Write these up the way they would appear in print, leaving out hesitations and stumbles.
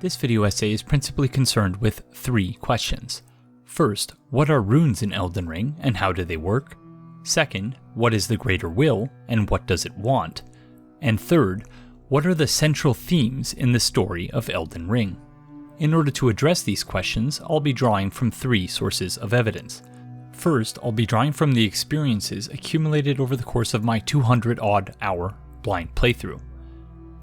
This video essay is principally concerned with 3 questions. First, what are runes in Elden Ring and how do they work? Second, what is the Greater Will and what does it want? And third, what are the central themes in the story of Elden Ring? In order to address these questions, I'll be drawing from 3 sources of evidence. First, I'll be drawing from the experiences accumulated over the course of my 200-odd hour blind playthrough.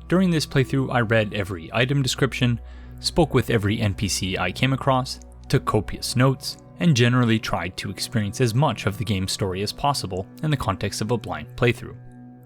During this playthrough, I read every item description, spoke with every NPC I came across, took copious notes, and generally tried to experience as much of the game's story as possible in the context of a blind playthrough.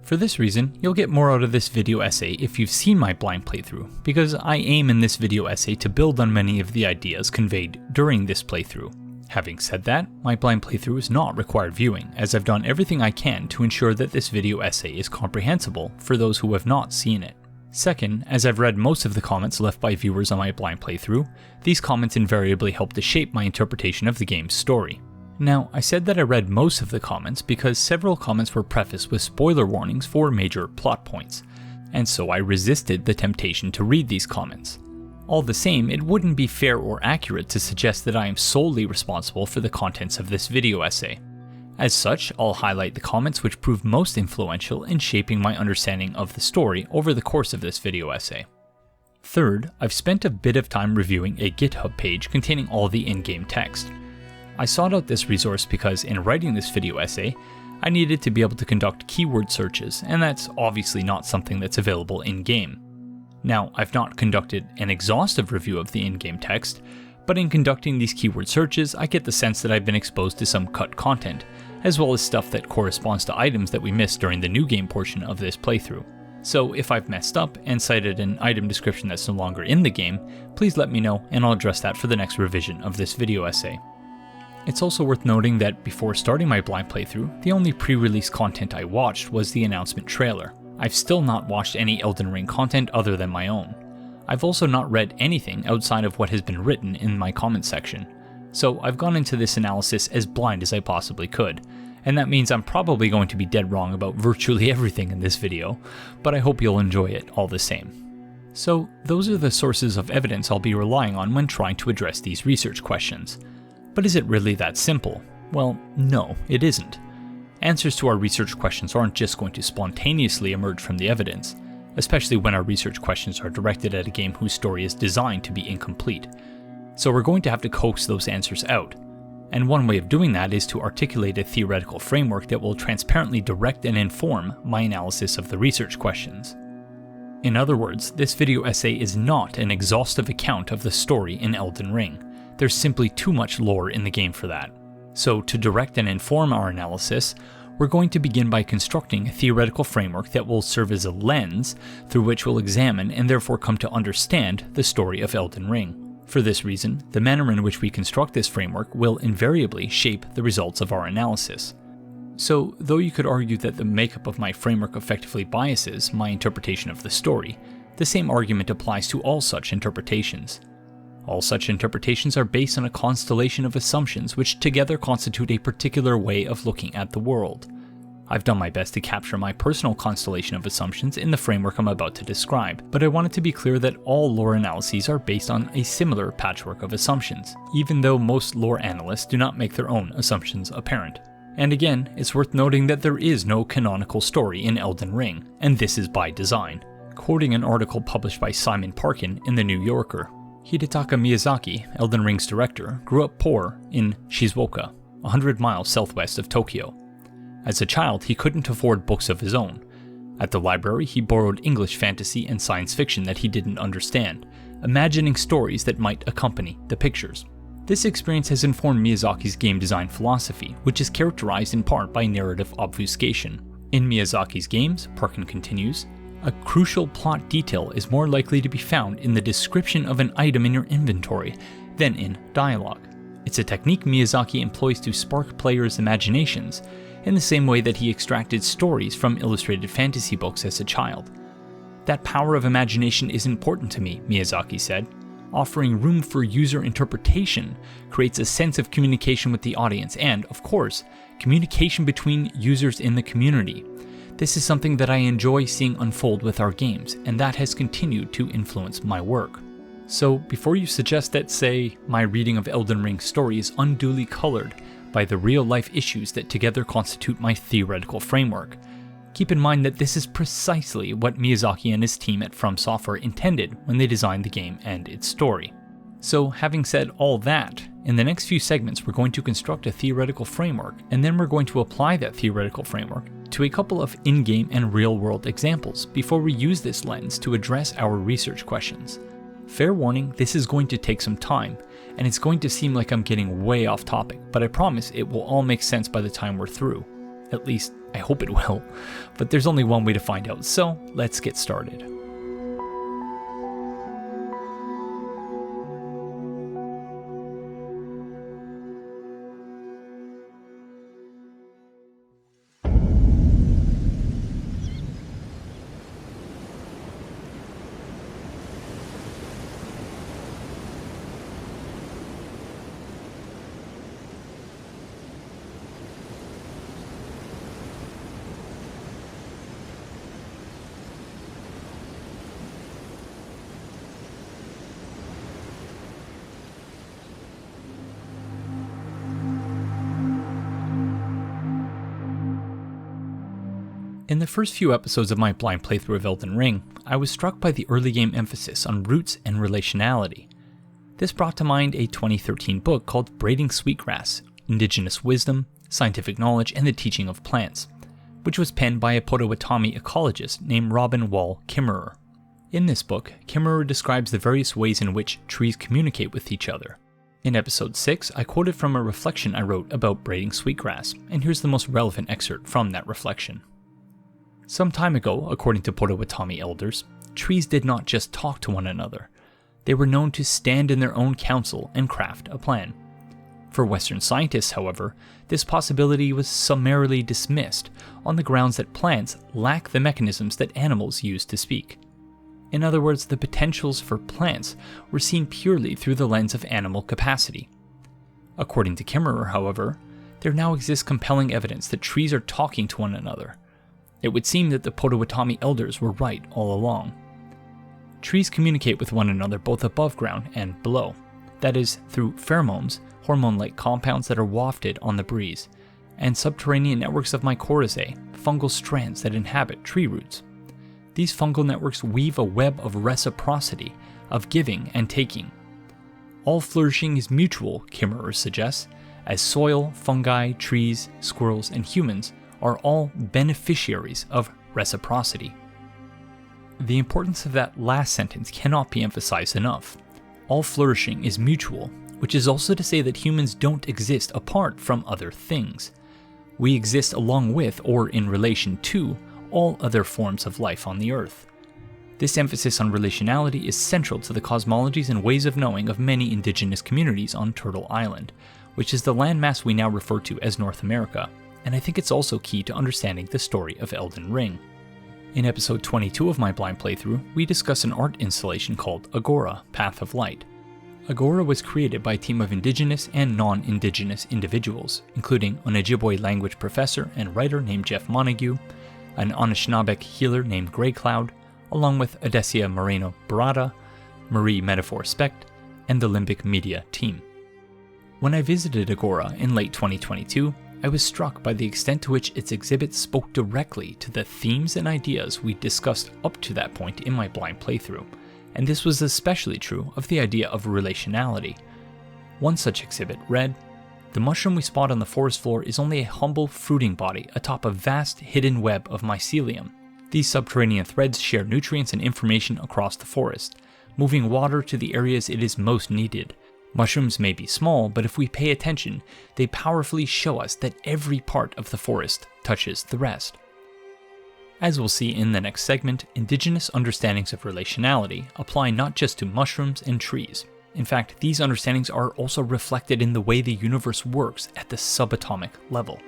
For this reason, you'll get more out of this video essay if you've seen my blind playthrough, because I aim in this video essay to build on many of the ideas conveyed during this playthrough. Having said that, my blind playthrough is not required viewing, as I've done everything I can to ensure that this video essay is comprehensible for those who have not seen it. Second, as I've read most of the comments left by viewers on my blind playthrough, these comments invariably help to shape my interpretation of the game's story. Now, I said that I read most of the comments because several comments were prefaced with spoiler warnings for major plot points, and so I resisted the temptation to read these comments. All the same, it wouldn't be fair or accurate to suggest that I am solely responsible for the contents of this video essay. As such, I'll highlight the comments which proved most influential in shaping my understanding of the story over the course of this video essay. Third, I've spent a bit of time reviewing a GitHub page containing all the in-game text. I sought out this resource because in writing this video essay, I needed to be able to conduct keyword searches, and that's obviously not something that's available in-game. Now, I've not conducted an exhaustive review of the in-game text, but in conducting these keyword searches, I get the sense that I've been exposed to some cut content, as well as stuff that corresponds to items that we missed during the new game portion of this playthrough. So if I've messed up and cited an item description that's no longer in the game, please let me know and I'll address that for the next revision of this video essay. It's also worth noting that before starting my blind playthrough, the only pre-release content I watched was the announcement trailer. I've still not watched any Elden Ring content other than my own. I've also not read anything outside of what has been written in my comment section. So I've gone into this analysis as blind as I possibly could, and that means I'm probably going to be dead wrong about virtually everything in this video, but I hope you'll enjoy it all the same. So those are the sources of evidence I'll be relying on when trying to address these research questions. But is it really that simple? Well, no, it isn't. Answers to our research questions aren't just going to spontaneously emerge from the evidence, especially when our research questions are directed at a game whose story is designed to be incomplete. So we're going to have to coax those answers out. And one way of doing that is to articulate a theoretical framework that will transparently direct and inform my analysis of the research questions. In other words, this video essay is not an exhaustive account of the story in Elden Ring. There's simply too much lore in the game for that. So to direct and inform our analysis, we're going to begin by constructing a theoretical framework that will serve as a lens through which we'll examine and therefore come to understand the story of Elden Ring. For this reason, the manner in which we construct this framework will invariably shape the results of our analysis. So, though you could argue that the makeup of my framework effectively biases my interpretation of the story, the same argument applies to all such interpretations. All such interpretations are based on a constellation of assumptions which together constitute a particular way of looking at the world. I've done my best to capture my personal constellation of assumptions in the framework I'm about to describe, but I want it to be clear that all lore analyses are based on a similar patchwork of assumptions, even though most lore analysts do not make their own assumptions apparent. And again, it's worth noting that there is no canonical story in Elden Ring, and this is by design. Quoting an article published by Simon Parkin in The New Yorker, Hidetaka Miyazaki, Elden Ring's director, grew up poor in Shizuoka, 100 miles southwest of Tokyo. As a child, he couldn't afford books of his own. At the library, he borrowed English fantasy and science fiction that he didn't understand, imagining stories that might accompany the pictures. This experience has informed Miyazaki's game design philosophy, which is characterized in part by narrative obfuscation. In Miyazaki's games, Parkin continues, a crucial plot detail is more likely to be found in the description of an item in your inventory than in dialogue. It's a technique Miyazaki employs to spark players' imaginations, in the same way that he extracted stories from illustrated fantasy books as a child. That power of imagination is important to me, Miyazaki said. Offering room for user interpretation creates a sense of communication with the audience and, of course, communication between users in the community. This is something that I enjoy seeing unfold with our games, and that has continued to influence my work. So before you suggest that, say, my reading of Elden Ring's story is unduly colored by the real-life issues that together constitute my theoretical framework, keep in mind that this is precisely what Miyazaki and his team at From Software intended when they designed the game and its story. So having said all that, in the next few segments we're going to construct a theoretical framework, and then we're going to apply that theoretical framework to a couple of in-game and real-world examples before we use this lens to address our research questions. Fair warning, this is going to take some time, and it's going to seem like I'm getting way off topic, but I promise it will all make sense by the time we're through. At least, I hope it will, but there's only one way to find out, so let's get started. In the first few episodes of my blind playthrough of Elden Ring, I was struck by the early game emphasis on roots and relationality. This brought to mind a 2013 book called Braiding Sweetgrass: Indigenous Wisdom, Scientific Knowledge, and the Teaching of Plants, which was penned by a Potawatomi ecologist named Robin Wall Kimmerer. In this book, Kimmerer describes the various ways in which trees communicate with each other. In episode 6, I quoted from a reflection I wrote about braiding sweetgrass, and here's the most relevant excerpt from that reflection. Some time ago, according to Potawatomi elders, trees did not just talk to one another. They were known to stand in their own council and craft a plan. For Western scientists, however, this possibility was summarily dismissed on the grounds that plants lack the mechanisms that animals use to speak. In other words, the potentials for plants were seen purely through the lens of animal capacity. According to Kimmerer, however, there now exists compelling evidence that trees are talking to one another. It would seem that the Potawatomi elders were right all along. Trees communicate with one another both above ground and below, that is, through pheromones, hormone-like compounds that are wafted on the breeze, and subterranean networks of mycorrhizae, fungal strands that inhabit tree roots. These fungal networks weave a web of reciprocity, of giving and taking. All flourishing is mutual, Kimmerer suggests, as soil, fungi, trees, squirrels, and humans are all beneficiaries of reciprocity. The importance of that last sentence cannot be emphasized enough. All flourishing is mutual, which is also to say that humans don't exist apart from other things. We exist along with, or in relation to, all other forms of life on the Earth. This emphasis on relationality is central to the cosmologies and ways of knowing of many indigenous communities on Turtle Island, which is the landmass we now refer to as North America, and I think it's also key to understanding the story of Elden Ring. In episode 22 of my blind playthrough, we discuss an art installation called Agora, Path of Light. Agora was created by a team of indigenous and non-indigenous individuals, including an Ojibwe language professor and writer named Jeff Montague, an Anishinaabeg healer named Grey Cloud, along with Odessia Moreno Barada, Marie Metaphor Specht, and the Limbic Media team. When I visited Agora in late 2022, I was struck by the extent to which its exhibit spoke directly to the themes and ideas we discussed up to that point in my blind playthrough, and this was especially true of the idea of relationality. One such exhibit read, "The mushroom we spot on the forest floor is only a humble fruiting body atop a vast hidden web of mycelium. These subterranean threads share nutrients and information across the forest, moving water to the areas it is most needed. Mushrooms may be small, but if we pay attention, they powerfully show us that every part of the forest touches the rest." As we'll see in the next segment, indigenous understandings of relationality apply not just to mushrooms and trees. In fact, these understandings are also reflected in the way the universe works at the subatomic level.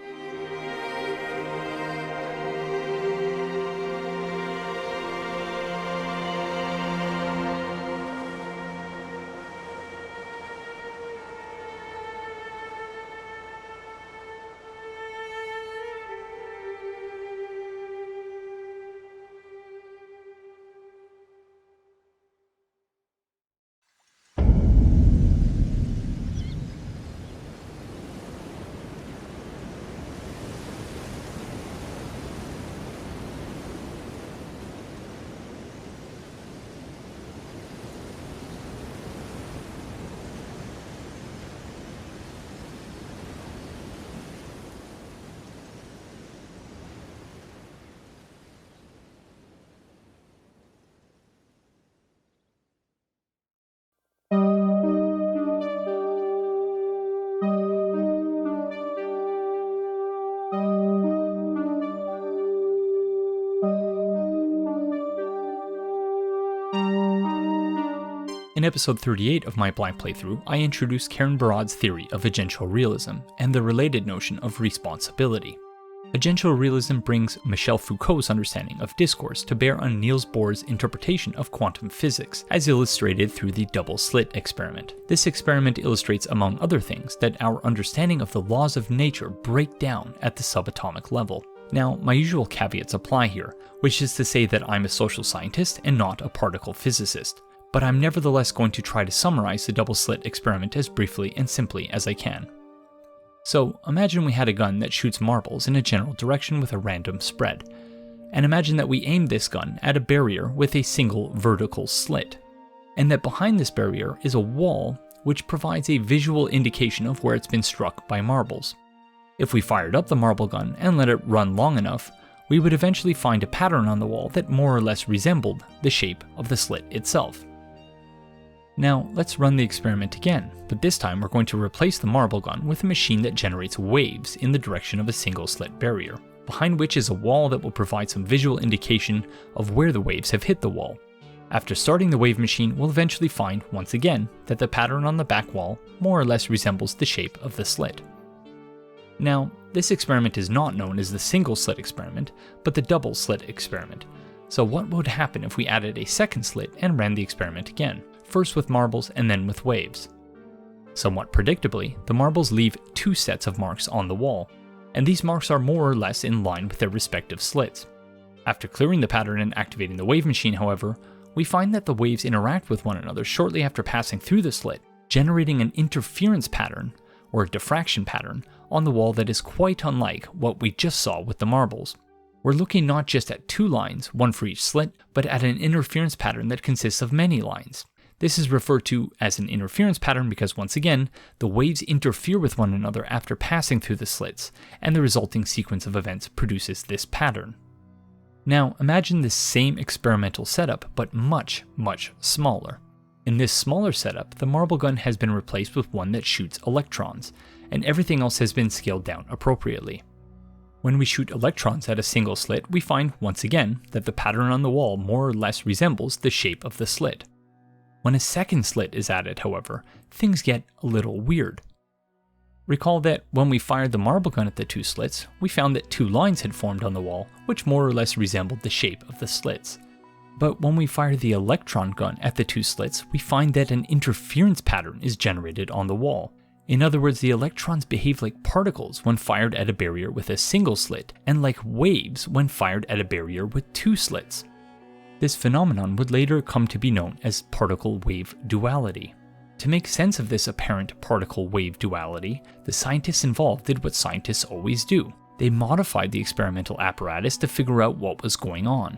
In episode 38 of my Blanc playthrough, I introduced Karen Barad's theory of Agential realism and the related notion of responsibility. Agential realism brings Michel Foucault's understanding of discourse to bear on Niels Bohr's interpretation of quantum physics, as illustrated through the double-slit experiment. This experiment illustrates, among other things, that our understanding of the laws of nature break down at the subatomic level. Now, my usual caveats apply here, which is to say that I'm a social scientist and not a particle physicist. But I'm nevertheless going to try to summarize the double-slit experiment as briefly and simply as I can. So, imagine we had a gun that shoots marbles in a general direction with a random spread, and imagine that we aim this gun at a barrier with a single vertical slit, and that behind this barrier is a wall which provides a visual indication of where it's been struck by marbles. If we fired up the marble gun and let it run long enough, we would eventually find a pattern on the wall that more or less resembled the shape of the slit itself. Now, let's run the experiment again, but this time we're going to replace the marble gun with a machine that generates waves in the direction of a single slit barrier, behind which is a wall that will provide some visual indication of where the waves have hit the wall. After starting the wave machine, we'll eventually find, once again, that the pattern on the back wall more or less resembles the shape of the slit. Now, this experiment is not known as the single slit experiment, but the double slit experiment. So what would happen if we added a second slit and ran the experiment again? First with marbles and then with waves. Somewhat predictably, the marbles leave two sets of marks on the wall, and these marks are more or less in line with their respective slits. After clearing the pattern and activating the wave machine, however, we find that the waves interact with one another shortly after passing through the slit, generating an interference pattern, or a diffraction pattern, on the wall that is quite unlike what we just saw with the marbles. We're looking not just at two lines, one for each slit, but at an interference pattern that consists of many lines. This is referred to as an interference pattern because, once again, the waves interfere with one another after passing through the slits, and the resulting sequence of events produces this pattern. Now, imagine this same experimental setup, but much, much smaller. In this smaller setup, the marble gun has been replaced with one that shoots electrons, and everything else has been scaled down appropriately. When we shoot electrons at a single slit, we find, once again, that the pattern on the wall more or less resembles the shape of the slit. When a second slit is added, however, things get a little weird. Recall that when we fired the marble gun at the two slits, we found that two lines had formed on the wall, which more or less resembled the shape of the slits. But when we fire the electron gun at the two slits, we find that an interference pattern is generated on the wall. In other words, the electrons behave like particles when fired at a barrier with a single slit, and like waves when fired at a barrier with two slits. This phenomenon would later come to be known as particle-wave duality. To make sense of this apparent particle-wave duality, the scientists involved did what scientists always do. They modified the experimental apparatus to figure out what was going on.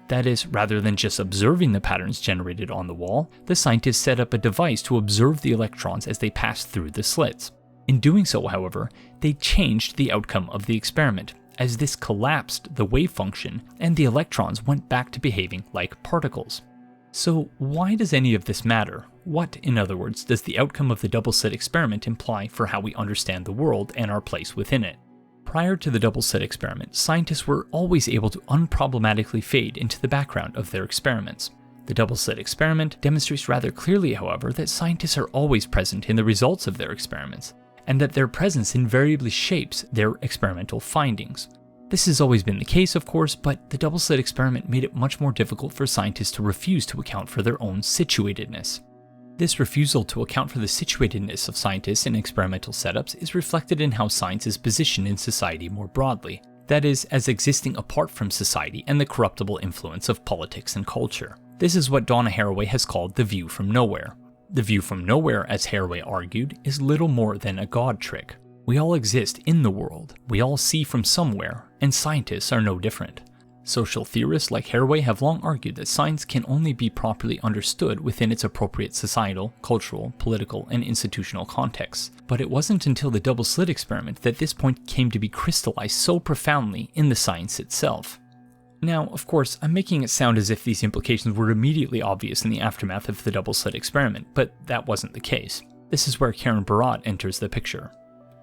That is, rather than just observing the patterns generated on the wall, the scientists set up a device to observe the electrons as they passed through the slits. In doing so, however, they changed the outcome of the experiment, as this collapsed the wave function and the electrons went back to behaving like particles. So why does any of this matter? What, in other words, does the outcome of the double-slit experiment imply for how we understand the world and our place within it? Prior to the double-slit experiment, scientists were always able to unproblematically fade into the background of their experiments. The double-slit experiment demonstrates rather clearly, however, that scientists are always present in the results of their experiments, and that their presence invariably shapes their experimental findings. This has always been the case, of course, but the double-slit experiment made it much more difficult for scientists to refuse to account for their own situatedness. This refusal to account for the situatedness of scientists in experimental setups is reflected in how science is positioned in society more broadly, that is, as existing apart from society and the corruptible influence of politics and culture. This is what Donna Haraway has called the view from nowhere. The view from nowhere, as Haraway argued, is little more than a God trick. We all exist in the world, we all see from somewhere, and scientists are no different. Social theorists like Haraway have long argued that science can only be properly understood within its appropriate societal, cultural, political, and institutional contexts. But it wasn't until the double-slit experiment that this point came to be crystallized so profoundly in the science itself. Now, of course, I'm making it sound as if these implications were immediately obvious in the aftermath of the double-slit experiment, but that wasn't the case. This is where Karen Barad enters the picture.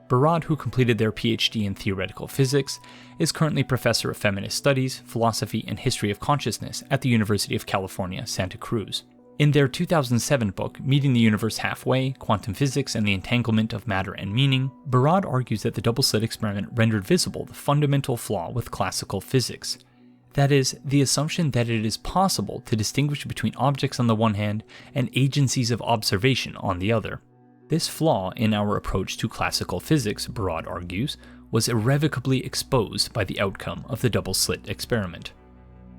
Barad, who completed their PhD in theoretical physics, is currently professor of feminist studies, philosophy, and history of consciousness at the University of California, Santa Cruz. In their 2007 book, Meeting the Universe Halfway, Quantum Physics and the Entanglement of Matter and Meaning, Barad argues that the double-slit experiment rendered visible the fundamental flaw with classical physics. That is, the assumption that it is possible to distinguish between objects on the one hand and agencies of observation on the other. This flaw in our approach to classical physics, Barad argues, was irrevocably exposed by the outcome of the double-slit experiment.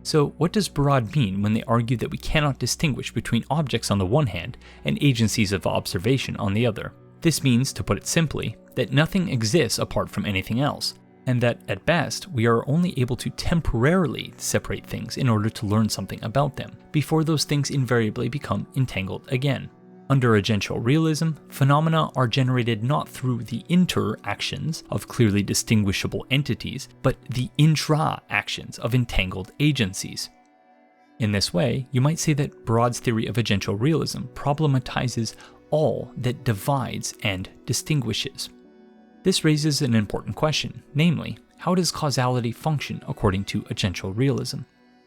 So what does Barad mean when they argue that we cannot distinguish between objects on the one hand and agencies of observation on the other? This means, to put it simply, that nothing exists apart from anything else, and that, at best, we are only able to temporarily separate things in order to learn something about them, before those things invariably become entangled again. Under Agential realism, phenomena are generated not through the interactions of clearly distinguishable entities, but the intra-actions of entangled agencies. In this way, you might say that Barad's theory of Agential realism problematizes all that divides and distinguishes. This raises an important question, namely, how does causality function according to Agential realism?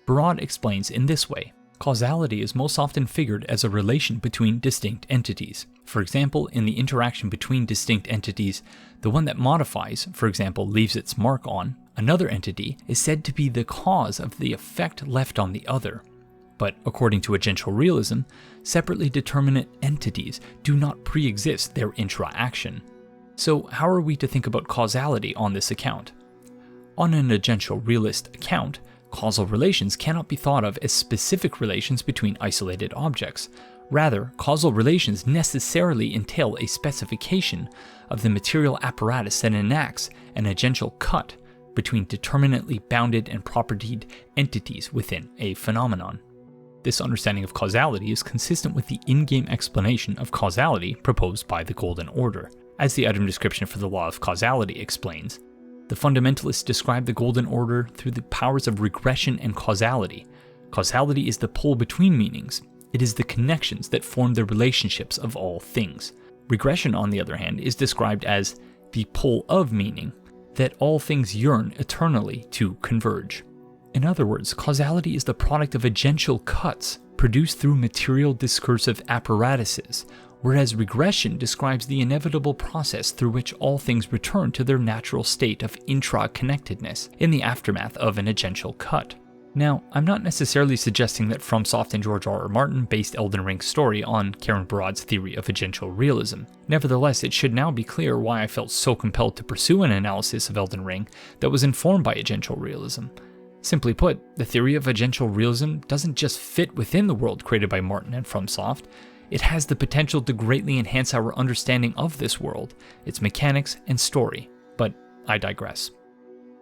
Barad explains in this way. Causality is most often figured as a relation between distinct entities. For example, in the interaction between distinct entities, the one that modifies, for example, leaves its mark on, another entity is said to be the cause of the effect left on the other. But according to Agential realism, separately determinate entities do not pre-exist their intra-action. So how are we to think about causality on this account? On an Agential realist account, causal relations cannot be thought of as specific relations between isolated objects. Rather, causal relations necessarily entail a specification of the material apparatus that enacts an agential cut between determinately bounded and propertied entities within a phenomenon. This understanding of causality is consistent with the in-game explanation of causality proposed by the Golden Order. As the item description for the law of causality explains, the fundamentalists describe the Golden Order through the powers of regression and causality. Causality is the pull between meanings. It is the connections that form the relationships of all things. Regression, on the other hand, is described as the pull of meaning, that all things yearn eternally to converge. In other words, causality is the product of agential cuts produced through material discursive apparatuses, whereas regression describes the inevitable process through which all things return to their natural state of intra-connectedness in the aftermath of an agential cut. Now, I'm not necessarily suggesting that FromSoft and George R.R. Martin based Elden Ring's story on Karen Barad's theory of agential realism. Nevertheless, it should now be clear why I felt so compelled to pursue an analysis of Elden Ring that was informed by agential realism. Simply put, the theory of agential realism doesn't just fit within the world created by Martin and FromSoft. It has the potential to greatly enhance our understanding of this world, its mechanics and story, but I digress.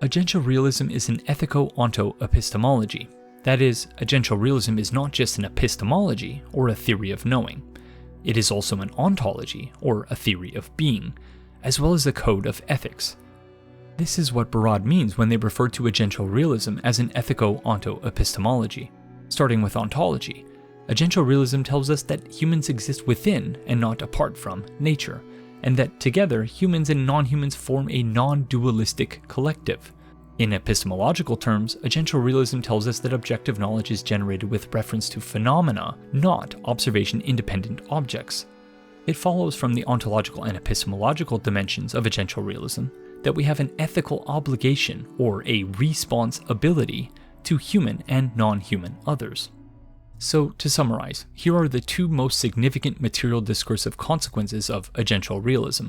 Agential realism is an ethico-onto-epistemology. That is, agential realism is not just an epistemology or a theory of knowing. It is also an ontology or a theory of being, as well as a code of ethics. This is what Barad means when they refer to agential realism as an ethico-onto-epistemology. Starting with ontology, agential realism tells us that humans exist within and not apart from nature, and that together humans and non-humans form a non-dualistic collective. In epistemological terms, agential realism tells us that objective knowledge is generated with reference to phenomena, not observation-independent objects. It follows from the ontological and epistemological dimensions of agential realism that we have an ethical obligation or a responsibility to human and non-human others. So, to summarize, here are the two most significant material discursive consequences of agential realism.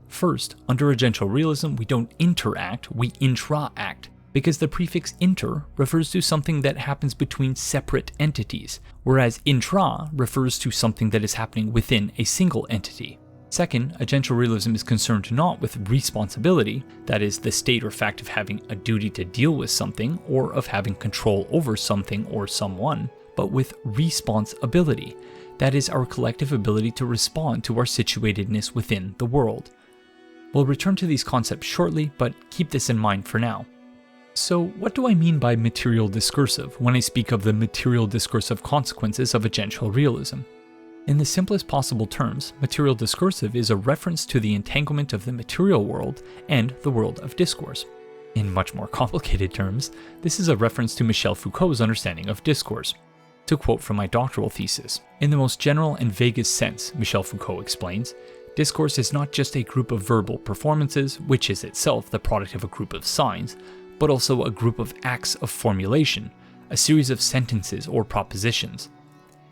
First, under agential realism, we don't interact, we intra-act, because the prefix inter refers to something that happens between separate entities, whereas intra refers to something that is happening within a single entity. Second, agential realism is concerned not with responsibility, that is, the state or fact of having a duty to deal with something or of having control over something or someone, but with responsibility, that is, our collective ability to respond to our situatedness within the world. We'll return to these concepts shortly, but keep this in mind for now. So, what do I mean by material discursive when I speak of the material discursive consequences of agential realism? In the simplest possible terms, material discursive is a reference to the entanglement of the material world and the world of discourse. In much more complicated terms, this is a reference to Michel Foucault's understanding of discourse. To quote from my doctoral thesis, "In the most general and vaguest sense," Michel Foucault explains, "discourse is not just a group of verbal performances, which is itself the product of a group of signs, but also a group of acts of formulation, a series of sentences or propositions.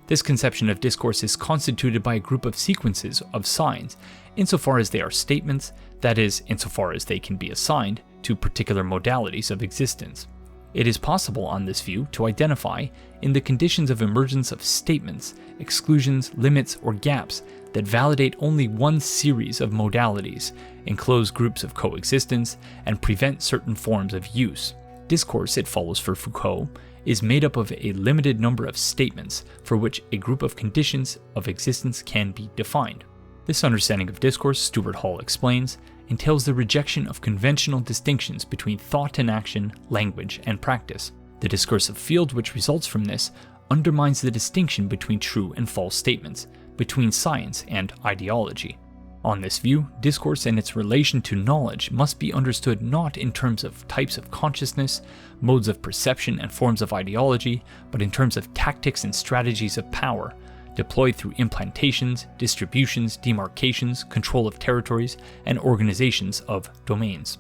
This conception of discourse is constituted by a group of sequences of signs, insofar as they are statements, that is, insofar as they can be assigned to particular modalities of existence. It is possible on this view to identify, in the conditions of emergence of statements, exclusions, limits, or gaps that validate only one series of modalities, enclose groups of coexistence, and prevent certain forms of use. Discourse, it follows for Foucault, is made up of a limited number of statements for which a group of conditions of existence can be defined. This understanding of discourse," Stuart Hall explains, "entails the rejection of conventional distinctions between thought and action, language and practice. The discursive field which results from this undermines the distinction between true and false statements, between science and ideology. On this view, discourse and its relation to knowledge must be understood not in terms of types of consciousness, modes of perception and forms of ideology, but in terms of tactics and strategies of power, deployed through implantations, distributions, demarcations, control of territories, and organizations of domains."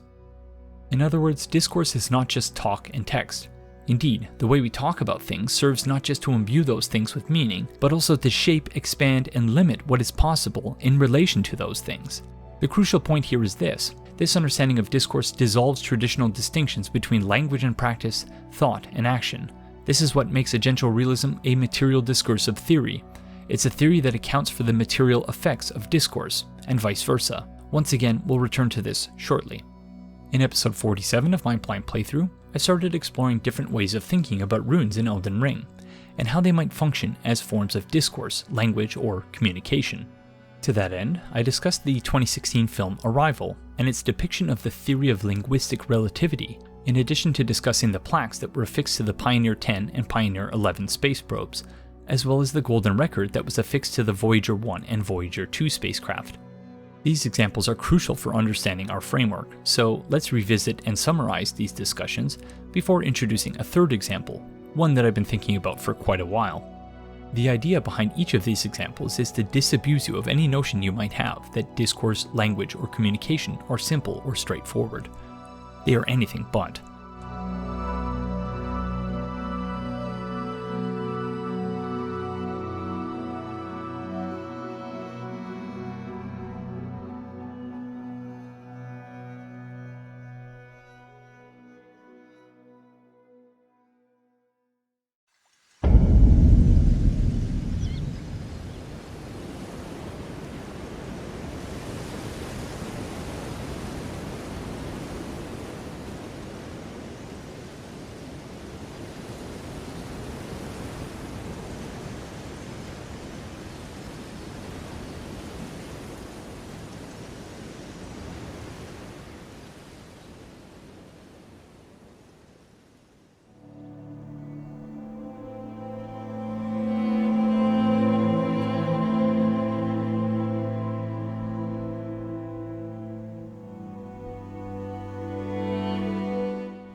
In other words, discourse is not just talk and text. Indeed, the way we talk about things serves not just to imbue those things with meaning, but also to shape, expand, and limit what is possible in relation to those things. The crucial point here is this understanding of discourse dissolves traditional distinctions between language and practice, thought and action. This is what makes Agential realism a material discursive theory. It's a theory that accounts for the material effects of discourse, and vice versa. Once again, we'll return to this shortly. In episode 47 of my blind playthrough, I started exploring different ways of thinking about runes in Elden Ring, and how they might function as forms of discourse, language, or communication. To that end, I discussed the 2016 film Arrival, and its depiction of the theory of linguistic relativity, in addition to discussing the plaques that were affixed to the Pioneer 10 and Pioneer 11 space probes, as well as the golden record that was affixed to the Voyager 1 and Voyager 2 spacecraft. These examples are crucial for understanding our framework, so let's revisit and summarize these discussions before introducing a third example, one that I've been thinking about for quite a while. The idea behind each of these examples is to disabuse you of any notion you might have that discourse, language, or communication are simple or straightforward. They are anything but.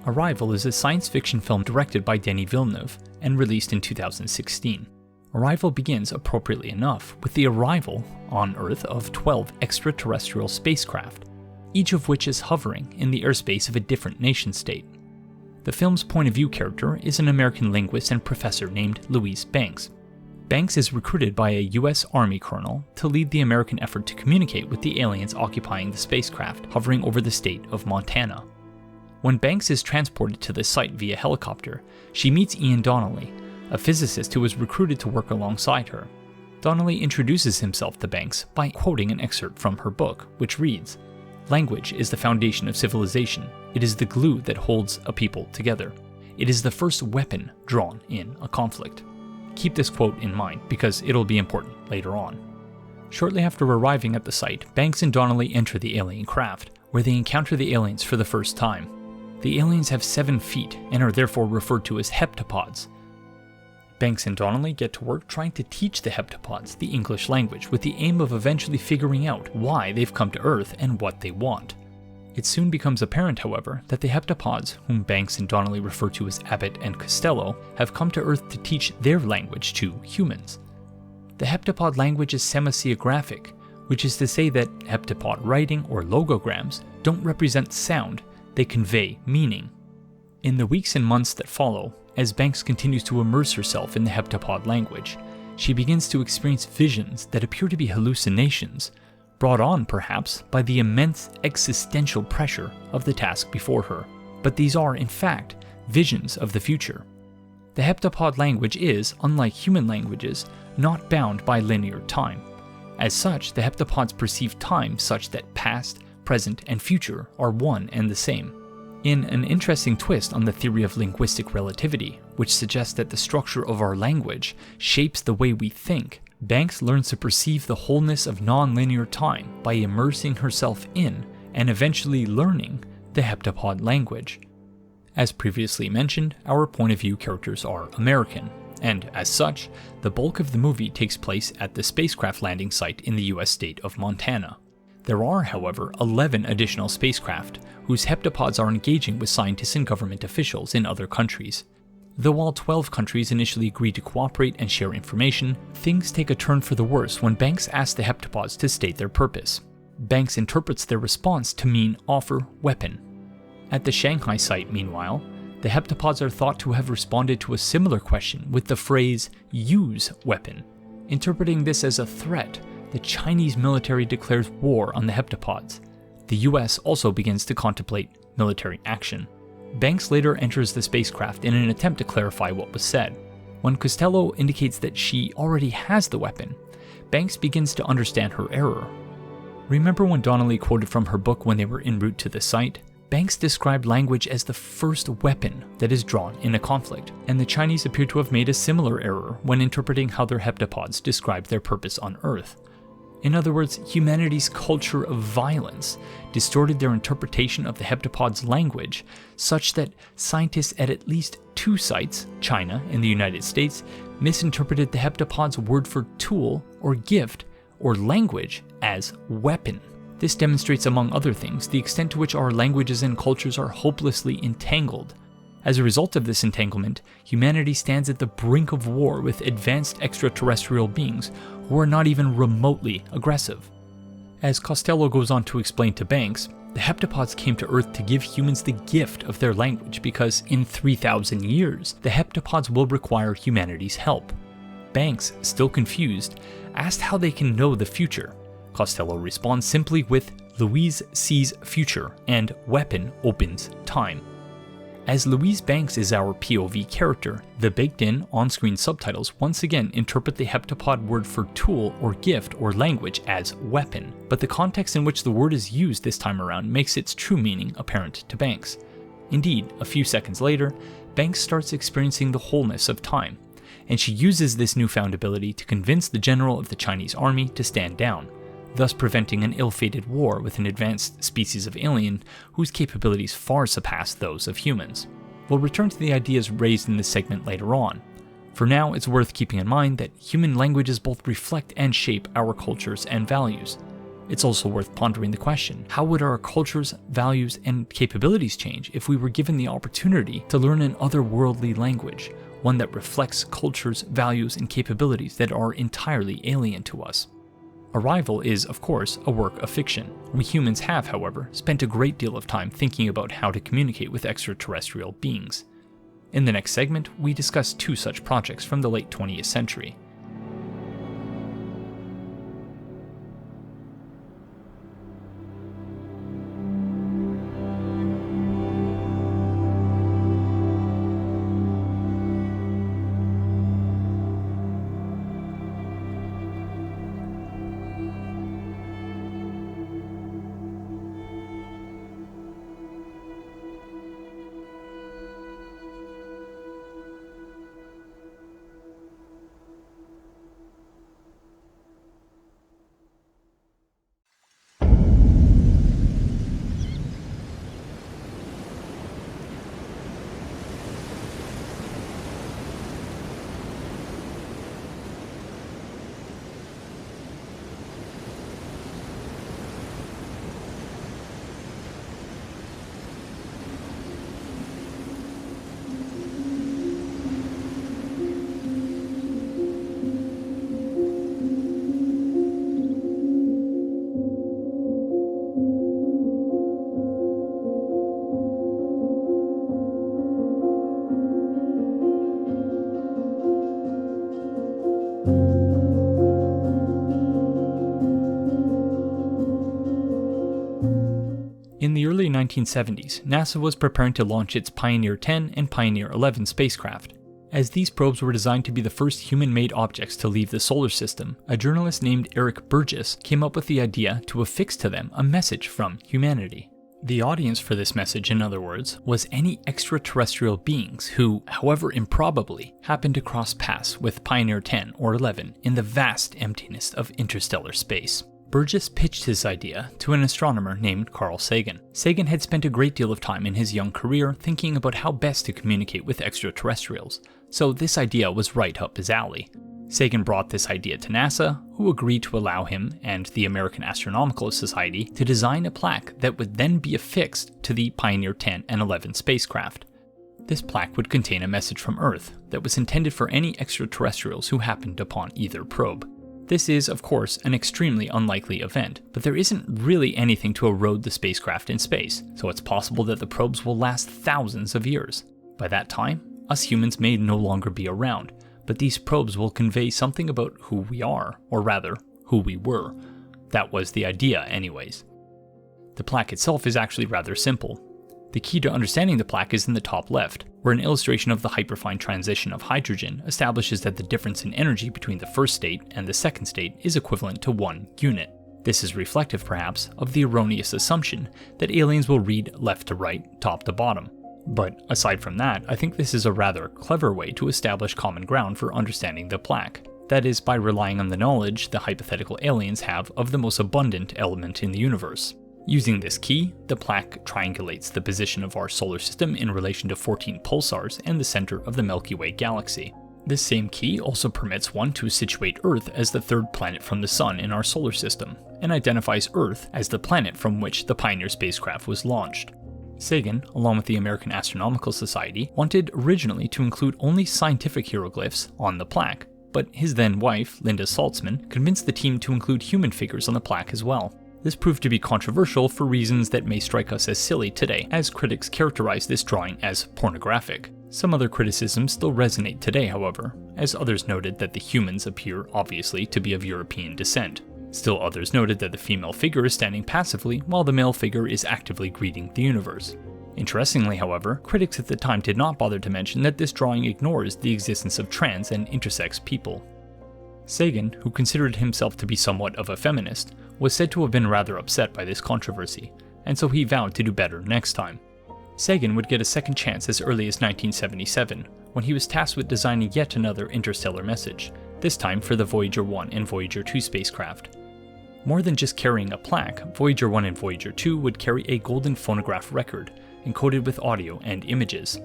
Arrival is a science fiction film directed by Denis Villeneuve and released in 2016. Arrival begins, appropriately enough, with the arrival on Earth of 12 extraterrestrial spacecraft, each of which is hovering in the airspace of a different nation-state. The film's point-of-view character is an American linguist and professor named Louise Banks. Banks is recruited by a US Army colonel to lead the American effort to communicate with the aliens occupying the spacecraft hovering over the state of Montana. When Banks is transported to the site via helicopter, she meets Ian Donnelly, a physicist who was recruited to work alongside her. Donnelly introduces himself to Banks by quoting an excerpt from her book, which reads, "Language is the foundation of civilization. It is the glue that holds a people together. It is the first weapon drawn in a conflict." Keep this quote in mind because it'll be important later on. Shortly after arriving at the site, Banks and Donnelly enter the alien craft, where they encounter the aliens for the first time. The aliens have 7 feet and are therefore referred to as heptapods. Banks and Donnelly get to work trying to teach the heptapods the English language with the aim of eventually figuring out why they've come to Earth and what they want. It soon becomes apparent, however, that the heptapods, whom Banks and Donnelly refer to as Abbott and Costello, have come to Earth to teach their language to humans. The heptapod language is semasiographic, which is to say that heptapod writing or logograms don't represent sound, they convey meaning. In the weeks and months that follow, as Banks continues to immerse herself in the heptapod language, she begins to experience visions that appear to be hallucinations, brought on perhaps by the immense existential pressure of the task before her. But these are, in fact, visions of the future. The heptapod language is, unlike human languages, not bound by linear time. As such, the heptapods perceive time such that past, present, and future are one and the same. In an interesting twist on the theory of linguistic relativity, which suggests that the structure of our language shapes the way we think, Banks learns to perceive the wholeness of non-linear time by immersing herself in, and eventually learning, the heptapod language. As previously mentioned, our point of view characters are American, and as such, the bulk of the movie takes place at the spacecraft landing site in the US state of Montana. There are, however, 11 additional spacecraft, whose heptapods are engaging with scientists and government officials in other countries. Though all 12 countries initially agree to cooperate and share information, things take a turn for the worse when Banks asks the heptapods to state their purpose. Banks interprets their response to mean offer weapon. At the Shanghai site, meanwhile, the heptapods are thought to have responded to a similar question with the phrase, use weapon. Interpreting this as a threat, the Chinese military declares war on the heptapods. The US also begins to contemplate military action. Banks later enters the spacecraft in an attempt to clarify what was said. When Costello indicates that she already has the weapon, Banks begins to understand her error. Remember when Donnelly quoted from her book when they were en route to the site? Banks described language as the first weapon that is drawn in a conflict, and the Chinese appear to have made a similar error when interpreting how their heptapods described their purpose on Earth. In other words, humanity's culture of violence distorted their interpretation of the heptapods' language such that scientists at least two sites, China and the United States, misinterpreted the heptapods' word for tool or gift or language as weapon. This demonstrates, among other things, the extent to which our languages and cultures are hopelessly entangled. As a result of this entanglement, humanity stands at the brink of war with advanced extraterrestrial beings who are not even remotely aggressive. As Costello goes on to explain to Banks, the heptapods came to Earth to give humans the gift of their language because in 3,000 years, the heptapods will require humanity's help. Banks, still confused, asked how they can know the future. Costello responds simply with Louise sees future and weapon opens time. As Louise Banks is our POV character, the baked-in on-screen subtitles once again interpret the heptapod word for tool or gift or language as weapon, but the context in which the word is used this time around makes its true meaning apparent to Banks. Indeed, a few seconds later, Banks starts experiencing the wholeness of time, and she uses this newfound ability to convince the general of the Chinese army to stand down, thus preventing an ill-fated war with an advanced species of alien whose capabilities far surpass those of humans. We'll return to the ideas raised in this segment later on. For now, it's worth keeping in mind that human languages both reflect and shape our cultures and values. It's also worth pondering the question, how would our cultures, values, and capabilities change if we were given the opportunity to learn an otherworldly language, one that reflects cultures, values, and capabilities that are entirely alien to us? Arrival is, of course, a work of fiction. We humans have, however, spent a great deal of time thinking about how to communicate with extraterrestrial beings. In the next segment, we discuss two such projects from the late 20th century. 1970s, NASA was preparing to launch its Pioneer 10 and Pioneer 11 spacecraft. As these probes were designed to be the first human-made objects to leave the solar system, a journalist named Eric Burgess came up with the idea to affix to them a message from humanity. The audience for this message, in other words, was any extraterrestrial beings who, however improbably, happened to cross paths with Pioneer 10 or 11 in the vast emptiness of interstellar space. Burgess pitched his idea to an astronomer named Carl Sagan. Sagan had spent a great deal of time in his young career thinking about how best to communicate with extraterrestrials, so this idea was right up his alley. Sagan brought this idea to NASA, who agreed to allow him and the American Astronomical Society to design a plaque that would then be affixed to the Pioneer 10 and 11 spacecraft. This plaque would contain a message from Earth that was intended for any extraterrestrials who happened upon either probe. This is, of course, an extremely unlikely event, but there isn't really anything to erode the spacecraft in space, so it's possible that the probes will last thousands of years. By that time, us humans may no longer be around, but these probes will convey something about who we are, or rather, who we were. That was the idea anyways. The plaque itself is actually rather simple. The key to understanding the plaque is in the top left, where an illustration of the hyperfine transition of hydrogen establishes that the difference in energy between the first state and the second state is equivalent to 1 unit. This is reflective, perhaps, of the erroneous assumption that aliens will read left to right, top to bottom. But aside from that, I think this is a rather clever way to establish common ground for understanding the plaque. That is, by relying on the knowledge the hypothetical aliens have of the most abundant element in the universe. Using this key, the plaque triangulates the position of our solar system in relation to 14 pulsars and the center of the Milky Way galaxy. This same key also permits one to situate Earth as the third planet from the Sun in our solar system, and identifies Earth as the planet from which the Pioneer spacecraft was launched. Sagan, along with the American Astronomical Society, wanted originally to include only scientific hieroglyphs on the plaque, but his then wife, Linda Saltzman, convinced the team to include human figures on the plaque as well. This proved to be controversial for reasons that may strike us as silly today, as critics characterize this drawing as pornographic. Some other criticisms still resonate today, however, as others noted that the humans appear obviously to be of European descent. Still others noted that the female figure is standing passively while the male figure is actively greeting the universe. Interestingly, however, critics at the time did not bother to mention that this drawing ignores the existence of trans and intersex people. Sagan, who considered himself to be somewhat of a feminist, was said to have been rather upset by this controversy, and so he vowed to do better next time. Sagan would get a second chance as early as 1977, when he was tasked with designing yet another interstellar message, this time for the Voyager 1 and Voyager 2 spacecraft. More than just carrying a plaque, Voyager 1 and Voyager 2 would carry a golden phonograph record, encoded with audio and images.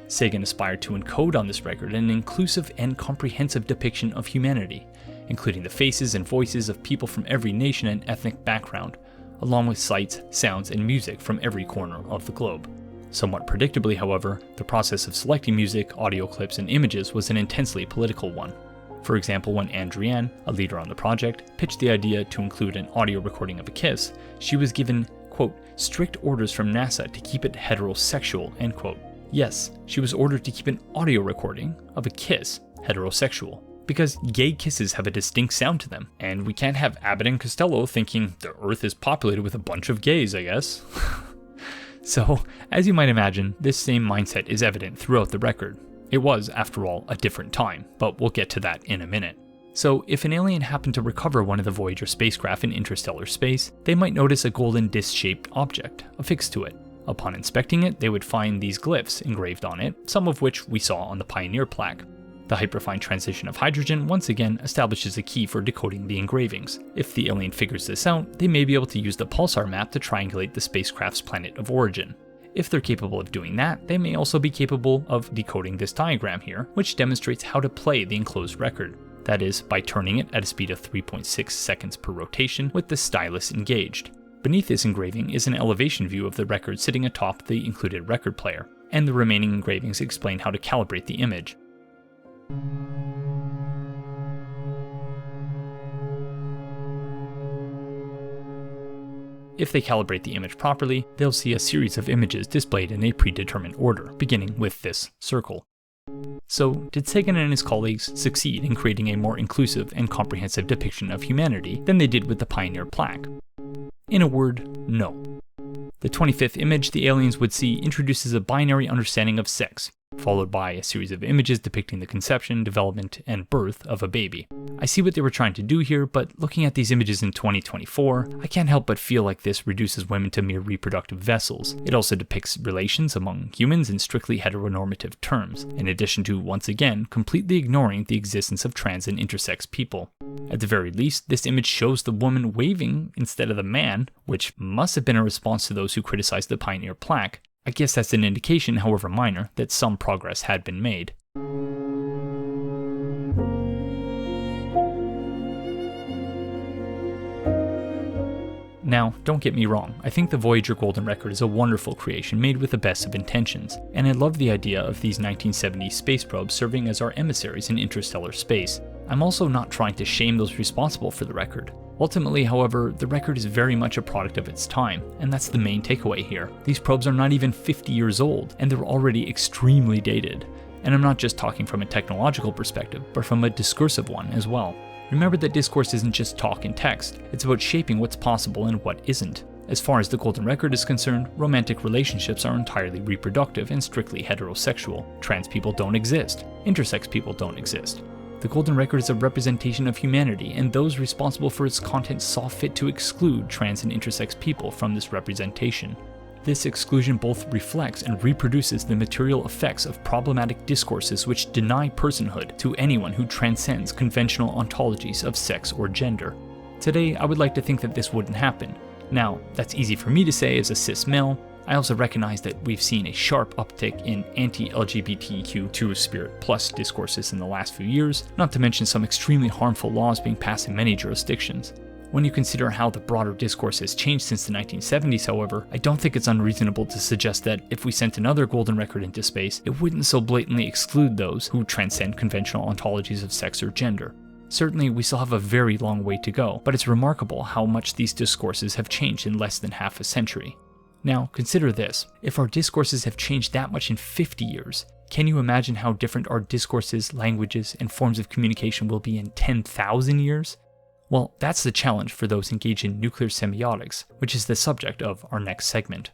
Sagan aspired to encode on this record an inclusive and comprehensive depiction of humanity, including the faces and voices of people from every nation and ethnic background, along with sights, sounds, and music from every corner of the globe. Somewhat predictably, however, the process of selecting music, audio clips, and images was an intensely political one. For example, when Andrienne, a leader on the project, pitched the idea to include an audio recording of a kiss, she was given, quote, strict orders from NASA to keep it heterosexual, end quote. Yes, she was ordered to keep an audio recording of a kiss heterosexual, because gay kisses have a distinct sound to them, and we can't have Abbott and Costello thinking the Earth is populated with a bunch of gays, I guess. So, as you might imagine, this same mindset is evident throughout the record. It was, after all, a different time, but we'll get to that in a minute. So, if an alien happened to recover one of the Voyager spacecraft in interstellar space, they might notice a golden disc-shaped object affixed to it. Upon inspecting it, they would find these glyphs engraved on it, some of which we saw on the Pioneer plaque. The hyperfine transition of hydrogen once again establishes a key for decoding the engravings. If the alien figures this out, they may be able to use the pulsar map to triangulate the spacecraft's planet of origin. If they're capable of doing that, they may also be capable of decoding this diagram here, which demonstrates how to play the enclosed record. That is, by turning it at a speed of 3.6 seconds per rotation with the stylus engaged. Beneath this engraving is an elevation view of the record sitting atop the included record player, and the remaining engravings explain how to calibrate the image. If they calibrate the image properly, they'll see a series of images displayed in a predetermined order, beginning with this circle. So, did Sagan and his colleagues succeed in creating a more inclusive and comprehensive depiction of humanity than they did with the Pioneer plaque? In a word, no. The 25th image the aliens would see introduces a binary understanding of sex, followed by a series of images depicting the conception, development, and birth of a baby. I see what they were trying to do here, but looking at these images in 2024, I can't help but feel like this reduces women to mere reproductive vessels. It also depicts relations among humans in strictly heteronormative terms, in addition to, once again, completely ignoring the existence of trans and intersex people. At the very least, this image shows the woman waving instead of the man, which must have been a response to those who criticized the Pioneer plaque. I guess that's an indication, however minor, that some progress had been made. Now, don't get me wrong, I think the Voyager Golden Record is a wonderful creation made with the best of intentions, and I love the idea of these 1970s space probes serving as our emissaries in interstellar space. I'm also not trying to shame those responsible for the record. Ultimately, however, the record is very much a product of its time, and that's the main takeaway here. These probes are not even 50 years old, and they're already extremely dated. And I'm not just talking from a technological perspective, but from a discursive one as well. Remember that discourse isn't just talk and text, it's about shaping what's possible and what isn't. As far as the Golden Record is concerned, romantic relationships are entirely reproductive and strictly heterosexual. Trans people don't exist. Intersex people don't exist. The Golden Record is a representation of humanity, and those responsible for its content saw fit to exclude trans and intersex people from this representation. This exclusion both reflects and reproduces the material effects of problematic discourses which deny personhood to anyone who transcends conventional ontologies of sex or gender. Today, I would like to think that this wouldn't happen. Now, that's easy for me to say as a cis male. I also recognize that we've seen a sharp uptick in anti-LGBTQ two-spirit plus discourses in the last few years, not to mention some extremely harmful laws being passed in many jurisdictions. When you consider how the broader discourse has changed since the 1970s, however, I don't think it's unreasonable to suggest that if we sent another Golden Record into space, it wouldn't so blatantly exclude those who transcend conventional ontologies of sex or gender. Certainly, we still have a very long way to go, but it's remarkable how much these discourses have changed in less than half a century. Now, consider this. If our discourses have changed that much in 50 years, can you imagine how different our discourses, languages, and forms of communication will be in 10,000 years? Well, that's the challenge for those engaged in nuclear semiotics, which is the subject of our next segment.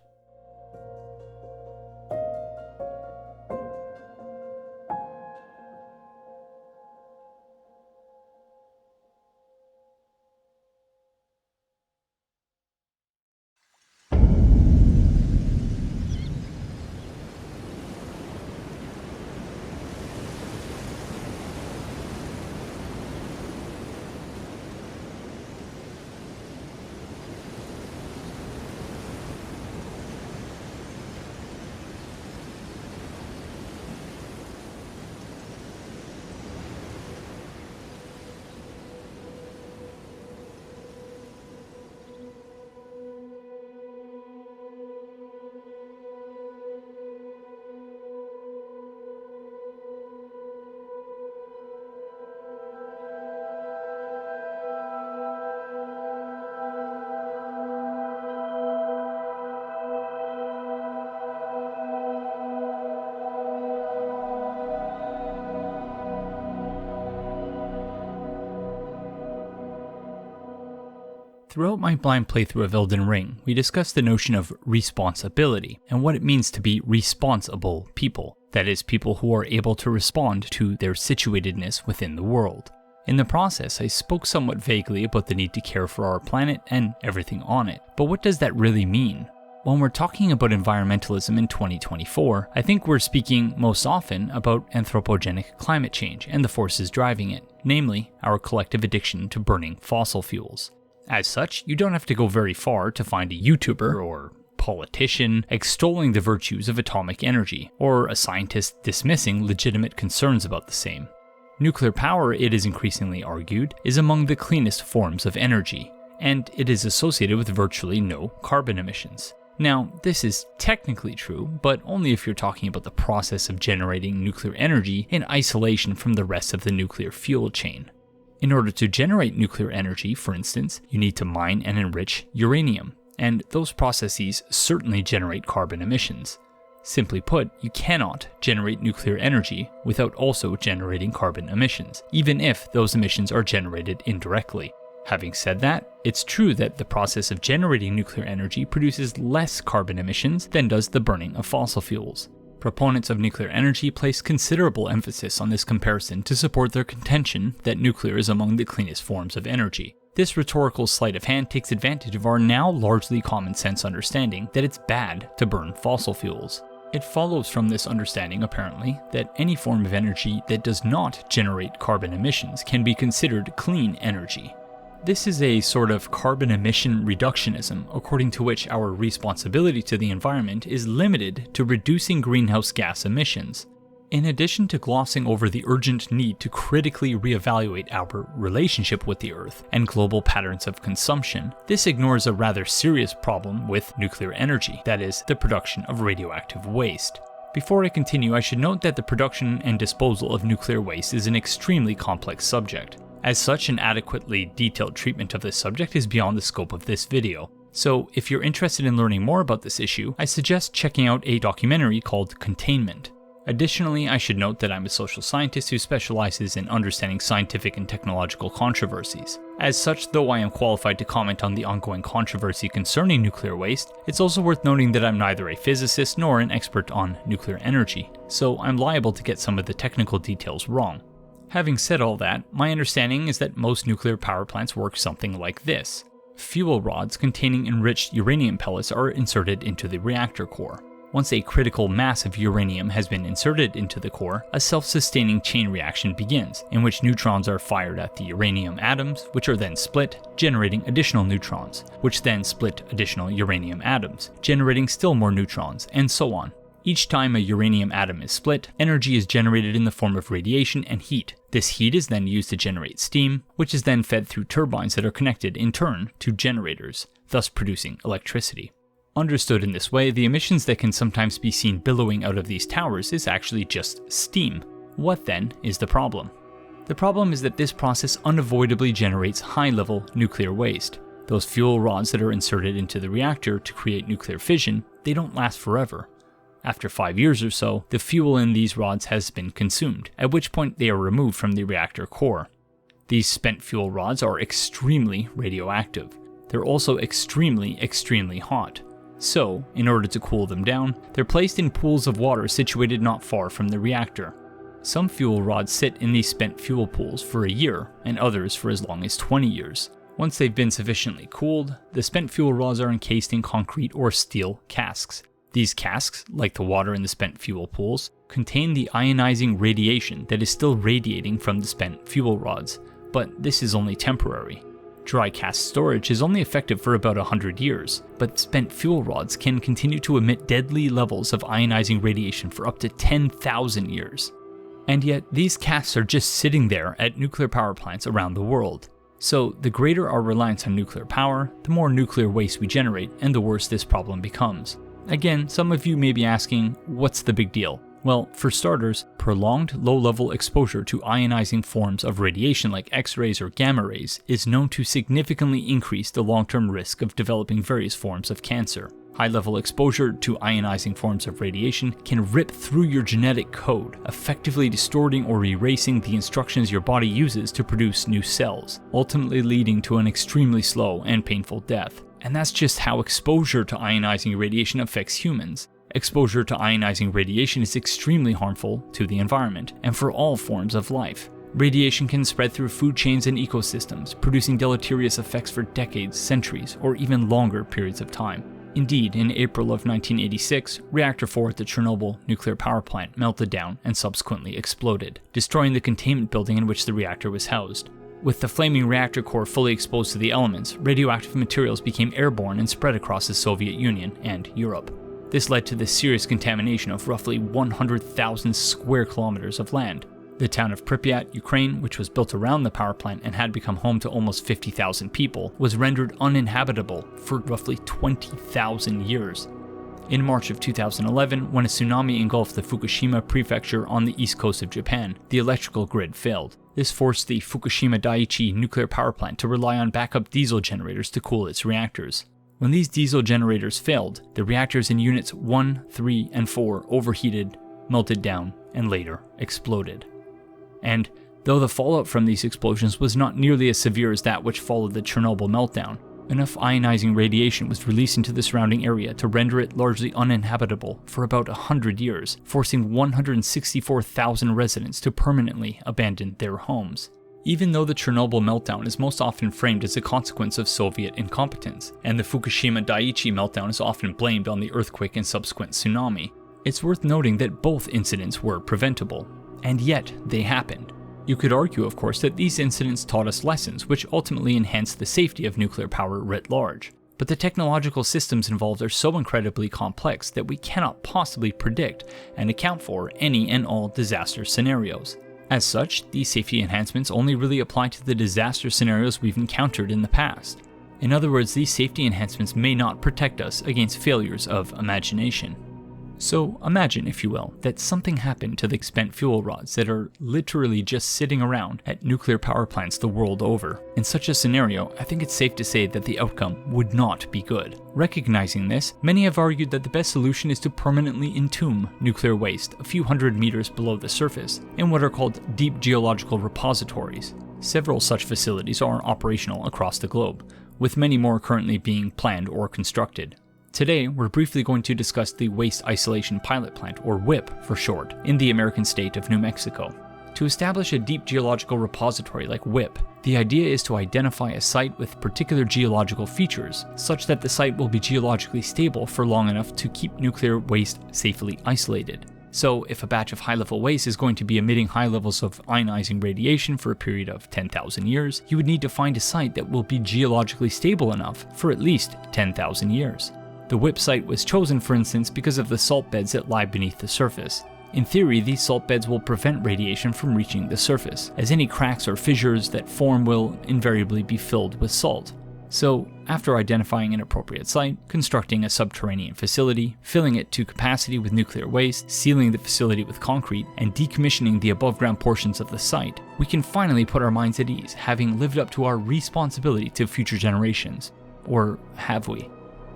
Throughout my blind playthrough of Elden Ring, we discussed the notion of responsibility and what it means to be responsible people, that is, people who are able to respond to their situatedness within the world. In the process, I spoke somewhat vaguely about the need to care for our planet and everything on it, but what does that really mean? When we're talking about environmentalism in 2024, I think we're speaking most often about anthropogenic climate change and the forces driving it, namely our collective addiction to burning fossil fuels. As such, you don't have to go very far to find a YouTuber or politician extolling the virtues of atomic energy, or a scientist dismissing legitimate concerns about the same. Nuclear power, it is increasingly argued, is among the cleanest forms of energy, and it is associated with virtually no carbon emissions. Now, this is technically true, but only if you're talking about the process of generating nuclear energy in isolation from the rest of the nuclear fuel chain. In order to generate nuclear energy, for instance, you need to mine and enrich uranium, and those processes certainly generate carbon emissions. Simply put, you cannot generate nuclear energy without also generating carbon emissions, even if those emissions are generated indirectly. Having said that, it's true that the process of generating nuclear energy produces less carbon emissions than does the burning of fossil fuels. Proponents of nuclear energy place considerable emphasis on this comparison to support their contention that nuclear is among the cleanest forms of energy. This rhetorical sleight of hand takes advantage of our now largely common sense understanding that it's bad to burn fossil fuels. It follows from this understanding, apparently, that any form of energy that does not generate carbon emissions can be considered clean energy. This is a sort of carbon emission reductionism, according to which our responsibility to the environment is limited to reducing greenhouse gas emissions. In addition to glossing over the urgent need to critically reevaluate our relationship with the Earth and global patterns of consumption, this ignores a rather serious problem with nuclear energy, that is, the production of radioactive waste. Before I continue, I should note that the production and disposal of nuclear waste is an extremely complex subject. As such, an adequately detailed treatment of this subject is beyond the scope of this video. So, if you're interested in learning more about this issue, I suggest checking out a documentary called Containment. Additionally, I should note that I'm a social scientist who specializes in understanding scientific and technological controversies. As such, though I am qualified to comment on the ongoing controversy concerning nuclear waste, it's also worth noting that I'm neither a physicist nor an expert on nuclear energy, so I'm liable to get some of the technical details wrong. Having said all that, my understanding is that most nuclear power plants work something like this. Fuel rods containing enriched uranium pellets are inserted into the reactor core. Once a critical mass of uranium has been inserted into the core, a self-sustaining chain reaction begins, in which neutrons are fired at the uranium atoms, which are then split, generating additional neutrons, which then split additional uranium atoms, generating still more neutrons, and so on. Each time a uranium atom is split, energy is generated in the form of radiation and heat. This heat is then used to generate steam, which is then fed through turbines that are connected in turn to generators, thus producing electricity. Understood in this way, the emissions that can sometimes be seen billowing out of these towers is actually just steam. What then is the problem? The problem is that this process unavoidably generates high-level nuclear waste. Those fuel rods that are inserted into the reactor to create nuclear fission, they don't last forever. After 5 years or so, the fuel in these rods has been consumed, at which point they are removed from the reactor core. These spent fuel rods are extremely radioactive. They're also extremely hot. So, in order to cool them down, they're placed in pools of water situated not far from the reactor. Some fuel rods sit in these spent fuel pools for a year, and others for as long as 20 years. Once they've been sufficiently cooled, the spent fuel rods are encased in concrete or steel casks. These casks, like the water in the spent fuel pools, contain the ionizing radiation that is still radiating from the spent fuel rods, but this is only temporary. Dry cask storage is only effective for about 100 years, but spent fuel rods can continue to emit deadly levels of ionizing radiation for up to 10,000 years. And yet, these casks are just sitting there at nuclear power plants around the world. So, the greater our reliance on nuclear power, the more nuclear waste we generate, and the worse this problem becomes. Again, some of you may be asking, what's the big deal? Well, for starters, prolonged low-level exposure to ionizing forms of radiation like X-rays or gamma rays is known to significantly increase the long-term risk of developing various forms of cancer. High-level exposure to ionizing forms of radiation can rip through your genetic code, effectively distorting or erasing the instructions your body uses to produce new cells, ultimately leading to an extremely slow and painful death. And that's just how exposure to ionizing radiation affects humans. Exposure to ionizing radiation is extremely harmful to the environment, and for all forms of life. Radiation can spread through food chains and ecosystems, producing deleterious effects for decades, centuries, or even longer periods of time. Indeed, in April of 1986, Reactor 4 at the Chernobyl nuclear power plant melted down and subsequently exploded, destroying the containment building in which the reactor was housed. With the flaming reactor core fully exposed to the elements, radioactive materials became airborne and spread across the Soviet Union and Europe. This led to the serious contamination of roughly 100,000 square kilometers of land. The town of Pripyat, Ukraine, which was built around the power plant and had become home to almost 50,000 people, was rendered uninhabitable for roughly 20,000 years. In March of 2011, when a tsunami engulfed the Fukushima prefecture on the east coast of Japan, the electrical grid failed. This forced the Fukushima Daiichi nuclear power plant to rely on backup diesel generators to cool its reactors. When these diesel generators failed, the reactors in units 1, 3, and 4 overheated, melted down, and later exploded. And Though the fallout from these explosions was not nearly as severe as that which followed the Chernobyl meltdown, enough ionizing radiation was released into the surrounding area to render it largely uninhabitable for about 100 years, forcing 164,000 residents to permanently abandon their homes. Even though the Chernobyl meltdown is most often framed as a consequence of Soviet incompetence, and the Fukushima Daiichi meltdown is often blamed on the earthquake and subsequent tsunami, it's worth noting that both incidents were preventable, and yet they happened. You could argue, of course, that these incidents taught us lessons which ultimately enhanced the safety of nuclear power writ large. But the technological systems involved are so incredibly complex that we cannot possibly predict and account for any and all disaster scenarios. As such, these safety enhancements only really apply to the disaster scenarios we've encountered in the past. In other words, these safety enhancements may not protect us against failures of imagination. So imagine, if you will, that something happened to the spent fuel rods that are literally just sitting around at nuclear power plants the world over. In such a scenario, I think it's safe to say that the outcome would not be good. Recognizing this, many have argued that the best solution is to permanently entomb nuclear waste a few hundred meters below the surface in what are called deep geological repositories. Several such facilities are operational across the globe, with many more currently being planned or constructed. Today, we're briefly going to discuss the Waste Isolation Pilot Plant, or WIPP for short, in the American state of New Mexico. To establish a deep geological repository like WIPP, the idea is to identify a site with particular geological features, such that the site will be geologically stable for long enough to keep nuclear waste safely isolated. So, if a batch of high-level waste is going to be emitting high levels of ionizing radiation for a period of 10,000 years, you would need to find a site that will be geologically stable enough for at least 10,000 years. The WIPP site was chosen, for instance, because of the salt beds that lie beneath the surface. In theory, these salt beds will prevent radiation from reaching the surface, as any cracks or fissures that form will invariably be filled with salt. So, after identifying an appropriate site, constructing a subterranean facility, filling it to capacity with nuclear waste, sealing the facility with concrete, and decommissioning the above-ground portions of the site, we can finally put our minds at ease, having lived up to our responsibility to future generations. Or have we?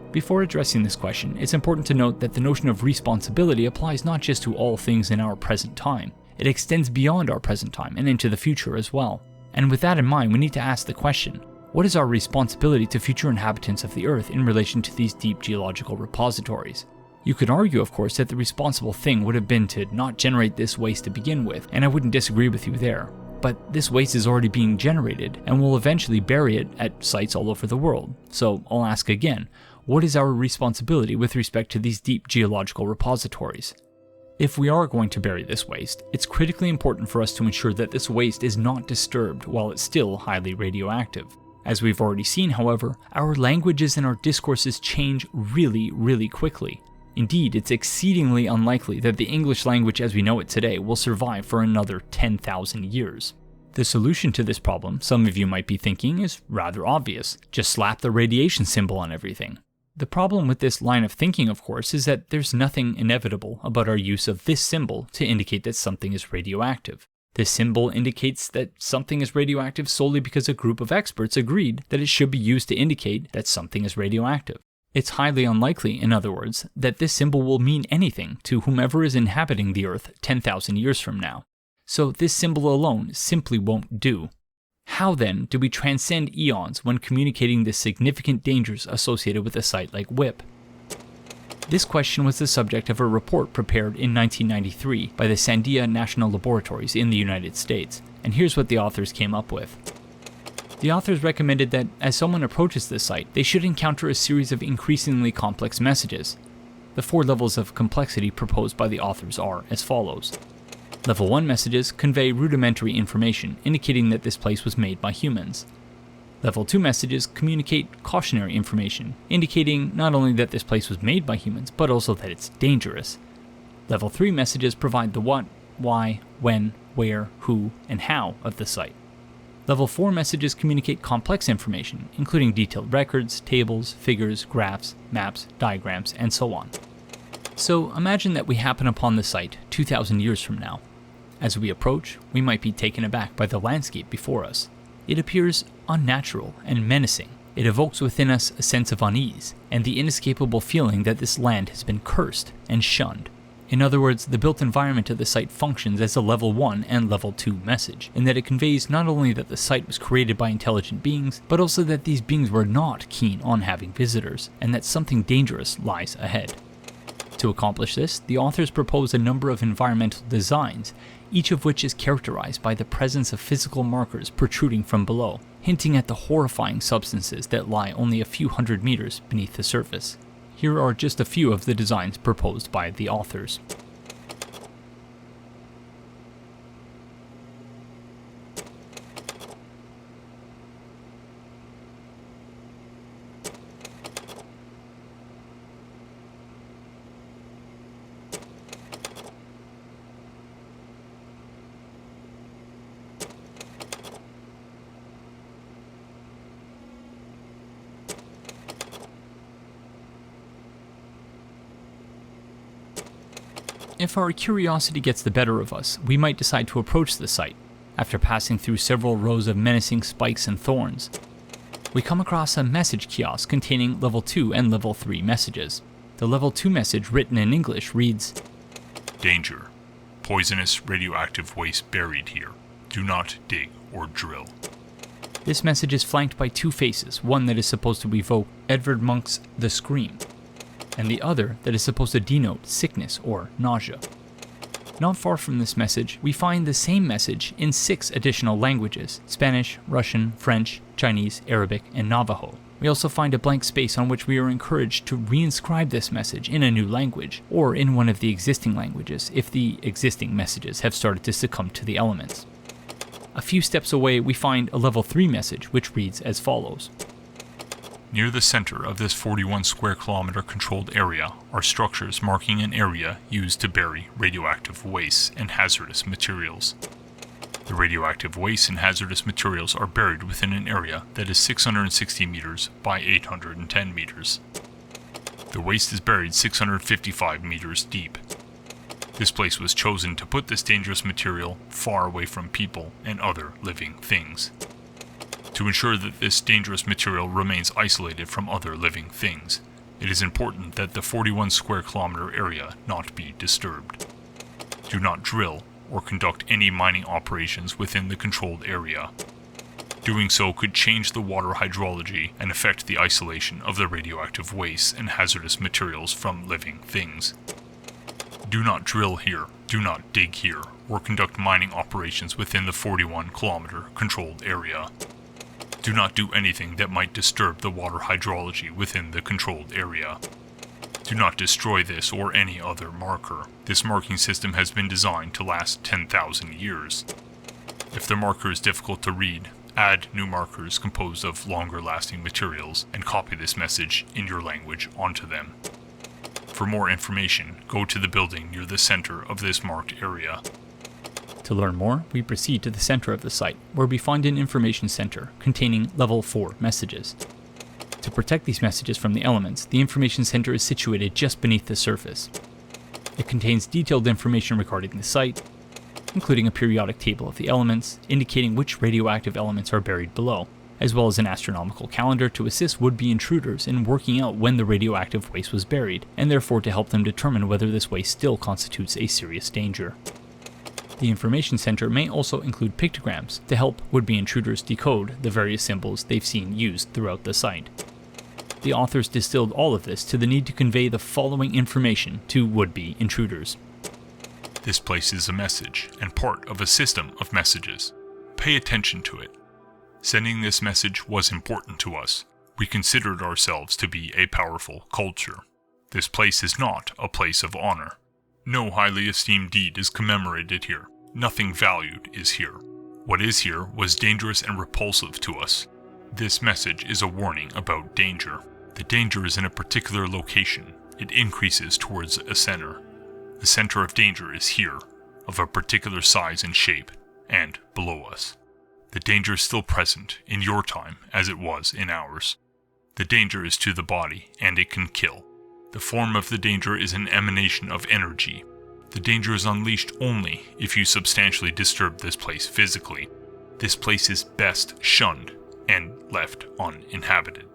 Before addressing this question, it's important to note that the notion of responsibility applies not just to all things in our present time. It extends beyond our present time and into the future as well. And with that in mind, we need to ask the question, what is our responsibility to future inhabitants of the Earth in relation to these deep geological repositories? You could argue, of course, that the responsible thing would have been to not generate this waste to begin with, and I wouldn't disagree with you there. But this waste is already being generated, and we'll eventually bury it at sites all over the world. So I'll ask again, what is our responsibility with respect to these deep geological repositories? If we are going to bury this waste, it's critically important for us to ensure that this waste is not disturbed while it's still highly radioactive. As we've already seen, however, our languages and our discourses change really quickly. Indeed, it's exceedingly unlikely that the English language as we know it today will survive for another 10,000 years. The solution to this problem, some of you might be thinking, is rather obvious. Just slap the radiation symbol on everything. The problem with this line of thinking, of course, is that there's nothing inevitable about our use of this symbol to indicate that something is radioactive. This symbol indicates that something is radioactive solely because a group of experts agreed that it should be used to indicate that something is radioactive. It's highly unlikely, in other words, that this symbol will mean anything to whomever is inhabiting the Earth 10,000 years from now. So this symbol alone simply won't do. How then do we transcend eons when communicating the significant dangers associated with a site like WIPP? This question was the subject of a report prepared in 1993 by the Sandia National Laboratories in the United States, and here's what the authors came up with. The authors recommended that as someone approaches this site, they should encounter a series of increasingly complex messages. The 4 levels of complexity proposed by the authors are as follows. Level 1 messages convey rudimentary information indicating that this place was made by humans. Level 2 messages communicate cautionary information, indicating not only that this place was made by humans, but also that it's dangerous. Level 3 messages provide the what, why, when, where, who, and how of the site. Level 4 messages communicate complex information, including detailed records, tables, figures, graphs, maps, diagrams, and so on. So imagine that we happen upon the site 2,000 years from now. As we approach, we might be taken aback by the landscape before us. It appears unnatural and menacing. It evokes within us a sense of unease, and the inescapable feeling that this land has been cursed and shunned. In other words, the built environment of the site functions as a level 1 and level 2 message, in that it conveys not only that the site was created by intelligent beings, but also that these beings were not keen on having visitors, and that something dangerous lies ahead. To accomplish this, the authors propose a number of environmental designs, each of which is characterized by the presence of physical markers protruding from below, hinting at the horrifying substances that lie only a few hundred meters beneath the surface. Here are just a few of the designs proposed by the authors. If our curiosity gets the better of us, we might decide to approach the site. After passing through several rows of menacing spikes and thorns, we come across a message kiosk containing level 2 and level 3 messages. The level 2 message, written in English, reads, "Danger. Poisonous radioactive waste buried here. Do not dig or drill." This message is flanked by two faces, one that is supposed to evoke Edvard Munch's The Scream, and the other that is supposed to denote sickness or nausea. Not far from this message, we find the same message in 6 additional languages: Spanish, Russian, French, Chinese, Arabic, and Navajo. We also find a blank space on which we are encouraged to reinscribe this message in a new language, or in one of the existing languages if the existing messages have started to succumb to the elements. A few steps away, we find a level 3 message which reads as follows. Near the center of this 41 square kilometer controlled area are structures marking an area used to bury radioactive wastes and hazardous materials. The radioactive wastes and hazardous materials are buried within an area that is 660 meters by 810 meters. The waste is buried 655 meters deep. This place was chosen to put this dangerous material far away from people and other living things. To ensure that this dangerous material remains isolated from other living things, it is important that the 41 square kilometer area not be disturbed. Do not drill or conduct any mining operations within the controlled area. Doing so could change the water hydrology and affect the isolation of the radioactive wastes and hazardous materials from living things. Do not drill here, do not dig here, or conduct mining operations within the 41 kilometer controlled area. Do not do anything that might disturb the water hydrology within the controlled area. Do not destroy this or any other marker. This marking system has been designed to last 10,000 years. If the marker is difficult to read, add new markers composed of longer lasting materials and copy this message in your language onto them. For more information, go to the building near the center of this marked area. To learn more, we proceed to the center of the site, where we find an information center containing level 4 messages. To protect these messages from the elements, the information center is situated just beneath the surface. It contains detailed information regarding the site, including a periodic table of the elements, indicating which radioactive elements are buried below, as well as an astronomical calendar to assist would-be intruders in working out when the radioactive waste was buried, and therefore to help them determine whether this waste still constitutes a serious danger. The information center may also include pictograms to help would-be intruders decode the various symbols they've seen used throughout the site. The authors distilled all of this to the need to convey the following information to would-be intruders. This place is a message and part of a system of messages. Pay attention to it. Sending this message was important to us. We considered ourselves to be a powerful culture. This place is not a place of honor. No highly esteemed deed is commemorated here. Nothing valued is here. What is here was dangerous and repulsive to us. This message is a warning about danger. The danger is in a particular location. It increases towards a center. The center of danger is here, of a particular size and shape, and below us. The danger is still present in your time as it was in ours. The danger is to the body, and it can kill. The form of the danger is an emanation of energy. The danger is unleashed only if you substantially disturb this place physically. This place is best shunned and left uninhabited.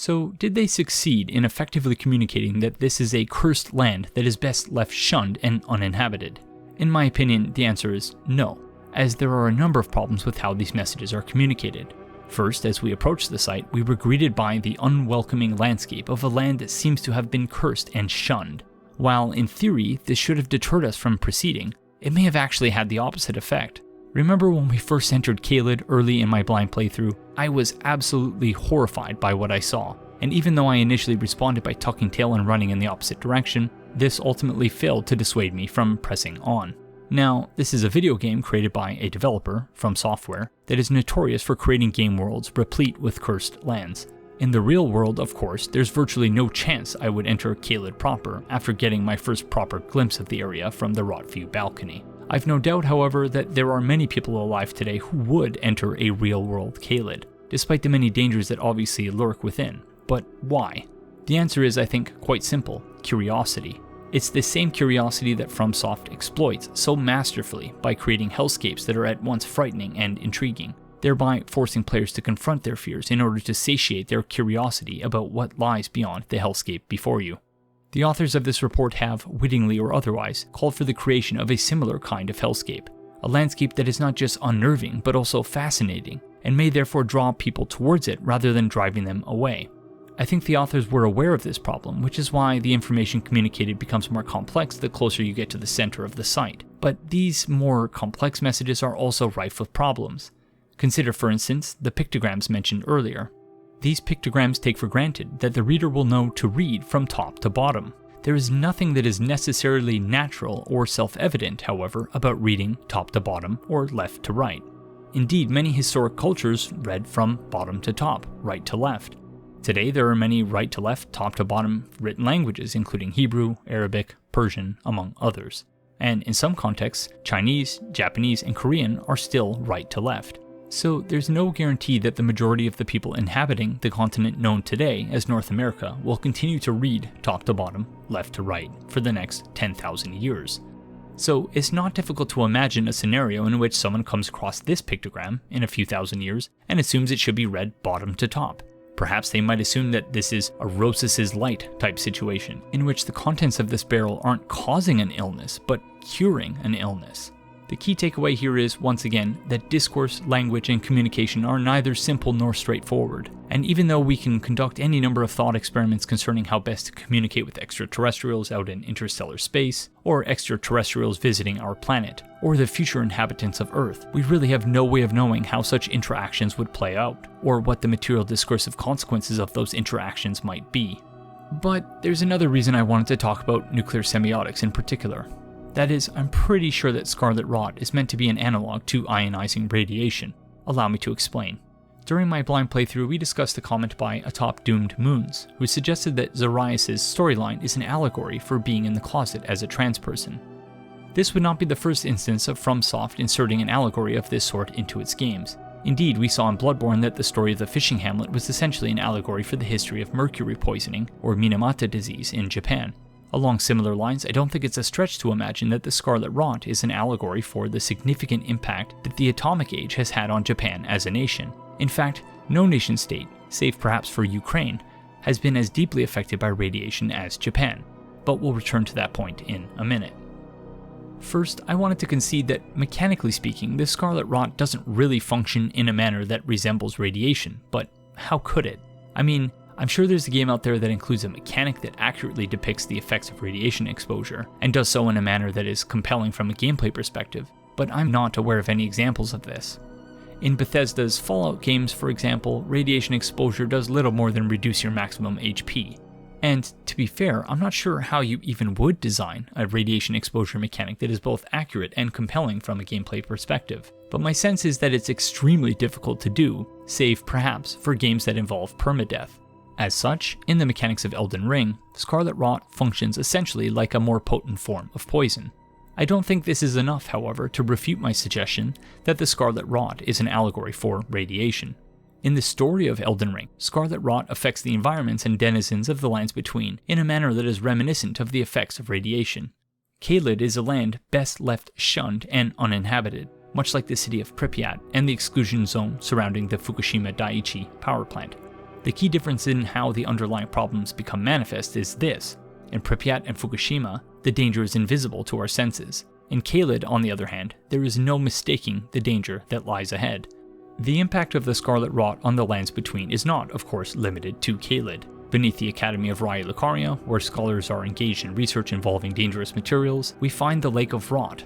So, did they succeed in effectively communicating that this is a cursed land that is best left shunned and uninhabited? In my opinion, the answer is no, as there are a number of problems with how these messages are communicated. First, as we approached the site, we were greeted by the unwelcoming landscape of a land that seems to have been cursed and shunned. While in theory this should have deterred us from proceeding, it may have actually had the opposite effect. Remember when we first entered CITED early in my blind playthrough? I was absolutely horrified by what I saw, and even though I initially responded by tucking tail and running in the opposite direction, this ultimately failed to dissuade me from pressing on. Now, this is a video game created by a developer, From Software, that is notorious for creating game worlds replete with cursed lands. In the real world, of course, there's virtually no chance I would enter CITED proper after getting my first proper glimpse of the area from the Wrought View balcony. I've no doubt, however, that there are many people alive today who would enter a real-world CITED, despite the many dangers that obviously lurk within. But why? The answer is, I think, quite simple: curiosity. It's the same curiosity that FromSoft exploits so masterfully by creating hellscapes that are at once frightening and intriguing, thereby forcing players to confront their fears in order to satiate their curiosity about what lies beyond the hellscape before you. The authors of this report have, wittingly or otherwise, called for the creation of a similar kind of hellscape, a landscape that is not just unnerving but also fascinating, and may therefore draw people towards it rather than driving them away. I think the authors were aware of this problem, which is why the information communicated becomes more complex the closer you get to the center of the site. But these more complex messages are also rife with problems. Consider, for instance, the pictograms mentioned earlier. These pictograms take for granted that the reader will know to read from top to bottom. There is nothing that is necessarily natural or self-evident, however, about reading top to bottom or left to right. Indeed, many historic cultures read from bottom to top, right to left. Today, there are many right to left, top to bottom written languages, including Hebrew, Arabic, Persian, among others. And in some contexts, Chinese, Japanese, and Korean are still right to left. So there's no guarantee that the majority of the people inhabiting the continent known today as North America will continue to read top to bottom, left to right, for the next 10,000 years. So it's not difficult to imagine a scenario in which someone comes across this pictogram in a few thousand years and assumes it should be read bottom to top. Perhaps they might assume that this is a Rosas's light type situation, in which the contents of this barrel aren't causing an illness, but curing an illness. The key takeaway here is, once again, that discourse, language, and communication are neither simple nor straightforward. And even though we can conduct any number of thought experiments concerning how best to communicate with extraterrestrials out in interstellar space, or extraterrestrials visiting our planet, or the future inhabitants of Earth, we really have no way of knowing how such interactions would play out, or what the material discursive consequences of those interactions might be. But there's another reason I wanted to talk about nuclear semiotics in particular. That is, I'm pretty sure that scarlet rot is meant to be an analog to ionizing radiation. Allow me to explain. During my blind playthrough, we discussed a comment by Atop Doomed Moons, who suggested that Zarias' storyline is an allegory for being in the closet as a trans person. This would not be the first instance of FromSoft inserting an allegory of this sort into its games. Indeed, we saw in Bloodborne that the story of the fishing hamlet was essentially an allegory for the history of mercury poisoning, or Minamata disease, in Japan. Along similar lines, I don't think it's a stretch to imagine that the Scarlet Rot is an allegory for the significant impact that the atomic age has had on Japan as a nation. In fact, no nation-state, save perhaps for Ukraine, has been as deeply affected by radiation as Japan, but we'll return to that point in a minute. First, I wanted to concede that, mechanically speaking, the Scarlet Rot doesn't really function in a manner that resembles radiation, but how could it? I mean, I'm sure there's a game out there that includes a mechanic that accurately depicts the effects of radiation exposure, and does so in a manner that is compelling from a gameplay perspective, but I'm not aware of any examples of this. In Bethesda's Fallout games, for example, radiation exposure does little more than reduce your maximum HP. And to be fair, I'm not sure how you even would design a radiation exposure mechanic that is both accurate and compelling from a gameplay perspective, but my sense is that it's extremely difficult to do, save perhaps for games that involve permadeath. As such, in the mechanics of Elden Ring, Scarlet Rot functions essentially like a more potent form of poison. I don't think this is enough, however, to refute my suggestion that the Scarlet Rot is an allegory for radiation. In the story of Elden Ring, Scarlet Rot affects the environments and denizens of the lands between in a manner that is reminiscent of the effects of radiation. CITED is a land best left shunned and uninhabited, much like the city of Pripyat and the exclusion zone surrounding the Fukushima Daiichi power plant. The key difference in how the underlying problems become manifest is this. In Pripyat and Fukushima, the danger is invisible to our senses. In CITED, on the other hand, there is no mistaking the danger that lies ahead. The impact of the Scarlet Rot on the lands between is not, of course, limited to CITED. Beneath the Academy of Raya Lucaria, where scholars are engaged in research involving dangerous materials, we find the Lake of Rot.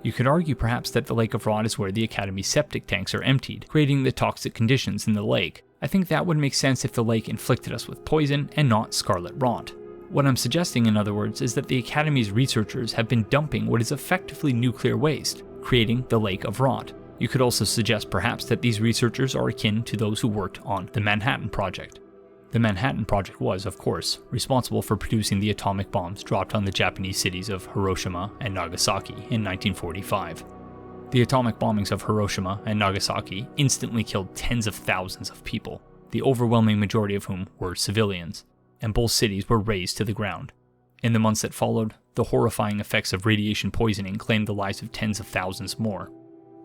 You could argue perhaps that the Lake of Rot is where the Academy's septic tanks are emptied, creating the toxic conditions in the lake. I think that would make sense if the lake inflicted us with poison and not Scarlet Rot. What I'm suggesting, in other words, is that the Academy's researchers have been dumping what is effectively nuclear waste, creating the Lake of Rot. You could also suggest perhaps that these researchers are akin to those who worked on the Manhattan Project. The Manhattan Project was, of course, responsible for producing the atomic bombs dropped on the Japanese cities of Hiroshima and Nagasaki in 1945. The atomic bombings of Hiroshima and Nagasaki instantly killed tens of thousands of people, the overwhelming majority of whom were civilians, and both cities were razed to the ground. In the months that followed, the horrifying effects of radiation poisoning claimed the lives of tens of thousands more.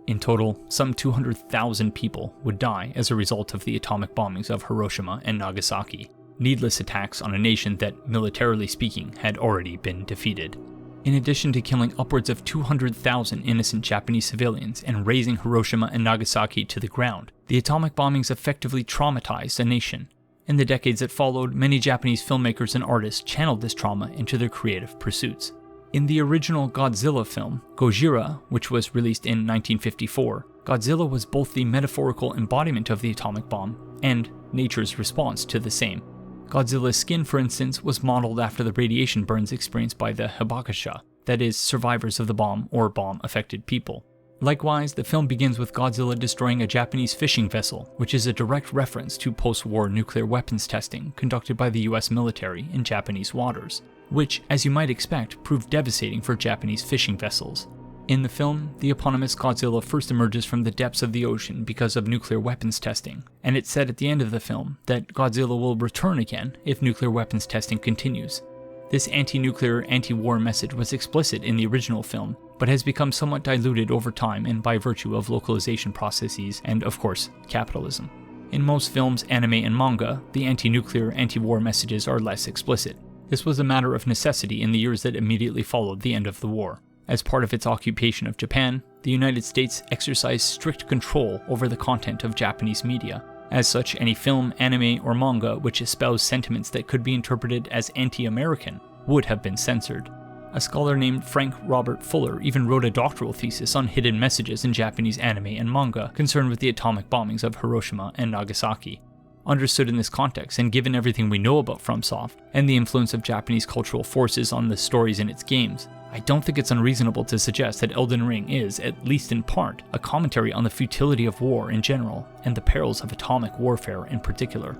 In total, some 200,000 people would die as a result of the atomic bombings of Hiroshima and Nagasaki, needless attacks on a nation that, militarily speaking, had already been defeated. In addition to killing upwards of 200,000 innocent Japanese civilians and razing Hiroshima and Nagasaki to the ground, the atomic bombings effectively traumatized a nation. In the decades that followed, many Japanese filmmakers and artists channeled this trauma into their creative pursuits. In the original Godzilla film, Gojira, which was released in 1954, Godzilla was both the metaphorical embodiment of the atomic bomb and nature's response to the same. Godzilla's skin, for instance, was modeled after the radiation burns experienced by the Hibakusha, that is, survivors of the bomb or bomb-affected people. Likewise, the film begins with Godzilla destroying a Japanese fishing vessel, which is a direct reference to post-war nuclear weapons testing conducted by the US military in Japanese waters, which, as you might expect, proved devastating for Japanese fishing vessels. In the film, the eponymous Godzilla first emerges from the depths of the ocean because of nuclear weapons testing, and it's said at the end of the film that Godzilla will return again if nuclear weapons testing continues. This anti-nuclear, anti-war message was explicit in the original film, but has become somewhat diluted over time and by virtue of localization processes and, of course, capitalism. In most films, anime, and manga, the anti-nuclear, anti-war messages are less explicit. This was a matter of necessity in the years that immediately followed the end of the war. As part of its occupation of Japan, the United States exercised strict control over the content of Japanese media. As such, any film, anime, or manga which espoused sentiments that could be interpreted as anti-American would have been censored. A scholar named Frank Robert Fuller even wrote a doctoral thesis on hidden messages in Japanese anime and manga concerned with the atomic bombings of Hiroshima and Nagasaki. Understood in this context, and given everything we know about FromSoft, and the influence of Japanese cultural forces on the stories in its games, I don't think it's unreasonable to suggest that Elden Ring is, at least in part, a commentary on the futility of war in general, and the perils of atomic warfare in particular.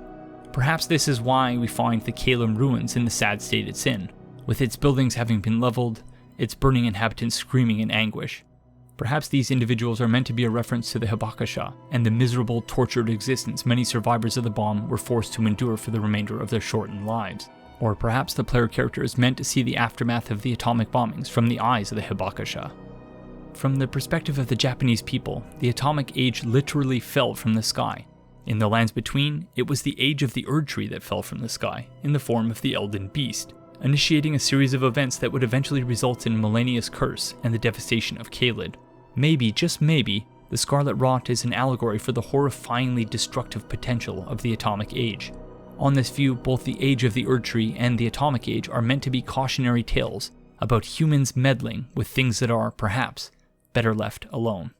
Perhaps this is why we find the Caelum ruins in the sad state it's in, with its buildings having been leveled, its burning inhabitants screaming in anguish. Perhaps these individuals are meant to be a reference to the Hibakusha and the miserable, tortured existence many survivors of the bomb were forced to endure for the remainder of their shortened lives. Or perhaps the player character is meant to see the aftermath of the atomic bombings from the eyes of the Hibakusha. From the perspective of the Japanese people, the atomic age literally fell from the sky. In the lands between, it was the age of the Erd Tree that fell from the sky, in the form of the Elden Beast, initiating a series of events that would eventually result in Millennia's Curse and the devastation of CITED. Maybe, just maybe, the Scarlet Rot is an allegory for the horrifyingly destructive potential of the atomic age. On this view, both the age of the Erd Tree and the atomic age are meant to be cautionary tales about humans meddling with things that are, perhaps, better left alone.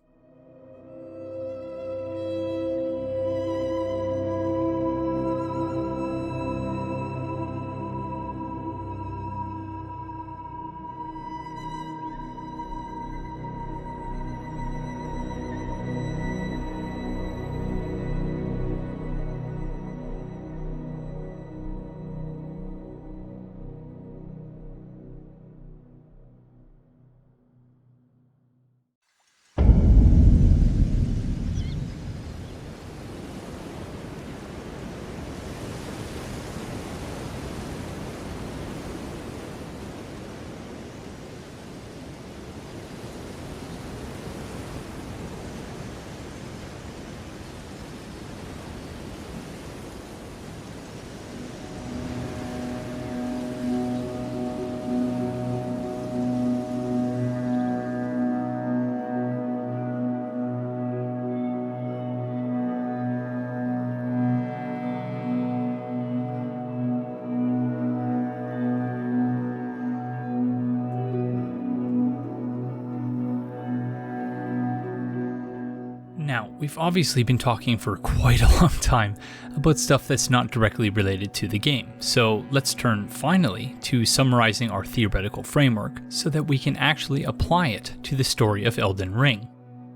Now, we've obviously been talking for quite a long time about stuff that's not directly related to the game, so let's turn finally to summarizing our theoretical framework so that we can actually apply it to the story of Elden Ring.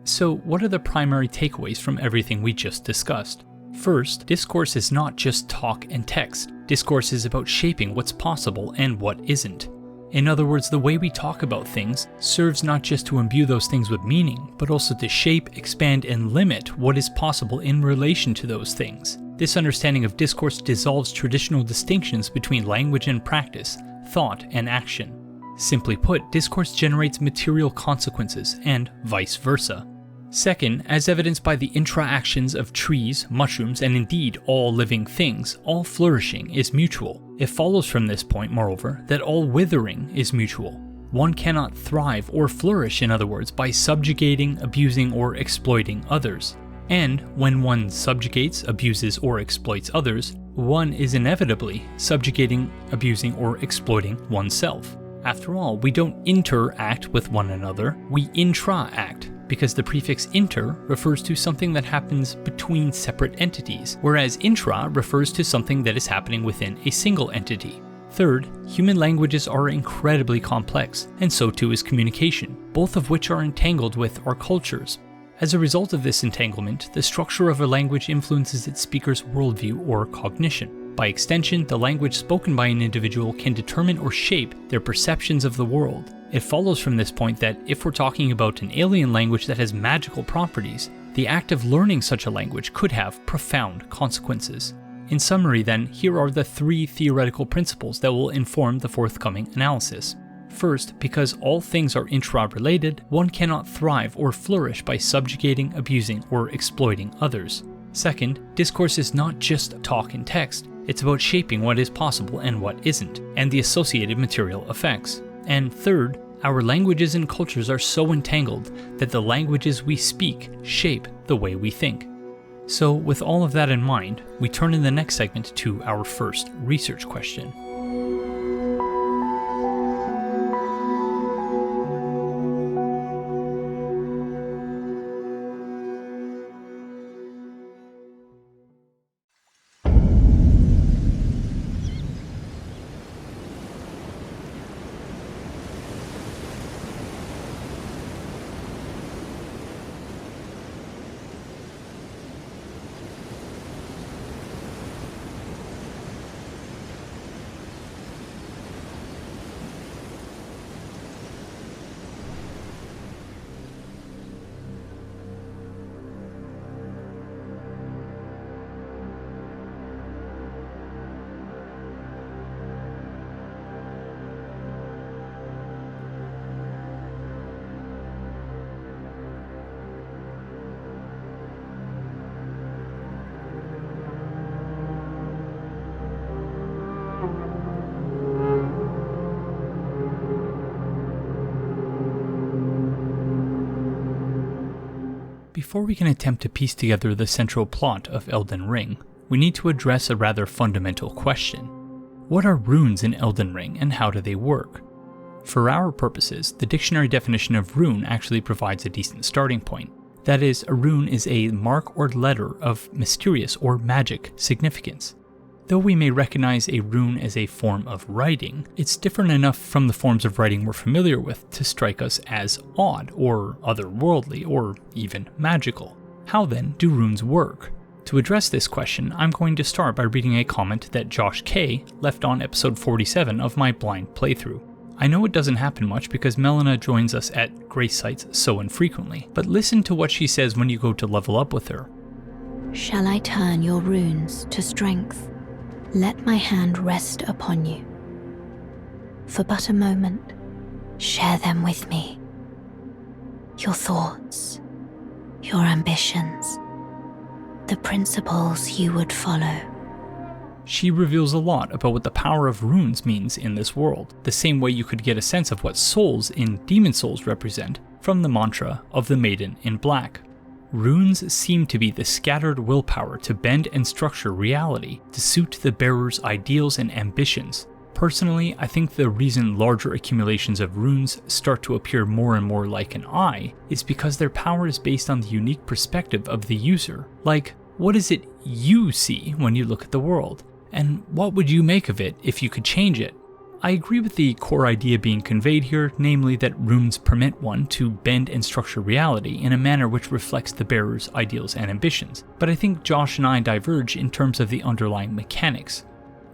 So what are the primary takeaways from everything we just discussed? First, discourse is not just talk and text. Discourse is about shaping what's possible and what isn't. In other words, the way we talk about things serves not just to imbue those things with meaning, but also to shape, expand, and limit what is possible in relation to those things. This understanding of discourse dissolves traditional distinctions between language and practice, thought and action. Simply put, discourse generates material consequences, and vice versa. Second, as evidenced by the intra-actions of trees, mushrooms, and indeed all living things, all flourishing is mutual. It follows from this point, moreover, that all withering is mutual. One cannot thrive or flourish, in other words, by subjugating, abusing, or exploiting others. And when one subjugates, abuses, or exploits others, one is inevitably subjugating, abusing, or exploiting oneself. After all, we don't interact with one another, we intra-act, because the prefix inter refers to something that happens between separate entities, whereas intra refers to something that is happening within a single entity. Third, human languages are incredibly complex, and so too is communication, both of which are entangled with our cultures. As a result of this entanglement, the structure of a language influences its speaker's worldview or cognition. By extension, the language spoken by an individual can determine or shape their perceptions of the world. It follows from this point that if we're talking about an alien language that has magical properties, the act of learning such a language could have profound consequences. In summary then, here are the three theoretical principles that will inform the forthcoming analysis. First, because all things are intra-related, one cannot thrive or flourish by subjugating, abusing, or exploiting others. Second, discourse is not just talk and text, it's about shaping what is possible and what isn't, and the associated material effects. And third, our languages and cultures are so entangled that the languages we speak shape the way we think. So with all of that in mind, we turn in the next segment to our first research question. Before we can attempt to piece together the central plot of Elden Ring, we need to address a rather fundamental question. What are runes in Elden Ring and how do they work? For our purposes, the dictionary definition of rune actually provides a decent starting point. That is, a rune is a mark or letter of mysterious or magic significance. Though we may recognize a rune as a form of writing, it's different enough from the forms of writing we're familiar with to strike us as odd, or otherworldly, or even magical. How then do runes work? To address this question, I'm going to start by reading a comment that Josh K left on episode 47 of my blind playthrough. I know it doesn't happen much because Melina joins us at grace sites so infrequently, but listen to what she says when you go to level up with her. Shall I turn your runes to strength? Let my hand rest upon you. For but a moment, share them with me. Your thoughts, your ambitions, the principles you would follow. She reveals a lot about what the power of runes means in this world, the same way you could get a sense of what souls in Demon Souls represent from the mantra of the Maiden in Black. Runes seem to be the scattered willpower to bend and structure reality to suit the bearer's ideals and ambitions, Personally, I think the reason larger accumulations of runes start to appear more and more like an eye is because their power is based on the unique perspective of the user. Like, what is it you see when you look at the world? And what would you make of it if you could change it? I agree with the core idea being conveyed here, namely that runes permit one to bend and structure reality in a manner which reflects the bearer's ideals and ambitions, but I think Josh and I diverge in terms of the underlying mechanics.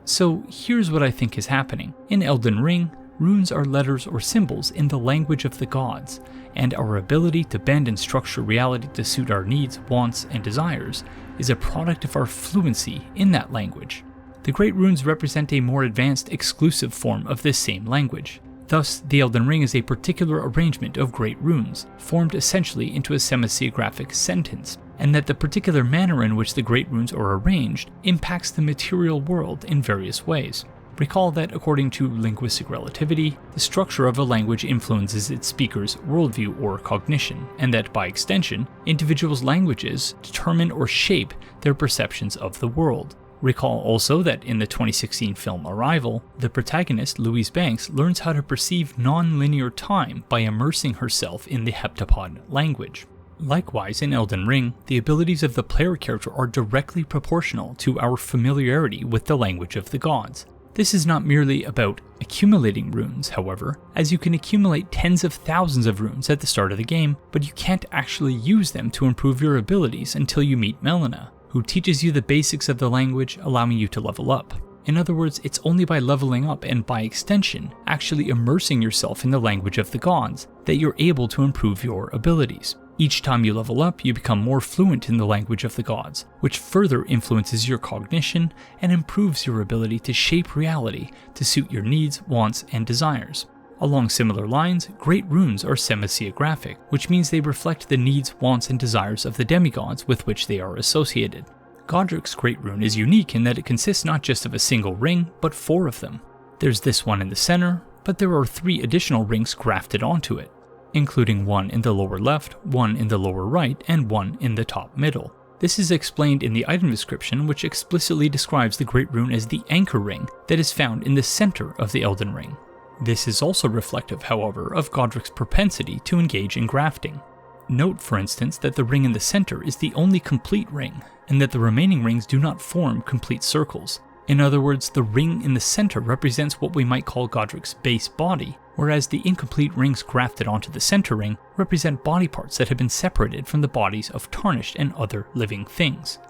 So here's what I think is happening. In Elden Ring, runes are letters or symbols in the language of the gods, and our ability to bend and structure reality to suit our needs, wants, and desires is a product of our fluency in that language. The Great Runes represent a more advanced, exclusive form of this same language. Thus, the Elden Ring is a particular arrangement of Great Runes, formed essentially into a semisiographic sentence, and that the particular manner in which the Great Runes are arranged impacts the material world in various ways. Recall that according to linguistic relativity, the structure of a language influences its speaker's worldview or cognition, and that by extension, individuals' languages determine or shape their perceptions of the world. Recall also that in the 2016 film Arrival, the protagonist, Louise Banks, learns how to perceive non-linear time by immersing herself in the heptapod language. Likewise, in Elden Ring, the abilities of the player character are directly proportional to our familiarity with the language of the gods. This is not merely about accumulating runes, however, as you can accumulate tens of thousands of runes at the start of the game, but you can't actually use them to improve your abilities until you meet Melina, who teaches you the basics of the language, allowing you to level up. In other words, it's only by leveling up and by extension, actually immersing yourself in the language of the gods, that you're able to improve your abilities. Each time you level up, you become more fluent in the language of the gods, which further influences your cognition and improves your ability to shape reality to suit your needs, wants, and desires. Along similar lines, Great Runes are semisiographic, which means they reflect the needs, wants, and desires of the demigods with which they are associated. Godric's Great Rune is unique in that it consists not just of a single ring, but 4 of them. There's this one in the center, but there are 3 additional rings grafted onto it, including one in the lower left, one in the lower right, and one in the top middle. This is explained in the item description, which explicitly describes the Great Rune as the anchor ring that is found in the center of the Elden Ring. This is also reflective, however, of Godric's propensity to engage in grafting. Note, for instance, that the ring in the center is the only complete ring, and that the remaining rings do not form complete circles. In other words, the ring in the center represents what we might call Godric's base body, whereas the incomplete rings grafted onto the center ring represent body parts that have been separated from the bodies of tarnished and other living things.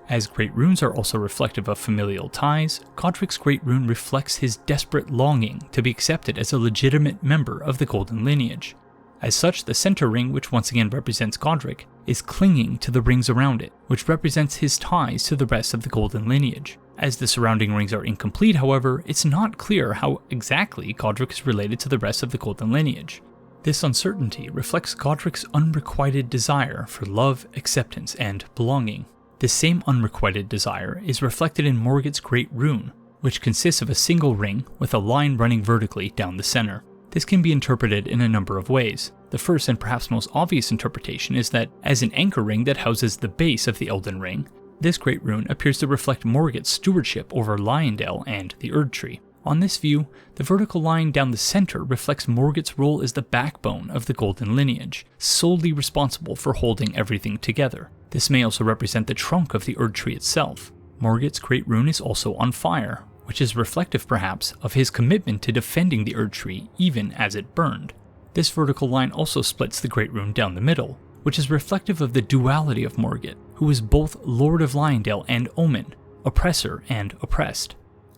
As Great Runes are also reflective of familial ties, Godric's Great Rune reflects his desperate longing to be accepted as a legitimate member of the Golden Lineage. As such, the center ring, which once again represents Godric, is clinging to the rings around it, which represents his ties to the rest of the Golden Lineage. As the surrounding rings are incomplete, however, it's not clear how exactly Godric is related to the rest of the Golden Lineage. This uncertainty reflects Godric's unrequited desire for love, acceptance, and belonging. This same unrequited desire is reflected in Morgott's Great Rune, which consists of a single ring with a line running vertically down the center. This can be interpreted in a number of ways. The first and perhaps most obvious interpretation is that, as an anchor ring that houses the base of the Elden Ring, this Great Rune appears to reflect Morgott's stewardship over Leyndell and the Erd Tree. On this view, the vertical line down the center reflects Morgott's role as the backbone of the Golden Lineage, solely responsible for holding everything together. This may also represent the trunk of the Erd Tree itself. Morgott's Great Rune is also on fire, which is reflective perhaps of his commitment to defending the Erd Tree even as it burned. This vertical line also splits the Great Rune down the middle, which is reflective of the duality of Morgott, who is both Lord of Leyndell and Omen, oppressor and oppressed.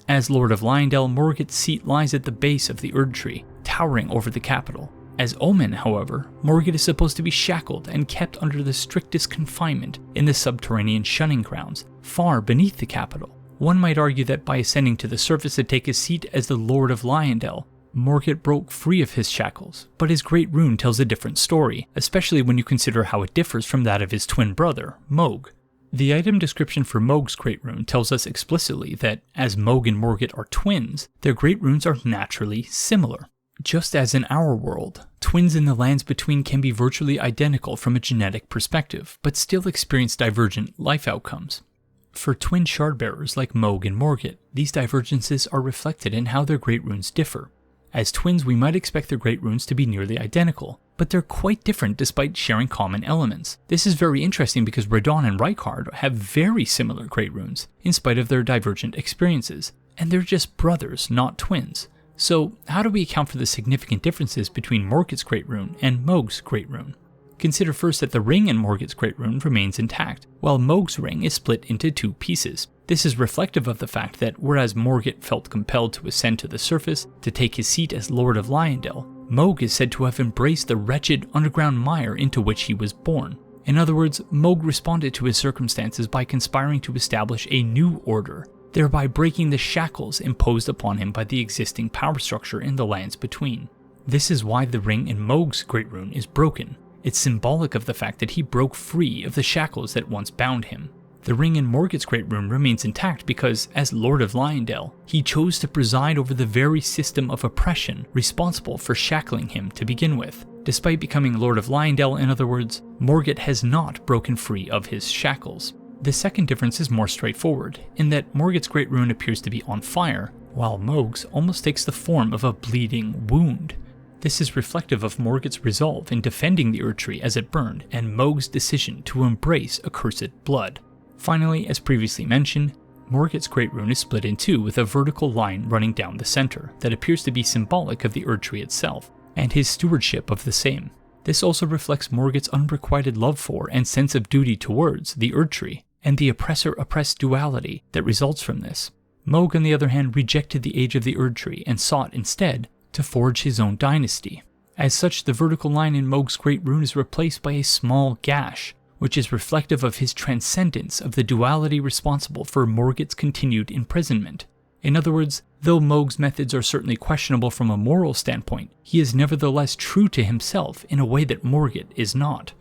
As Lord of Leyndell, Morgott's seat lies at the base of the Erd Tree, towering over the capital. As Omen, however, Morgott is supposed to be shackled and kept under the strictest confinement in the subterranean shunning grounds, far beneath the capital. One might argue that by ascending to the surface to take his seat as the Lord of Leyndell, Morgott broke free of his shackles, but his Great Rune tells a different story, especially when you consider how it differs from that of his twin brother, Mohg. The item description for Mohg's Great Rune tells us explicitly that, as Mohg and Morgott are twins, their Great Runes are naturally similar. Just as in our world, twins in the lands between can be virtually identical from a genetic perspective, but still experience divergent life outcomes. For twin shardbearers like Mohg and Morgott, these divergences are reflected in how their great runes differ. As twins, we might expect their great runes to be nearly identical, but they're quite different despite sharing common elements. This is very interesting because Radahn and Rykard have very similar great runes, in spite of their divergent experiences, and they're just brothers, not twins. So how do we account for the significant differences between Morgott's great rune and Mohg's great rune? Consider first that the ring in Morgott's great rune remains intact, while Mohg's ring is split into two pieces. This is reflective of the fact that whereas Morgott felt compelled to ascend to the surface to take his seat as Lord of Lionel, Mohg is said to have embraced the wretched underground mire into which he was born. In other words, Mohg responded to his circumstances by conspiring to establish a new order, thereby breaking the shackles imposed upon him by the existing power structure in the lands between. This is why the ring in Mohg's great rune is broken. It's symbolic of the fact that he broke free of the shackles that once bound him. The ring in Morgott's great rune remains intact because, as Lord of Lionel, he chose to preside over the very system of oppression responsible for shackling him to begin with. Despite becoming Lord of Lionel, in other words, Morgott has not broken free of his shackles. The second difference is more straightforward, in that Morgott's great rune appears to be on fire, while Mohg's almost takes the form of a bleeding wound. This is reflective of Morgott's resolve in defending the Erdtree as it burned, and Mohg's decision to embrace accursed blood. Finally, as previously mentioned, Morgott's great rune is split in two with a vertical line running down the center that appears to be symbolic of the Erdtree itself, and his stewardship of the same. This also reflects Morgott's unrequited love for and sense of duty towards the Erdtree, and the oppressor-oppressed duality that results from this. Mohg, on the other hand, rejected the age of the Erdtree and sought instead to forge his own dynasty. As such, the vertical line in Mohg's great rune is replaced by a small gash, which is reflective of his transcendence of the duality responsible for Morgott's continued imprisonment. In other words, though Mohg's methods are certainly questionable from a moral standpoint, he is nevertheless true to himself in a way that Morgott is not.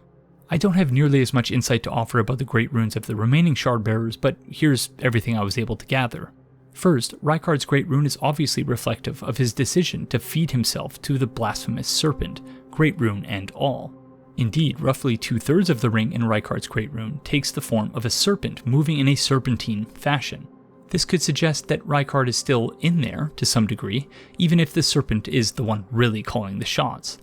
I don't have nearly as much insight to offer about the great runes of the remaining shardbearers, but here's everything I was able to gather. First, Rykard's great rune is obviously reflective of his decision to feed himself to the blasphemous serpent, great rune and all. Indeed, roughly 2/3 of the ring in Rykard's great rune takes the form of a serpent moving in a serpentine fashion. This could suggest that Rykard is still in there to some degree, even if the serpent is the one really calling the shots.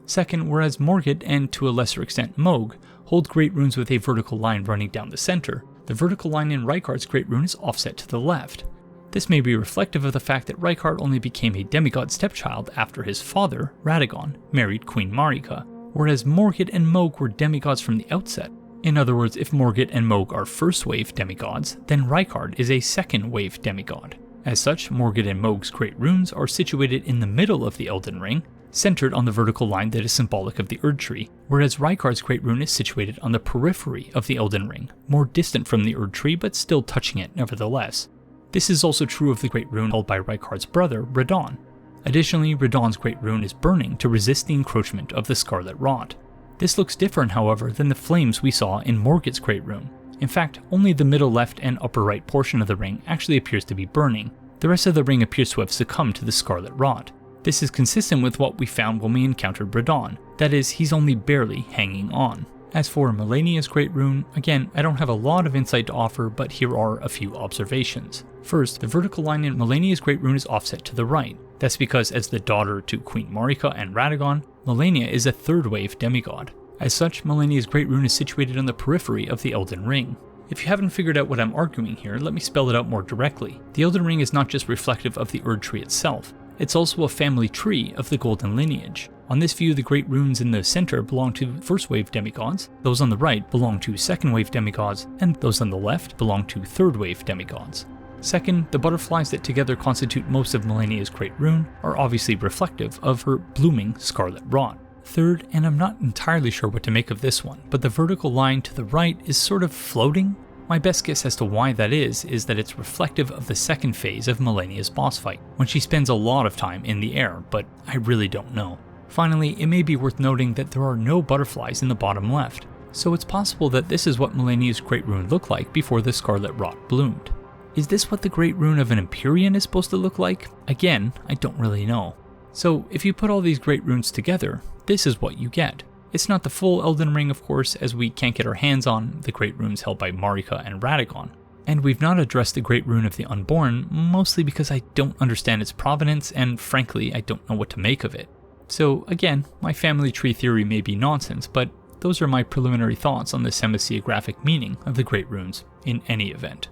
Second, whereas Morgott, and to a lesser extent Mohg, hold great runes with a vertical line running down the center, the vertical line in Rykard's great rune is offset to the left. This may be reflective of the fact that Rykard only became a demigod stepchild after his father, Radagon, married Queen Marika, whereas Morgott and Mohg were demigods from the outset. In other words, if Morgott and Mohg are first-wave demigods, then Rykard is a second-wave demigod. As such, Morgott and Mohg's great runes are situated in the middle of the Elden Ring, centered on the vertical line that is symbolic of the Erdtree, whereas Rykard's great rune is situated on the periphery of the Elden Ring, more distant from the Erdtree but still touching it nevertheless. This is also true of the great rune held by Rykard's brother, Radahn. Additionally, Radahn's great rune is burning to resist the encroachment of the Scarlet Rot. This looks different, however, than the flames we saw in Morgott's great rune. In fact, only the middle left and upper right portion of the ring actually appears to be burning. The rest of the ring appears to have succumbed to the Scarlet Rot. This is consistent with what we found when we encountered Radahn, that is, he's only barely hanging on. As for Malenia's great rune, again, I don't have a lot of insight to offer, but here are a few observations. First, the vertical line in Malenia's great rune is offset to the right. That's because as the daughter to Queen Marika and Radagon, Malenia is a third-wave demigod. As such, Malenia's great rune is situated on the periphery of the Elden Ring. If you haven't figured out what I'm arguing here, let me spell it out more directly. The Elden Ring is not just reflective of the Erdtree itself, it's also a family tree of the Golden Lineage. On this view, the great runes in the center belong to first-wave demigods, those on the right belong to second-wave demigods, and those on the left belong to third-wave demigods. Second, the butterflies that together constitute most of Malenia's great rune are obviously reflective of her blooming Scarlet Rot. Third, and I'm not entirely sure what to make of this one, but the vertical line to the right is sort of floating. My best guess as to why that is that it's reflective of the second phase of Malenia's boss fight, when she spends a lot of time in the air, but I really don't know. Finally, it may be worth noting that there are no butterflies in the bottom left, so it's possible that this is what Malenia's great rune looked like before the Scarlet Rot bloomed. Is this what the great rune of an Empyrean is supposed to look like? Again, I don't really know. So if you put all these great runes together, this is what you get. It's not the full Elden Ring, of course, as we can't get our hands on the great runes held by Marika and Radagon, And we've not addressed the Great Rune of the Unborn, mostly because I don't understand its provenance and frankly I don't know what to make of it. So again, my family tree theory may be nonsense, but those are my preliminary thoughts on the semisiographic meaning of the Great Runes in any event.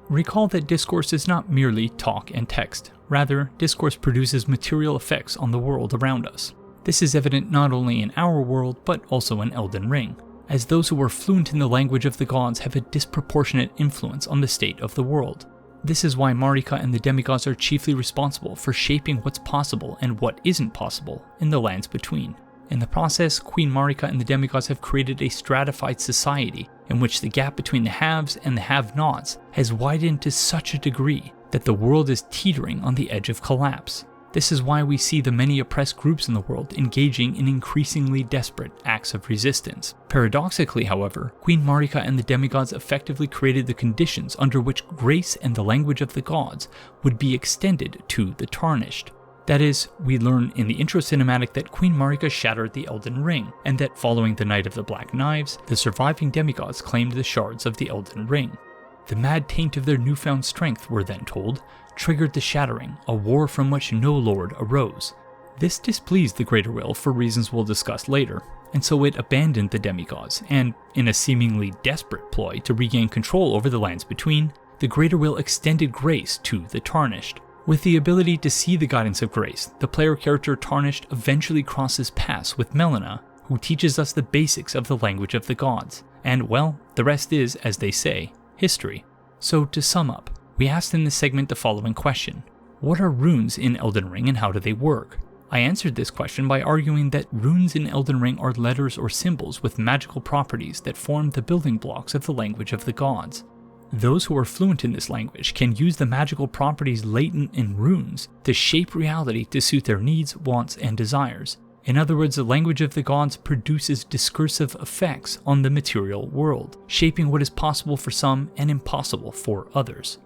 Recall that Discourse is not merely talk and text, rather Discourse produces material effects on the world around us. This is evident not only in our world, but also in Elden Ring, as those who are fluent in the language of the gods have a disproportionate influence on the state of the world. This is why Marika and the demigods are chiefly responsible for shaping what's possible and what isn't possible in the lands between. In the process, Queen Marika and the demigods have created a stratified society in which the gap between the haves and the have-nots has widened to such a degree that the world is teetering on the edge of collapse. This is why we see the many oppressed groups in the world engaging in increasingly desperate acts of resistance. Paradoxically, however, Queen Marika and the demigods effectively created the conditions under which grace and the language of the gods would be extended to the Tarnished. That is, we learn in the intro cinematic that Queen Marika shattered the Elden Ring, and that following the Night of the Black Knives, the surviving demigods claimed the shards of the Elden Ring. The mad taint of their newfound strength, we're then told, triggered the shattering, a war from which no lord arose. This displeased the Greater Will for reasons we'll discuss later, and so it abandoned the demigods, and in a seemingly desperate ploy to regain control over the lands between, the Greater Will extended grace to the Tarnished. With the ability to see the guidance of grace, the player character Tarnished eventually crosses paths with Melina, who teaches us the basics of the language of the gods, and well, the rest is, as they say, history. So to sum up, we asked in this segment the following question: what are runes in Elden Ring and how do they work? I answered this question by arguing that runes in Elden Ring are letters or symbols with magical properties that form the building blocks of the language of the gods. Those who are fluent in this language can use the magical properties latent in runes to shape reality to suit their needs, wants, and desires. In other words, the language of the gods produces discursive effects on the material world, shaping what is possible for some and impossible for others.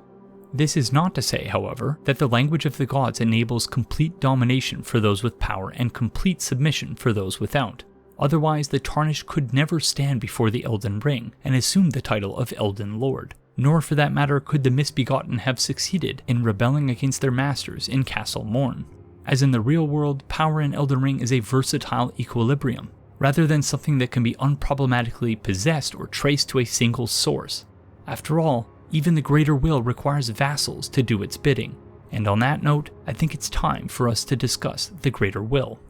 This is not to say, however, that the language of the gods enables complete domination for those with power and complete submission for those without. Otherwise, the Tarnished could never stand before the Elden Ring and assume the title of Elden Lord. Nor for that matter could the Misbegotten have succeeded in rebelling against their masters in Castle Morn. As in the real world, power in Elden Ring is a versatile equilibrium, rather than something that can be unproblematically possessed or traced to a single source. After all, even the Greater Will requires vassals to do its bidding, and on that note, I think it's time for us to discuss the Greater Will.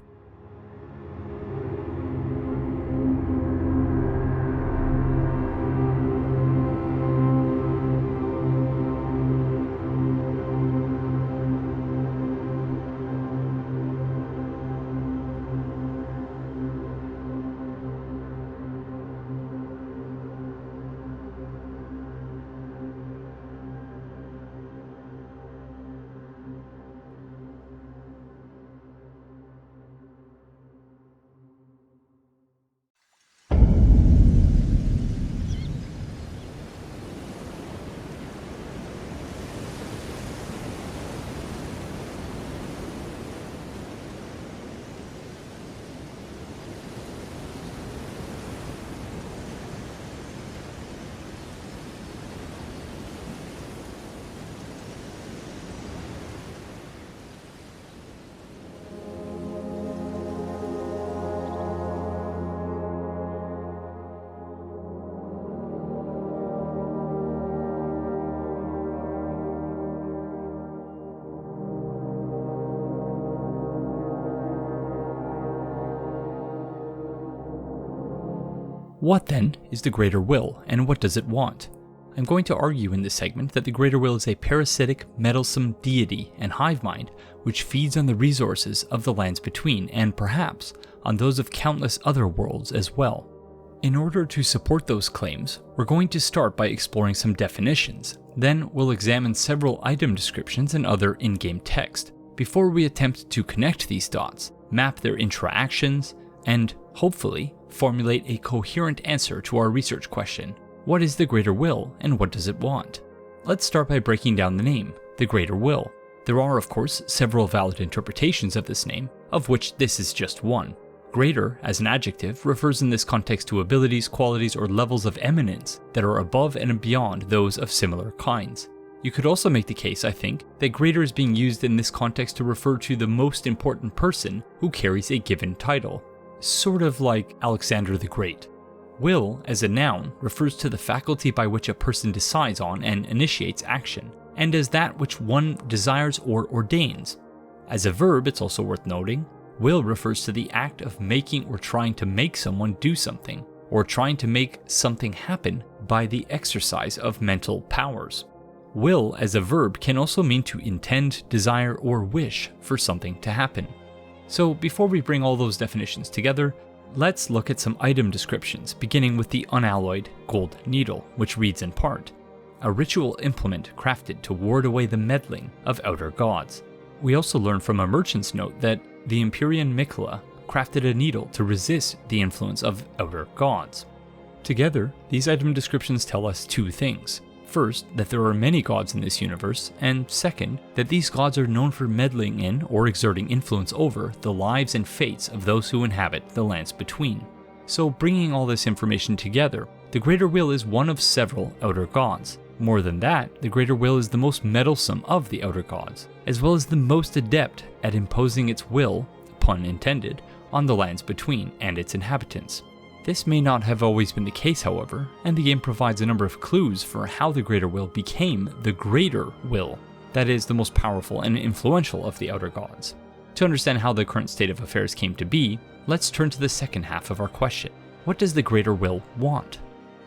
What then is the Greater Will, and what does it want? I'm going to argue in this segment that the Greater Will is a parasitic, meddlesome deity and hive mind which feeds on the resources of the lands between, and perhaps on those of countless other worlds as well. In order to support those claims, we're going to start by exploring some definitions, then we'll examine several item descriptions and other in-game text, before we attempt to connect these dots, map their interactions, and, hopefully, formulate a coherent answer to our research question: what is the Greater Will and what does it want? Let's start by breaking down the name, the Greater Will. There are, of course, several valid interpretations of this name, of which this is just one. Greater, as an adjective, refers in this context to abilities, qualities, or levels of eminence that are above and beyond those of similar kinds. You could also make the case, I think, that greater is being used in this context to refer to the most important person who carries a given title, sort of like Alexander the Great. Will, as a noun, refers to the faculty by which a person decides on and initiates action, and as that which one desires or ordains. As a verb, it's also worth noting, will refers to the act of making or trying to make someone do something, or trying to make something happen by the exercise of mental powers. Will, as a verb, can also mean to intend, desire, or wish for something to happen. So before we bring all those definitions together, let's look at some item descriptions, beginning with the unalloyed gold needle, which reads in part, a ritual implement crafted to ward away the meddling of outer gods. We also learn from a merchant's note that the Empyrean Mikola crafted a needle to resist the influence of outer gods. Together, these item descriptions tell us two things. First, that there are many gods in this universe, and second, that these gods are known for meddling in or exerting influence over the lives and fates of those who inhabit the lands between. So bringing all this information together, the Greater Will is one of several outer gods. More than that, the Greater Will is the most meddlesome of the outer gods, as well as the most adept at imposing its will, pun intended, on the lands between and its inhabitants. This may not have always been the case, however, and the game provides a number of clues for how the Greater Will became the Greater Will, that is, the most powerful and influential of the outer gods. To understand how the current state of affairs came to be, let's turn to the second half of our question. What does the Greater Will want?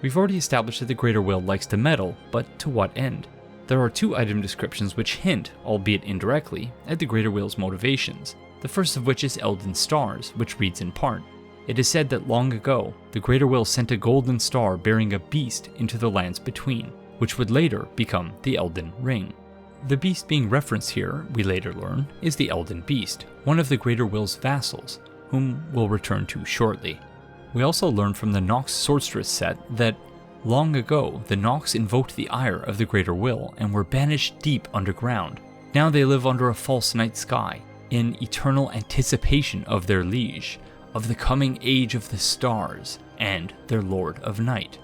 We've already established that the Greater Will likes to meddle, but to what end? There are two item descriptions which hint, albeit indirectly, at the Greater Will's motivations, the first of which is Elden Stars, which reads in part, it is said that long ago, the Greater Will sent a golden star bearing a beast into the lands between, which would later become the Elden Ring. The beast being referenced here, we later learn, is the Elden Beast, one of the Greater Will's vassals, whom we'll return to shortly. We also learn from the Nox Sorceress set that long ago, the Nox invoked the ire of the Greater Will and were banished deep underground. Now they live under a false night sky, in eternal anticipation of their liege, of the coming age of the stars, and their Lord of Night.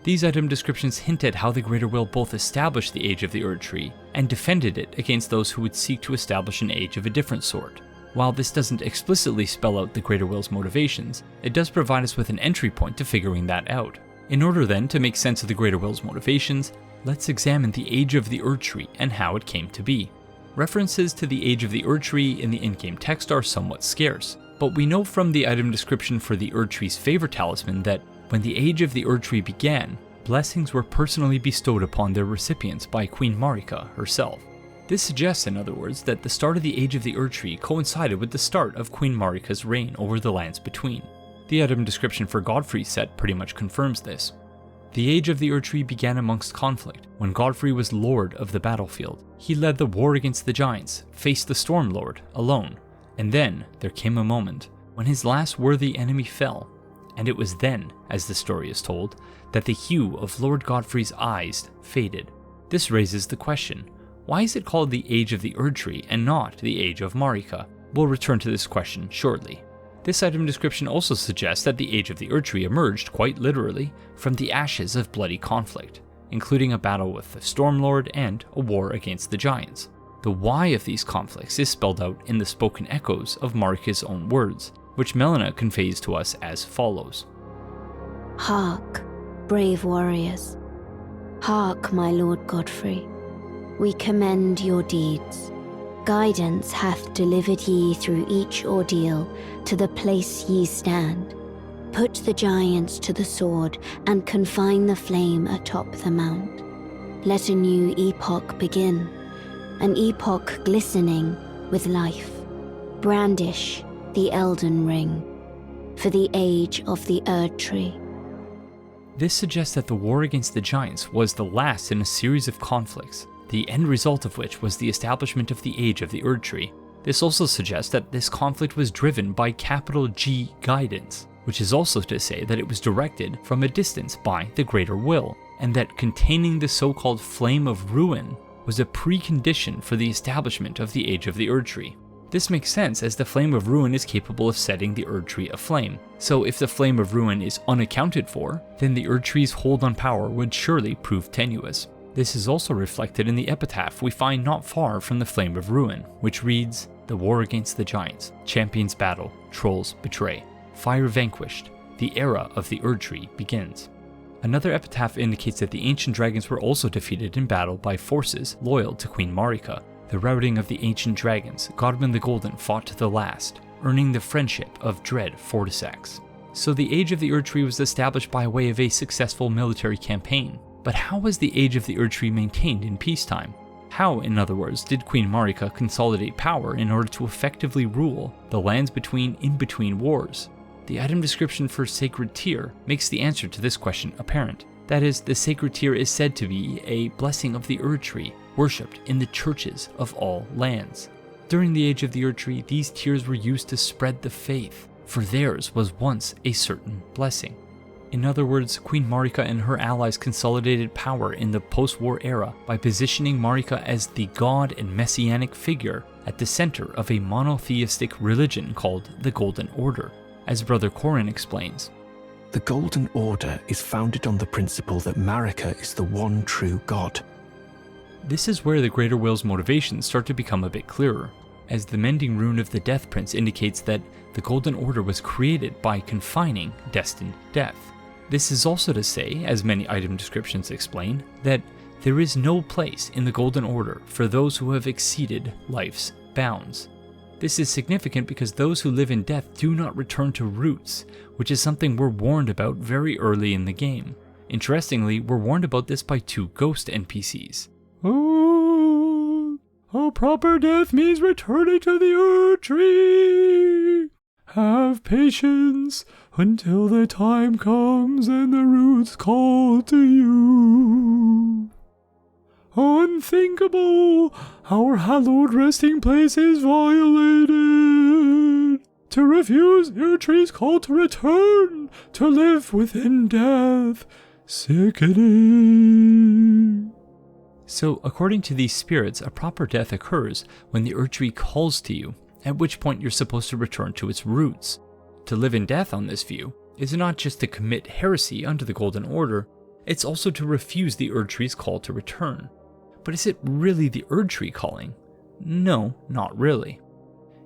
These item descriptions hint at how the Greater Will both established the Age of the Erdtree and defended it against those who would seek to establish an age of a different sort. While this doesn't explicitly spell out the Greater Will's motivations, it does provide us with an entry point to figuring that out. In order then to make sense of the Greater Will's motivations, let's examine the Age of the Erdtree and how it came to be. References to the Age of the Erdtree in the in-game text are somewhat scarce, but we know from the item description for the Erdtree's favor talisman that when the Age of the Erdtree began, blessings were personally bestowed upon their recipients by Queen Marika herself. This suggests, in other words, that the start of the Age of the Erdtree coincided with the start of Queen Marika's reign over the lands between. The item description for Godfrey's set pretty much confirms this. The Age of the Erdtree began amongst conflict, when Godfrey was lord of the battlefield. He led the war against the giants, faced the Stormlord, alone, and then there came a moment when his last worthy enemy fell, and it was then, as the story is told, that the hue of Lord Godfrey's eyes faded. This raises the question, why is it called the Age of the Erdtree and not the Age of Marika? We'll return to this question shortly. This item description also suggests that the Age of the Erdtree emerged, quite literally, from the ashes of bloody conflict, including a battle with the Stormlord and a war against the giants. The why of these conflicts is spelled out in the spoken echoes of Marika's own words, which Melina conveys to us as follows. Hark, brave warriors. Hark, my Lord Godfrey. We commend your deeds. Guidance hath delivered ye through each ordeal to the place ye stand. Put the giants to the sword and confine the flame atop the mount. Let a new epoch begin, an epoch glistening with life. Brandish the Elden Ring for the Age of the Erdtree. This suggests that the war against the giants was the last in a series of conflicts, the end result of which was the establishment of the Age of the Erdtree. This also suggests that this conflict was driven by capital G guidance, which is also to say that it was directed from a distance by the Greater Will, and that containing the so-called Flame of Ruin was a precondition for the establishment of the Age of the Erdtree. This makes sense as the Flame of Ruin is capable of setting the Erd Tree aflame, so if the Flame of Ruin is unaccounted for, then the Erd Tree's hold on power would surely prove tenuous. This is also reflected in the epitaph we find not far from the Flame of Ruin, which reads, "The war against the giants, champions battle, trolls betray, fire vanquished, the era of the Erd Tree begins." Another epitaph indicates that the ancient dragons were also defeated in battle by forces loyal to Queen Marika. The routing of the ancient dragons, Godwin the Golden fought to the last, earning the friendship of Dread Fortisax. So the Age of the Erd Tree was established by way of a successful military campaign. But how was the Age of the Erd Tree maintained in peacetime? How, in other words, did Queen Marika consolidate power in order to effectively rule the lands in between wars? The item description for Sacred Tear makes the answer to this question apparent. That is, the Sacred Tear is said to be a blessing of the Erd Tree, worshipped in the churches of all lands. During the Age of the Erd Tree, these tears were used to spread the faith, for theirs was once a certain blessing. In other words, Queen Marika and her allies consolidated power in the post-war era by positioning Marika as the god and messianic figure at the center of a monotheistic religion called the Golden Order. As Brother Corrin explains, "The Golden Order is founded on the principle that Marika is the one true god." This is where the Greater Will's motivations start to become a bit clearer, as the Mending Rune of the Death Prince indicates that the Golden Order was created by confining destined death. This is also to say, as many item descriptions explain, that there is no place in the Golden Order for those who have exceeded life's bounds. This is significant because those who live in death do not return to roots, which is something we're warned about very early in the game. Interestingly, we're warned about this by two ghost NPCs. "Oh, a proper death means returning to the Erd Tree. Have patience until the time comes and the roots call to you. Unthinkable, our hallowed resting place is violated. To refuse Erd Tree's call to return, to live within death, sickening." So, according to these spirits, a proper death occurs when the Erd Tree calls to you, at which point you're supposed to return to its roots. To live in death on this view is not just to commit heresy under the Golden Order, it's also to refuse the Erd Tree's call to return. But is it really the Erd Tree calling? No, not really.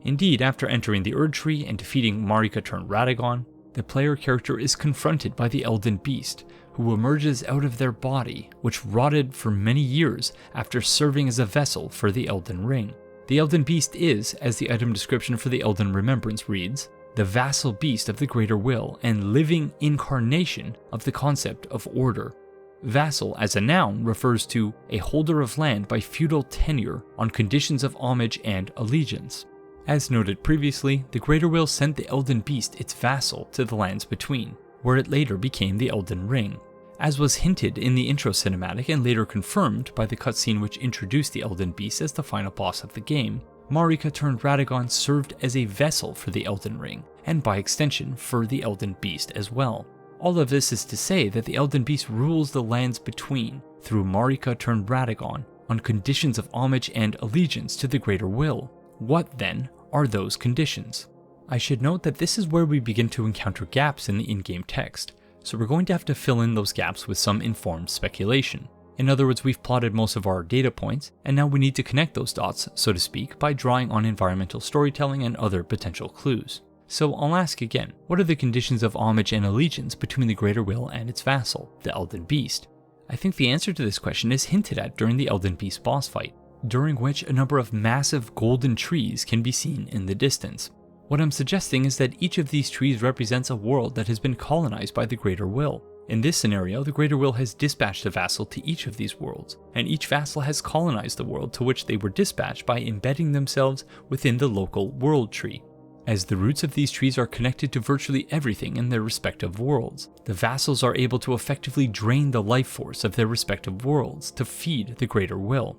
Indeed, after entering the Erd Tree and defeating Marika turned Radagon, the player character is confronted by the Elden Beast, who emerges out of their body, which rotted for many years after serving as a vessel for the Elden Ring. The Elden Beast is, as the item description for the Elden Remembrance reads, the vassal beast of the Greater Will and living incarnation of the concept of order. Vassal as a noun refers to a holder of land by feudal tenure on conditions of homage and allegiance. As noted previously, the Greater Will sent the Elden Beast its vassal to the lands between, where it later became the Elden Ring. As was hinted in the intro cinematic and later confirmed by the cutscene which introduced the Elden Beast as the final boss of the game, Marika turned Radagon served as a vessel for the Elden Ring, and by extension for the Elden Beast as well. All of this is to say that the Elden Beast rules the lands between, through Marika turned Radagon, on conditions of homage and allegiance to the Greater Will. What then are those conditions? I should note that this is where we begin to encounter gaps in the in-game text, so we're going to have to fill in those gaps with some informed speculation. In other words, we've plotted most of our data points, and now we need to connect those dots, so to speak, by drawing on environmental storytelling and other potential clues. So I'll ask again, what are the conditions of homage and allegiance between the Greater Will and its vassal, the Elden Beast? I think the answer to this question is hinted at during the Elden Beast boss fight, during which a number of massive golden trees can be seen in the distance. What I'm suggesting is that each of these trees represents a world that has been colonized by the Greater Will. In this scenario, the Greater Will has dispatched a vassal to each of these worlds, and each vassal has colonized the world to which they were dispatched by embedding themselves within the local world tree. As the roots of these trees are connected to virtually everything in their respective worlds, the vassals are able to effectively drain the life force of their respective worlds to feed the Greater Will.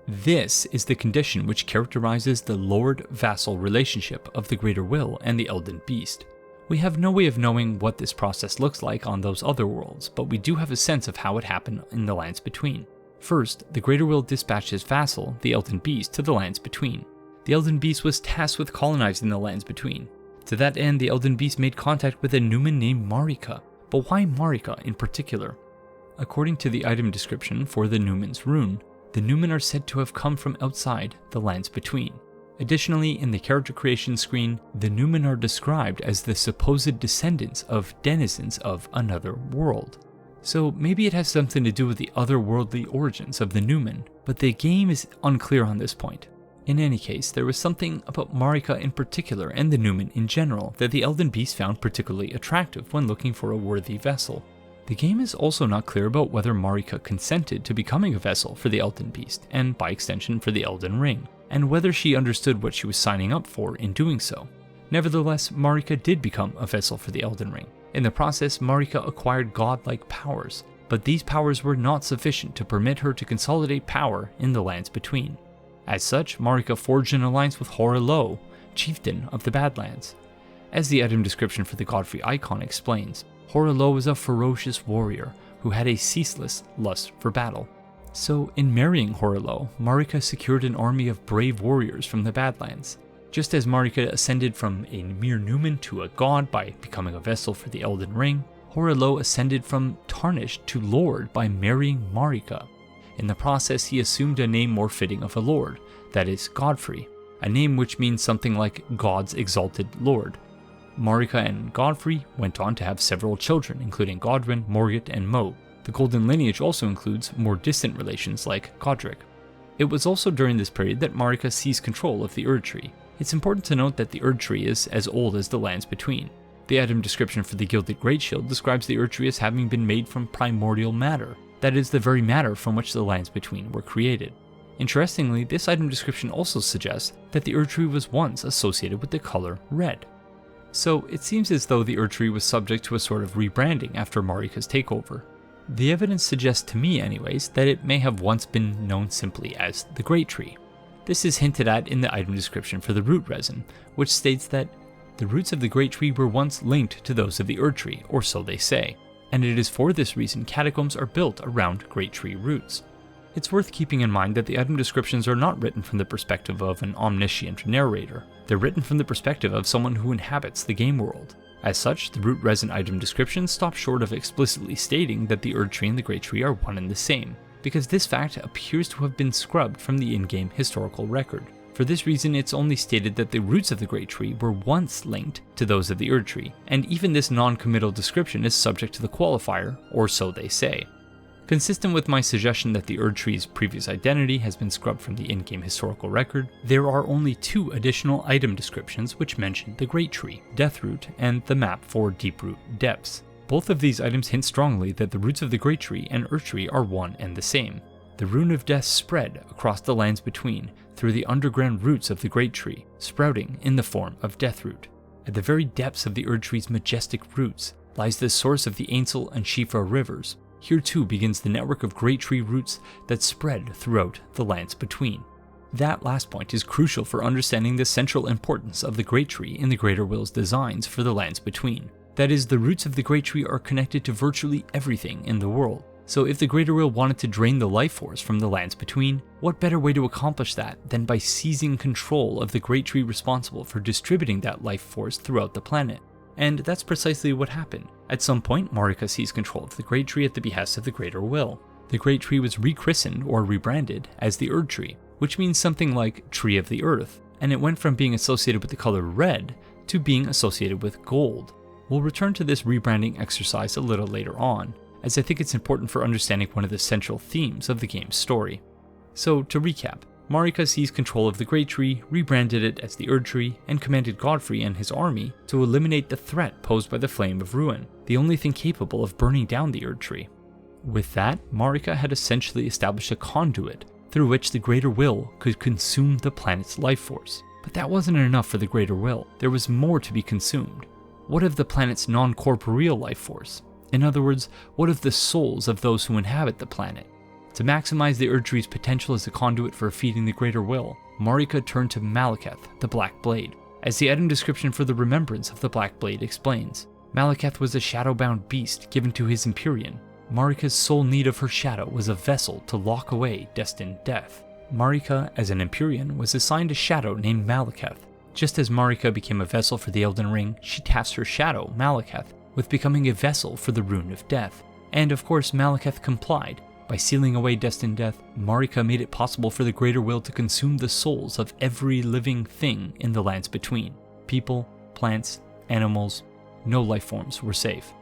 This is the condition which characterizes the Lord-vassal relationship of the Greater Will and the Elden Beast. We have no way of knowing what this process looks like on those other worlds, but we do have a sense of how it happened in the lands between. First, the Greater Will dispatched his vassal, the Elden Beast, to the lands between. the Elden Beast was tasked with colonizing the lands between. To that end, the Elden Beast made contact with a Numen named Marika. But why Marika in particular? According to the item description for the Numen's rune, the Numen are said to have come from outside the lands between. Additionally, in the character creation screen, the Numen are described as the supposed descendants of denizens of another world. So maybe it has something to do with the otherworldly origins of the Numen, but the game is unclear on this point. In any case, there was something about Marika in particular and the Numen in general that the Elden Beast found particularly attractive when looking for a worthy vessel. The game is also not clear about whether Marika consented to becoming a vessel for the Elden Beast, and by extension for the Elden Ring, and whether she understood what she was signing up for in doing so. Nevertheless, Marika did become a vessel for the Elden Ring. In the process, Marika acquired godlike powers, but these powers were not sufficient to permit her to consolidate power in the lands between. As such, Marika forged an alliance with Hiraeth, chieftain of the Badlands. As the item description for the Godfrey icon explains, Hiraeth was a ferocious warrior who had a ceaseless lust for battle. So, in marrying Hiraeth, Marika secured an army of brave warriors from the Badlands. Just as Marika ascended from a mere Numen to a god by becoming a vessel for the Elden Ring, Hiraeth ascended from Tarnished to Lord by marrying Marika. In the process, he assumed a name more fitting of a lord, that is, Godfrey, a name which means something like God's exalted lord. Marika and Godfrey went on to have several children, including Godwyn, Morgott, and Mo. The Golden Lineage also includes more distant relations like Godric. It was also during this period that Marika seized control of the Erd Tree. It's important to note that the Erd Tree is as old as the lands between. The item description for the Gilded Greatshield describes the Erd Tree as having been made from primordial matter, that is, the very matter from which the lands between were created. Interestingly, this item description also suggests that the Erd Tree was once associated with the color red. So it seems as though the Erd Tree was subject to a sort of rebranding after Marika's takeover. The evidence suggests to me anyways that it may have once been known simply as the Great Tree. This is hinted at in the item description for the root resin, which states that the roots of the Great Tree were once linked to those of the Erd Tree, or so they say, and it is for this reason catacombs are built around Great Tree roots. It's worth keeping in mind that the item descriptions are not written from the perspective of an omniscient narrator. They're written from the perspective of someone who inhabits the game world. As such, the root resin item descriptions stop short of explicitly stating that the Erd Tree and the Great Tree are one and the same, because this fact appears to have been scrubbed from the in-game historical record. For this reason, it's only stated that the roots of the Great Tree were once linked to those of the Erd Tree, and even this non-committal description is subject to the qualifier, or so they say. Consistent with my suggestion that the Erd Tree's previous identity has been scrubbed from the in-game historical record, there are only 2 additional item descriptions which mention the Great Tree, Deathroot, and the map for Deeproot Depths. Both of these items hint strongly that the roots of the Great Tree and Erd Tree are one and the same. The Rune of Death spread across the lands between through the underground roots of the Great Tree, sprouting in the form of Deathroot. At the very depths of the Erd Tree's majestic roots lies the source of the Ainsel and Shifra rivers. Here too begins the network of Great Tree roots that spread throughout the lands between. That last point is crucial for understanding the central importance of the Great Tree in the Greater Will's designs for the lands between. That is, the roots of the Great Tree are connected to virtually everything in the world. So if the Greater Will wanted to drain the life force from the lands between, what better way to accomplish that than by seizing control of the Great Tree responsible for distributing that life force throughout the planet? And that's precisely what happened. At some point, Marika seized control of the Great Tree at the behest of the Greater Will. The Great Tree was rechristened or rebranded as the Erd Tree, which means something like Tree of the Earth, and it went from being associated with the color red to being associated with gold. We'll return to this rebranding exercise a little later on, as I think it's important for understanding one of the central themes of the game's story. So, to recap, Marika seized control of the Great Tree, rebranded it as the Erd Tree, and commanded Godfrey and his army to eliminate the threat posed by the Flame of Ruin, the only thing capable of burning down the Erd Tree. With that, Marika had essentially established a conduit through which the Greater Will could consume the planet's life force. But that wasn't enough for the Greater Will. There was more to be consumed. What of the planet's non-corporeal life force? In other words, what of the souls of those who inhabit the planet? To maximize the Erd Tree's potential as a conduit for feeding the Greater Will, Marika turned to Malekith, the Black Blade. As the item description for the Remembrance of the Black Blade explains, Malekith was a shadow-bound beast given to his Empyrean. Marika's sole need of her shadow was a vessel to lock away destined death. Marika, as an Empyrean, was assigned a shadow named Malekith. Just as Marika became a vessel for the Elden Ring, she tasked her shadow, Malekith, with becoming a vessel for the Rune of Death. And of course, Malekith complied. By sealing away destined death, Marika made it possible for the Greater Will to consume the souls of every living thing in the lands between. People, plants, animals, no life forms were safe.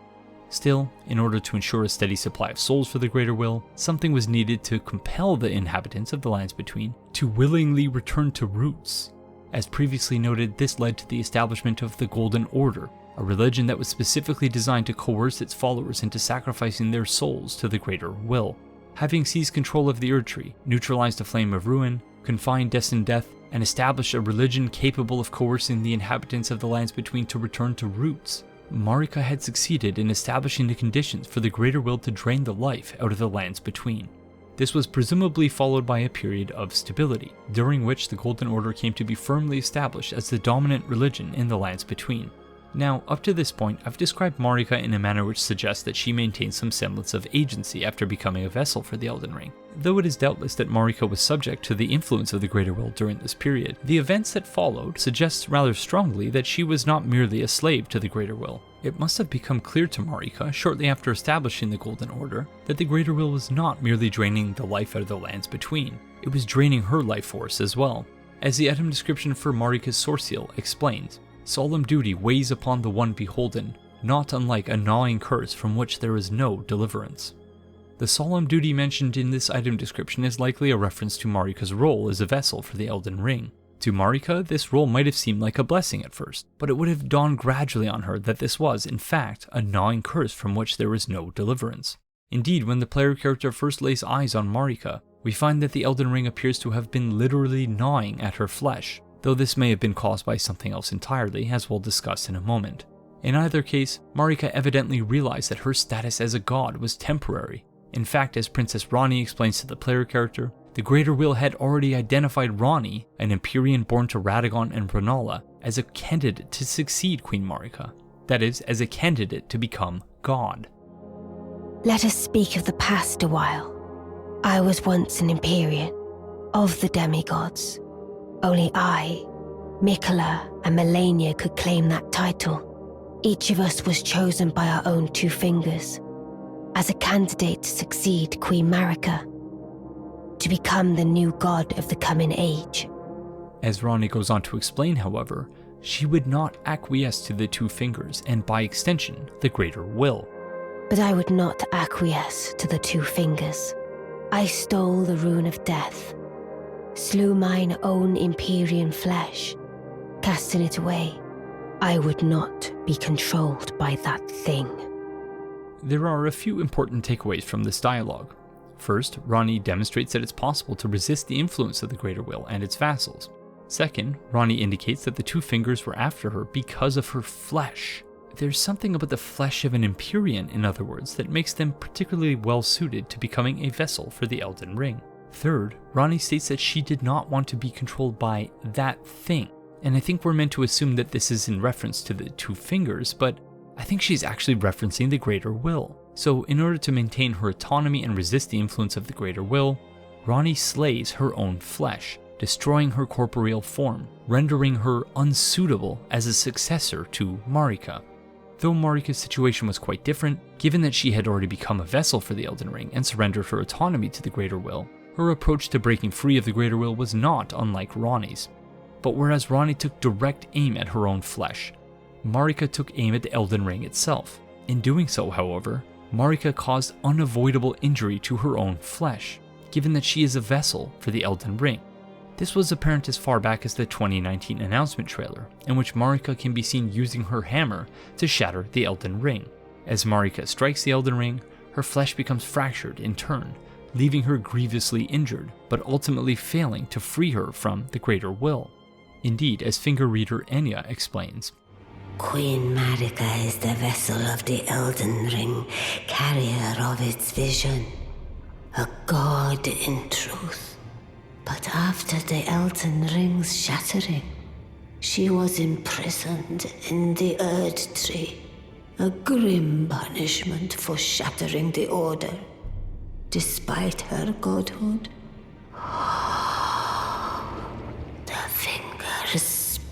Still, in order to ensure a steady supply of souls for the Greater Will, something was needed to compel the inhabitants of the lands between to willingly return to roots. As previously noted, this led to the establishment of the Golden Order, a religion that was specifically designed to coerce its followers into sacrificing their souls to the Greater Will. Having seized control of the Erdtree, neutralized the Flame of Ruin, confined destined death, and established a religion capable of coercing the inhabitants of the lands between to return to roots, Marika had succeeded in establishing the conditions for the Greater Will to drain the life out of the lands between. This was presumably followed by a period of stability, during which the Golden Order came to be firmly established as the dominant religion in the lands between. Now, up to this point, I've described Marika in a manner which suggests that she maintains some semblance of agency after becoming a vessel for the Elden Ring. Though it is doubtless that Marika was subject to the influence of the Greater Will during this period, the events that followed suggest rather strongly that she was not merely a slave to the Greater Will. It must have become clear to Marika, shortly after establishing the Golden Order, that the Greater Will was not merely draining the life out of the lands between, it was draining her life force as well. As the item description for Marika's sword seal explains, solemn duty weighs upon the one beholden, not unlike a gnawing curse from which there is no deliverance. The solemn duty mentioned in this item description is likely a reference to Marika's role as a vessel for the Elden Ring. To Marika, this role might have seemed like a blessing at first, but it would have dawned gradually on her that this was, in fact, a gnawing curse from which there was no deliverance. Indeed, when the player character first lays eyes on Marika, we find that the Elden Ring appears to have been literally gnawing at her flesh, though this may have been caused by something else entirely, as we'll discuss in a moment. In either case, Marika evidently realized that her status as a god was temporary. In fact, as Princess Ranni explains to the player character, the Greater Will had already identified Ranni, an Empyrean born to Radagon and Rennala, as a candidate to succeed Queen Marika. That is, as a candidate to become god. Let us speak of the past a while. I was once an Empyrean, of the demigods. Only I, Miquella, and Melania could claim that title. Each of us was chosen by our own two fingers, as a candidate to succeed Queen Marika, to become the new god of the coming age. As Ranni goes on to explain, however, she would not acquiesce to the two fingers and, by extension, the Greater Will. But I would not acquiesce to the two fingers. I stole the Rune of Death, slew mine own Empyrean flesh, casting it away. I would not be controlled by that thing. There are a few important takeaways from this dialogue. First, Ranni demonstrates that it's possible to resist the influence of the Greater Will and its vassals. Second, Ranni indicates that the two fingers were after her because of her flesh. There's something about the flesh of an Empyrean, in other words, that makes them particularly well suited to becoming a vessel for the Elden Ring. Third, Ranni states that she did not want to be controlled by that thing, and I think we're meant to assume that this is in reference to the two fingers, but I think she's actually referencing the Greater Will. So in order to maintain her autonomy and resist the influence of the Greater Will, Ranni slays her own flesh, destroying her corporeal form, rendering her unsuitable as a successor to Marika. Though Marika's situation was quite different, given that she had already become a vessel for the Elden Ring and surrendered her autonomy to the Greater Will, her approach to breaking free of the Greater Will was not unlike Ranni's. But whereas Ranni took direct aim at her own flesh, Marika took aim at the Elden Ring itself. In doing so, however, Marika caused unavoidable injury to her own flesh, given that she is a vessel for the Elden Ring. This was apparent as far back as the 2019 announcement trailer, in which Marika can be seen using her hammer to shatter the Elden Ring. As Marika strikes the Elden Ring, her flesh becomes fractured in turn, leaving her grievously injured, but ultimately failing to free her from the Greater Will. Indeed, as finger reader Enya explains, Queen Marika is the vessel of the Elden Ring, carrier of its vision, a god in truth. But after the Elden Ring's shattering, she was imprisoned in the Erdtree, a grim punishment for shattering the Order. Despite her godhood,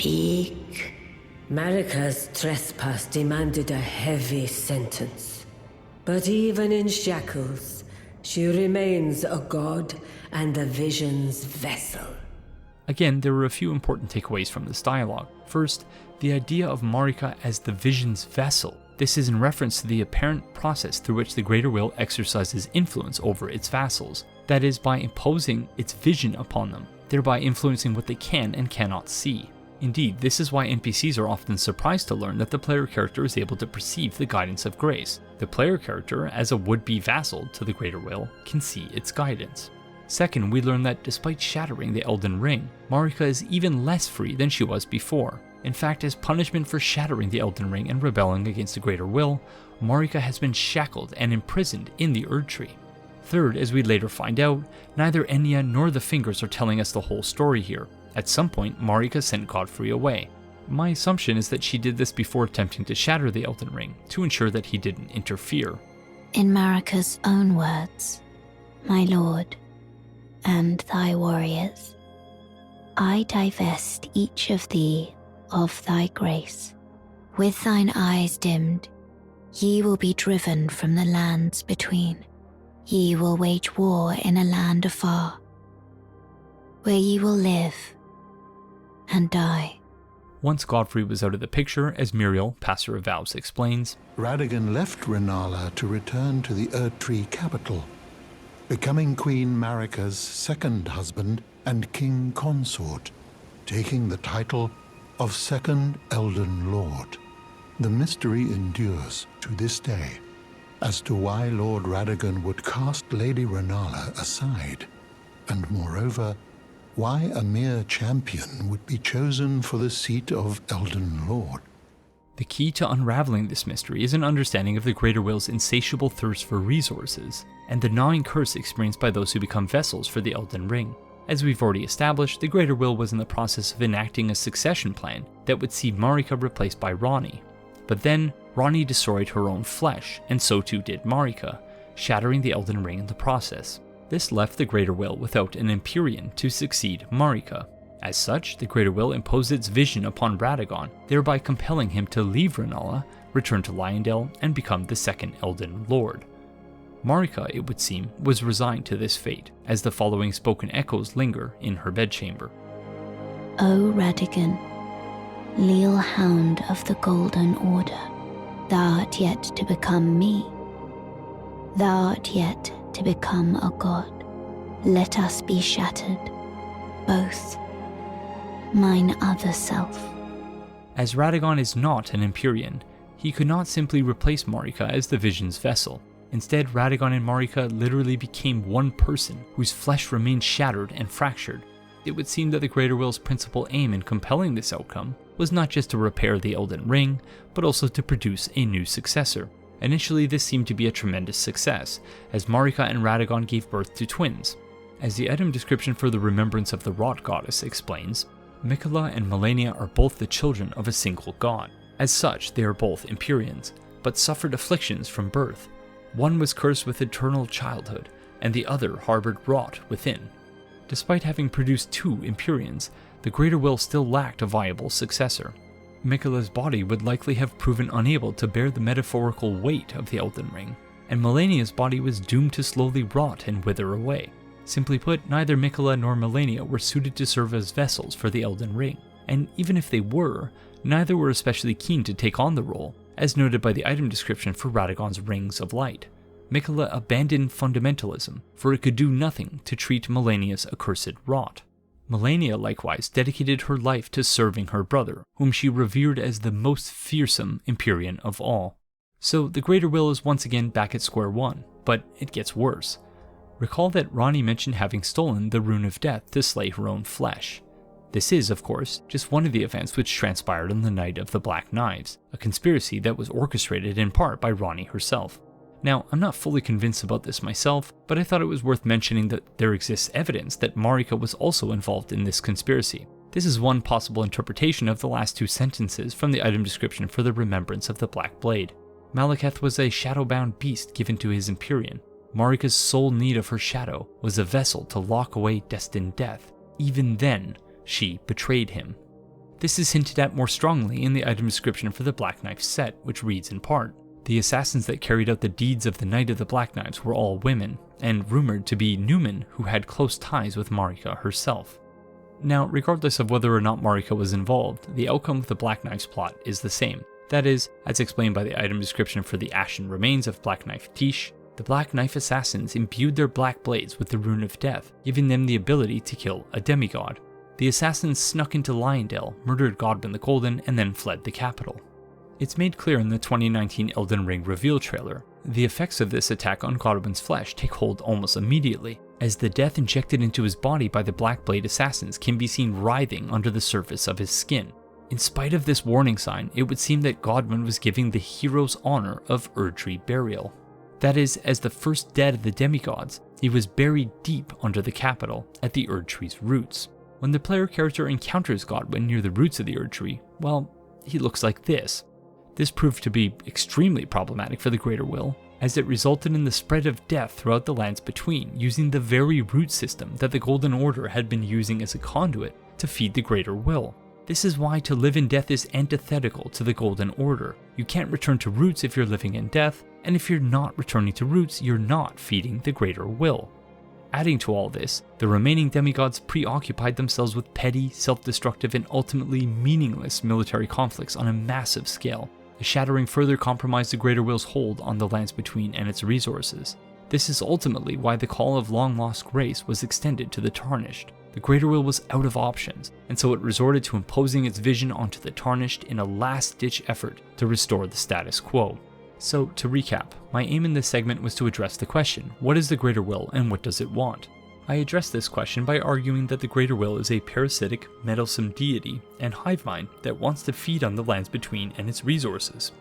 Speak. Marika's trespass demanded a heavy sentence. But even in shackles, she remains a god and the vision's vessel. Again, there were a few important takeaways from this dialogue. First, the idea of Marika as the vision's vessel. This is in reference to the apparent process through which the greater will exercises influence over its vassals. That is, by imposing its vision upon them, thereby influencing what they can and cannot see. Indeed, this is why NPCs are often surprised to learn that the player character is able to perceive the guidance of grace. The player character, as a would-be vassal to the greater will, can see its guidance. Second, we learn that despite shattering the Elden Ring, Marika is even less free than she was before. In fact, as punishment for shattering the Elden Ring and rebelling against the greater will, Marika has been shackled and imprisoned in the Erd Tree. Third, as we later find out, neither Enya nor the Fingers are telling us the whole story here. At some point, Marika sent Godfrey away. My assumption is that she did this before attempting to shatter the Elden Ring, to ensure that he didn't interfere. In Marika's own words, "My lord, and thy warriors, I divest each of thee of thy grace. With thine eyes dimmed, ye will be driven from the lands between. Ye will wage war in a land afar, where ye will live and die." Once Godfrey was out of the picture, as Muriel, Passer of Vows, explains, Radagon left Renala to return to the Erdtree capital, becoming Queen Marika's second husband and king consort, taking the title of Second Elden Lord. The mystery endures to this day as to why Lord Radagon would cast Lady Renala aside, and moreover, why a mere champion would be chosen for the seat of Elden Lord. the key to unraveling this mystery is an understanding of the greater will's insatiable thirst for resources, and the gnawing curse experienced by those who become vessels for the Elden Ring. As we've already established, the greater will was in the process of enacting a succession plan that would see Marika replaced by Ranni. But then, Ranni destroyed her own flesh, and so too did Marika, shattering the Elden Ring in the process. This left the greater will without an Empyrean to succeed Marika. As such, the greater will imposed its vision upon Radagon, thereby compelling him to leave Renala, return to Leyndell, and become the second Elden Lord. Marika, it would seem, was resigned to this fate, as the following spoken echoes linger in her bedchamber. O Radagon, leal hound of the Golden Order, thou art yet to become me. Thou art yet to become a god. Let us be shattered, both. Mine other self. As Radagon is not an Empyrean, he could not simply replace Marika as the Vision's vessel. Instead, Radagon and Marika literally became one person, whose flesh remained shattered and fractured. It would seem that the Greater Will's principal aim in compelling this outcome was not just to repair the Elden Ring, but also to produce a new successor. Initially, this seemed to be a tremendous success, as Marika and Radagon gave birth to twins. As the item description for the Remembrance of the Rot Goddess explains, Miquella and Malenia are both the children of a single god. As such, they are both Empyreans, but suffered afflictions from birth. One was cursed with eternal childhood, and the other harbored rot within. Despite having produced two Empyreans, the Greater Will still lacked a viable successor. Miquella's body would likely have proven unable to bear the metaphorical weight of the Elden Ring, and Malenia's body was doomed to slowly rot and wither away. Simply put, neither Miquella nor Malenia were suited to serve as vessels for the Elden Ring, and even if they were, neither were especially keen to take on the role, as noted by the item description for Radagon's Rings of Light. Miquella abandoned fundamentalism, for it could do nothing to treat Malenia's accursed rot. Malenia likewise dedicated her life to serving her brother, whom she revered as the most fearsome Empyrean of all. So the Greater Will is once again back at square one, but it gets worse. Recall that Ranni mentioned having stolen the Rune of Death to slay her own flesh. This is, of course, just one of the events which transpired on the night of the Black Knives, a conspiracy that was orchestrated in part by Ranni herself. Now, I'm not fully convinced about this myself, but I thought it was worth mentioning that there exists evidence that Marika was also involved in this conspiracy. This is one possible interpretation of the last two sentences from the item description for the Remembrance of the Black Blade. Malekith was a shadow-bound beast given to his Empyrean. Marika's sole need of her shadow was a vessel to lock away destined death. Even then, she betrayed him. This is hinted at more strongly in the item description for the Black Knife set, which reads in part, "The assassins that carried out the deeds of the Knight of the Black Knives were all women, and rumored to be Newman who had close ties with Marika herself." Now, regardless of whether or not Marika was involved, the outcome of the Black Knife's plot is the same. That is, as explained by the item description for the ashen remains of Black Knife Tish, the Black Knife assassins imbued their black blades with the Rune of Death, giving them the ability to kill a demigod. The assassins snuck into Leyndell, murdered Godwin the Golden, and then fled the capital. It's made clear in the 2019 Elden Ring reveal trailer. The effects of this attack on Godwin's flesh take hold almost immediately, as the death injected into his body by the Black Blade assassins can be seen writhing under the surface of his skin. In spite of this warning sign, it would seem that Godwin was giving the hero's honor of Erdtree burial. That is, as the first dead of the demigods, he was buried deep under the capital, at the Erdtree's roots. When the player character encounters Godwin near the roots of the Erdtree, well, he looks like this. This proved to be extremely problematic for the Greater Will, as it resulted in the spread of death throughout the lands between, using the very root system that the Golden Order had been using as a conduit to feed the Greater Will. This is why to live in death is antithetical to the Golden Order. You can't return to roots if you're living in death, and if you're not returning to roots, you're not feeding the Greater Will. Adding to all this, the remaining demigods preoccupied themselves with petty, self-destructive, and ultimately meaningless military conflicts on a massive scale. The Shattering further compromised the Greater Will's hold on the lands between and its resources. This is ultimately why the Call of Long Lost Grace was extended to the Tarnished. The Greater Will was out of options, and so it resorted to imposing its vision onto the Tarnished in a last-ditch effort to restore the status quo. So, to recap, my aim in this segment was to address the question, what is the Greater Will and what does it want? I addressed this question by arguing that the Greater Will is a parasitic, meddlesome deity and hive mind that wants to feed on the lands between and its resources.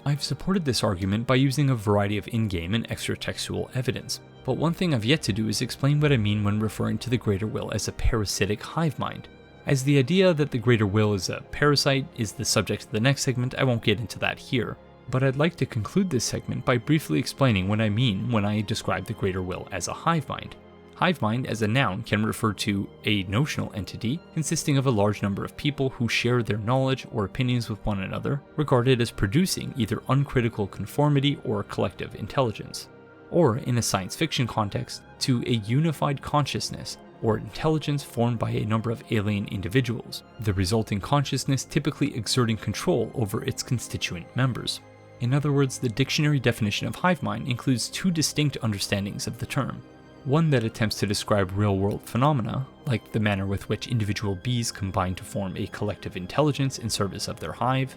I've supported this argument by using a variety of in-game and extra-textual evidence, but one thing I've yet to do is explain what I mean when referring to the Greater Will as a parasitic hive mind. As the idea that the Greater Will is a parasite is the subject of the next segment, I won't get into that here, but I'd like to conclude this segment by briefly explaining what I mean when I describe the Greater Will as a hive mind. Hive mind as a noun can refer to a notional entity consisting of a large number of people who share their knowledge or opinions with one another, regarded as producing either uncritical conformity or collective intelligence. Or, in a science fiction context, to a unified consciousness or intelligence formed by a number of alien individuals, the resulting consciousness typically exerting control over its constituent members. In other words, the dictionary definition of hive mind includes two distinct understandings of the term. One that attempts to describe real-world phenomena, like the manner with which individual bees combine to form a collective intelligence in service of their hive,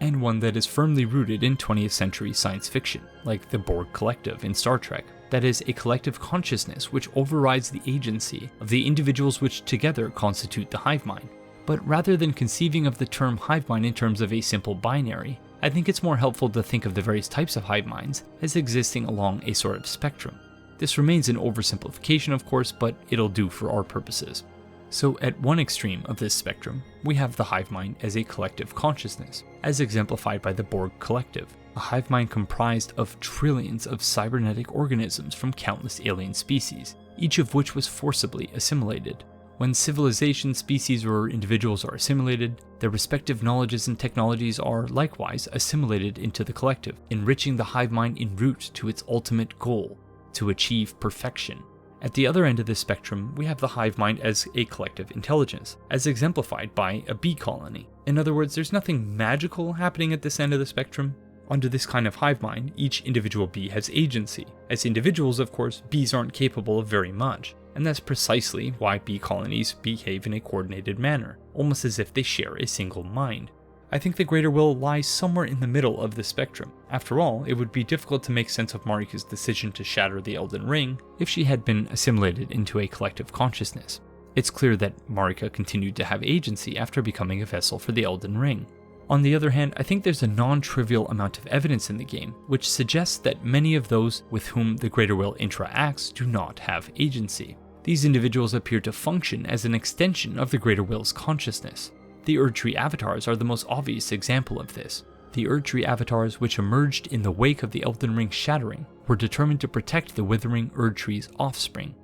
and one that is firmly rooted in 20th century science fiction, like the Borg Collective in Star Trek, that is, a collective consciousness which overrides the agency of the individuals which together constitute the hive mind. But rather than conceiving of the term hive mind in terms of a simple binary, I think it's more helpful to think of the various types of hive minds as existing along a sort of spectrum. This remains an oversimplification, of course, but it'll do for our purposes. So at one extreme of this spectrum, we have the hive mind as a collective consciousness, as exemplified by the Borg Collective, a hive mind comprised of trillions of cybernetic organisms from countless alien species, each of which was forcibly assimilated. When civilization, species, or individuals are assimilated, their respective knowledges and technologies are likewise assimilated into the collective, enriching the hive mind en route to its ultimate goal, to achieve perfection. At the other end of the spectrum, we have the hive mind as a collective intelligence, as exemplified by a bee colony. In other words, there's nothing magical happening at this end of the spectrum. Under this kind of hive mind, each individual bee has agency. As individuals, of course, bees aren't capable of very much, and that's precisely why bee colonies behave in a coordinated manner, almost as if they share a single mind. I think the Greater Will lies somewhere in the middle of the spectrum. After all, it would be difficult to make sense of Marika's decision to shatter the Elden Ring if she had been assimilated into a collective consciousness. It's clear that Marika continued to have agency after becoming a vessel for the Elden Ring. On the other hand, I think there's a non-trivial amount of evidence in the game which suggests that many of those with whom the Greater Will interacts do not have agency. These individuals appear to function as an extension of the Greater Will's consciousness. The Erdtree avatars are the most obvious example of this. The Erdtree avatars, which emerged in the wake of the Elden Ring shattering, were determined to protect the withering Erdtree's offspring.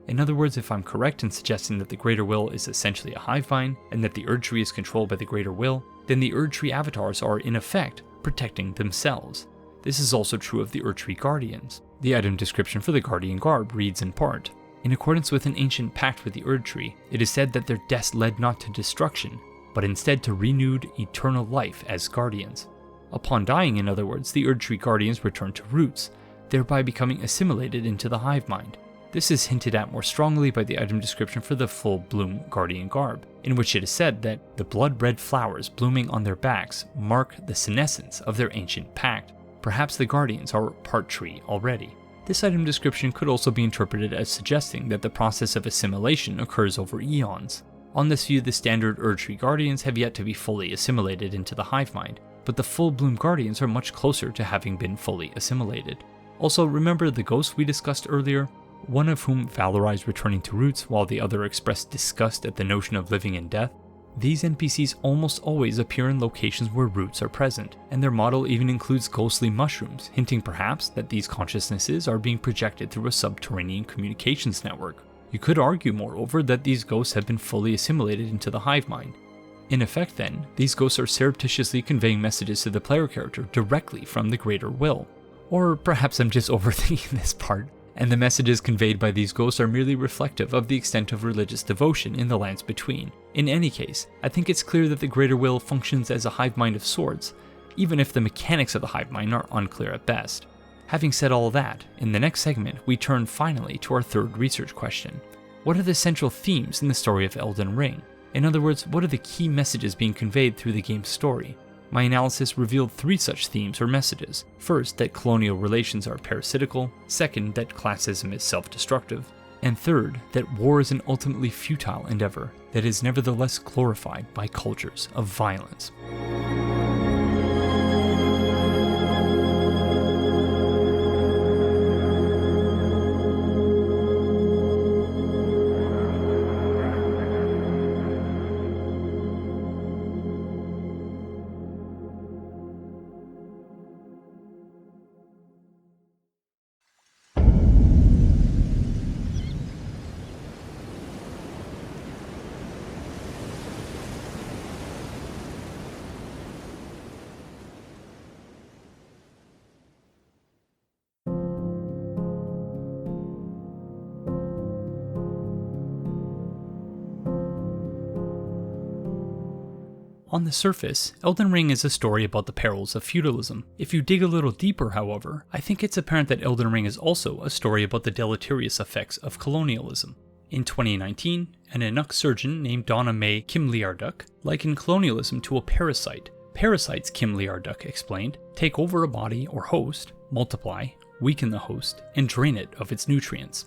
In other words, if I'm correct in suggesting that the Greater Will is essentially a hive mind, and that the Erdtree is controlled by the Greater Will, then the Erdtree avatars are, in effect, protecting themselves. This is also true of the Erdtree Guardians. The item description for the Guardian Garb reads in part, "In accordance with an ancient pact with the Erdtree, it is said that their deaths led not to destruction, but instead to renewed eternal life as guardians." Upon dying, in other words, the Erdtree Guardians return to roots, thereby becoming assimilated into the hive mind. This is hinted at more strongly by the item description for the full bloom Guardian Garb, in which it is said that the blood-red flowers blooming on their backs mark the senescence of their ancient pact. Perhaps the Guardians are part tree already. This item description could also be interpreted as suggesting that the process of assimilation occurs over eons. On this view, the standard Erdtree Guardians have yet to be fully assimilated into the hive mind, but the full bloom Guardians are much closer to having been fully assimilated. Also, remember the ghosts we discussed earlier? One of whom valorized returning to roots while the other expressed disgust at the notion of living in death? These NPCs almost always appear in locations where roots are present, and their model even includes ghostly mushrooms, hinting perhaps that these consciousnesses are being projected through a subterranean communications network. You could argue, moreover, that these ghosts have been fully assimilated into the hive mind. In effect then, these ghosts are surreptitiously conveying messages to the player character directly from the Greater Will. Or perhaps I'm just overthinking this part, and the messages conveyed by these ghosts are merely reflective of the extent of religious devotion in the lands between. In any case, I think it's clear that the Greater Will functions as a hive mind of sorts, even if the mechanics of the hive mind are unclear at best. Having said all that, in the next segment we turn finally to our third research question. What are the central themes in the story of Elden Ring? In other words, what are the key messages being conveyed through the game's story? My analysis revealed 3 such themes or messages. First, that colonial relations are parasitical. Second, that classism is self-destructive. And third, that war is an ultimately futile endeavor that is nevertheless glorified by cultures of violence. On the surface, Elden Ring is a story about the perils of feudalism. If you dig a little deeper, however, I think it's apparent that Elden Ring is also a story about the deleterious effects of colonialism. In 2019, an Inuk surgeon named Donna Mae Kimliarduk likened colonialism to a parasite. Parasites, Kimliarduk explained, take over a body or host, multiply, weaken the host, and drain it of its nutrients.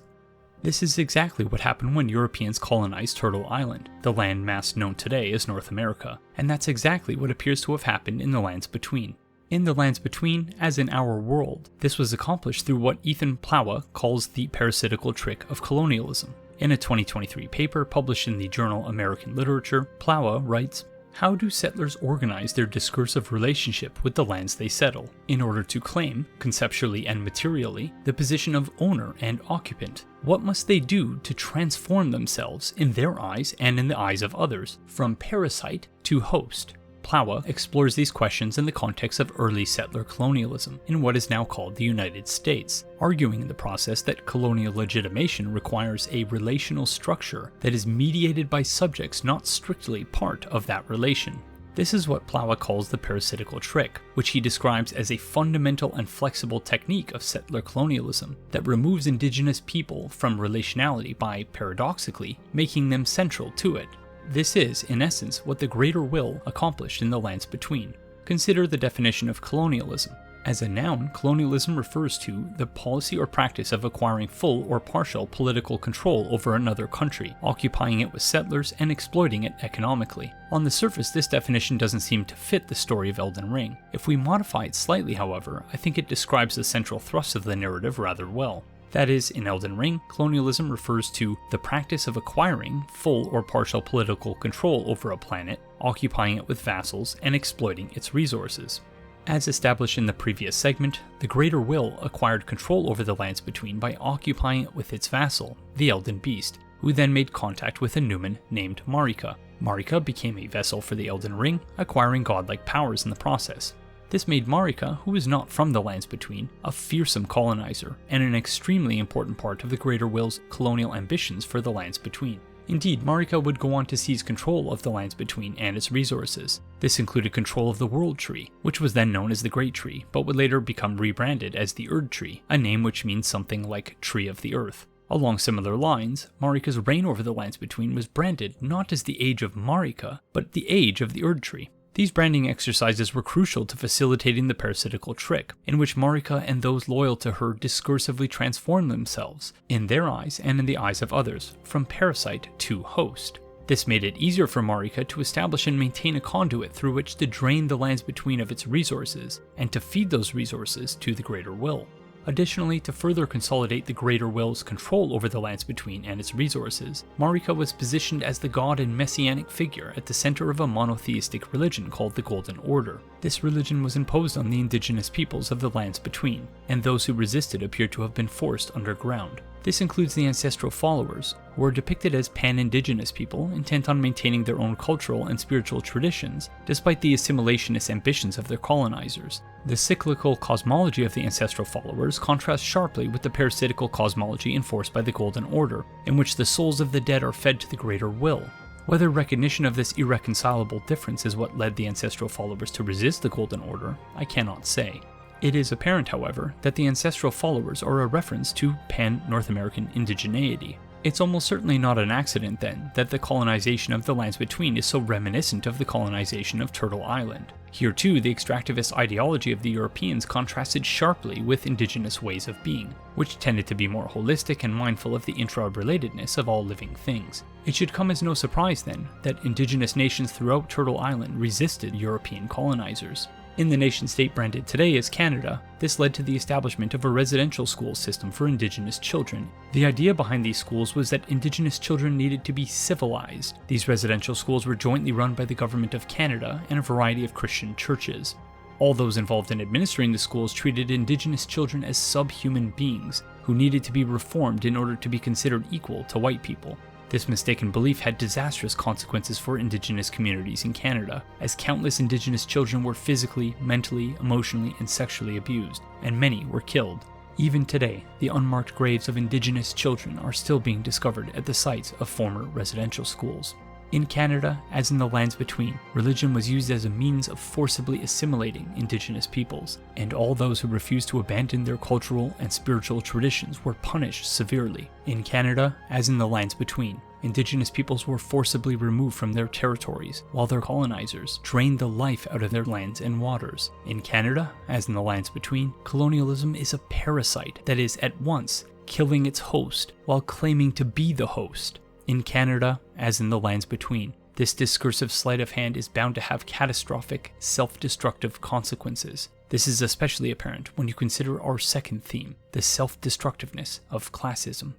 This is exactly what happened when Europeans colonized Turtle Island, the land mass known today as North America, and that's exactly what appears to have happened in the lands between. In the lands between, as in our world, this was accomplished through what Ethan Plawa calls the parasitical trick of colonialism. In a 2023 paper published in the journal American Literature, Plawa writes, "How do settlers organize their discursive relationship with the lands they settle, in order to claim, conceptually and materially, the position of owner and occupant? What must they do to transform themselves, in their eyes and in the eyes of others, from parasite to host?" Plawa explores these questions in the context of early settler colonialism in what is now called the United States, arguing in the process that colonial legitimation requires a relational structure that is mediated by subjects not strictly part of that relation. This is what Plawa calls the parasitical trick, which he describes as a fundamental and flexible technique of settler colonialism that removes indigenous people from relationality by, paradoxically, making them central to it. This is, in essence, what the Greater Will accomplished in the lands between. Consider the definition of colonialism. As a noun, colonialism refers to the policy or practice of acquiring full or partial political control over another country, occupying it with settlers and exploiting it economically. On the surface, this definition doesn't seem to fit the story of Elden Ring. If we modify it slightly, however, I think it describes the central thrust of the narrative rather well. That is, in Elden Ring, colonialism refers to the practice of acquiring full or partial political control over a planet, occupying it with vassals, and exploiting its resources. As established in the previous segment, the Greater Will acquired control over the lands between by occupying it with its vassal, the Elden Beast, who then made contact with a Numen named Marika. Marika became a vessel for the Elden Ring, acquiring godlike powers in the process. This made Marika, who is not from the lands between, a fearsome colonizer, and an extremely important part of the Greater Will's colonial ambitions for the lands between. Indeed, Marika would go on to seize control of the lands between and its resources. This included control of the World Tree, which was then known as the Great Tree, but would later become rebranded as the Erd Tree, a name which means something like Tree of the Earth. Along similar lines, Marika's reign over the lands between was branded not as the Age of Marika, but the Age of the Erd Tree. These branding exercises were crucial to facilitating the parasitical trick, in which Marika and those loyal to her discursively transformed themselves, in their eyes and in the eyes of others, from parasite to host. This made it easier for Marika to establish and maintain a conduit through which to drain the lands between of its resources, and to feed those resources to the Greater Will. Additionally, to further consolidate the Greater Will's control over the lands between and its resources, Marika was positioned as the god and messianic figure at the center of a monotheistic religion called the Golden Order. This religion was imposed on the indigenous peoples of the lands between, and those who resisted appear to have been forced underground. This includes the ancestral followers, who are depicted as pan-indigenous people intent on maintaining their own cultural and spiritual traditions, despite the assimilationist ambitions of their colonizers. The cyclical cosmology of the ancestral followers contrasts sharply with the parasitical cosmology enforced by the Golden Order, in which the souls of the dead are fed to the Greater Will. Whether recognition of this irreconcilable difference is what led the ancestral followers to resist the Golden Order, I cannot say. It is apparent, however, that the ancestral followers are a reference to pan-North American indigeneity. It's almost certainly not an accident, then, that the colonization of the lands between is so reminiscent of the colonization of Turtle Island. Here too, the extractivist ideology of the Europeans contrasted sharply with indigenous ways of being, which tended to be more holistic and mindful of the intra-relatedness of all living things. It should come as no surprise, then, that indigenous nations throughout Turtle Island resisted European colonizers. In the nation-state branded today as Canada, this led to the establishment of a residential school system for Indigenous children. The idea behind these schools was that Indigenous children needed to be civilized. These residential schools were jointly run by the Government of Canada and a variety of Christian churches. All those involved in administering the schools treated Indigenous children as subhuman beings, who needed to be reformed in order to be considered equal to white people. This mistaken belief had disastrous consequences for Indigenous communities in Canada, as countless Indigenous children were physically, mentally, emotionally, and sexually abused, and many were killed. Even today, the unmarked graves of Indigenous children are still being discovered at the sites of former residential schools. In Canada, as in the lands between, religion was used as a means of forcibly assimilating Indigenous peoples, and all those who refused to abandon their cultural and spiritual traditions were punished severely. In Canada, as in the lands between, Indigenous peoples were forcibly removed from their territories, while their colonizers drained the life out of their lands and waters. In Canada, as in the lands between, colonialism is a parasite that is at once killing its host while claiming to be the host. In Canada, as in the lands between, this discursive sleight of hand is bound to have catastrophic, self-destructive consequences. This is especially apparent when you consider our second theme, the self-destructiveness of classism.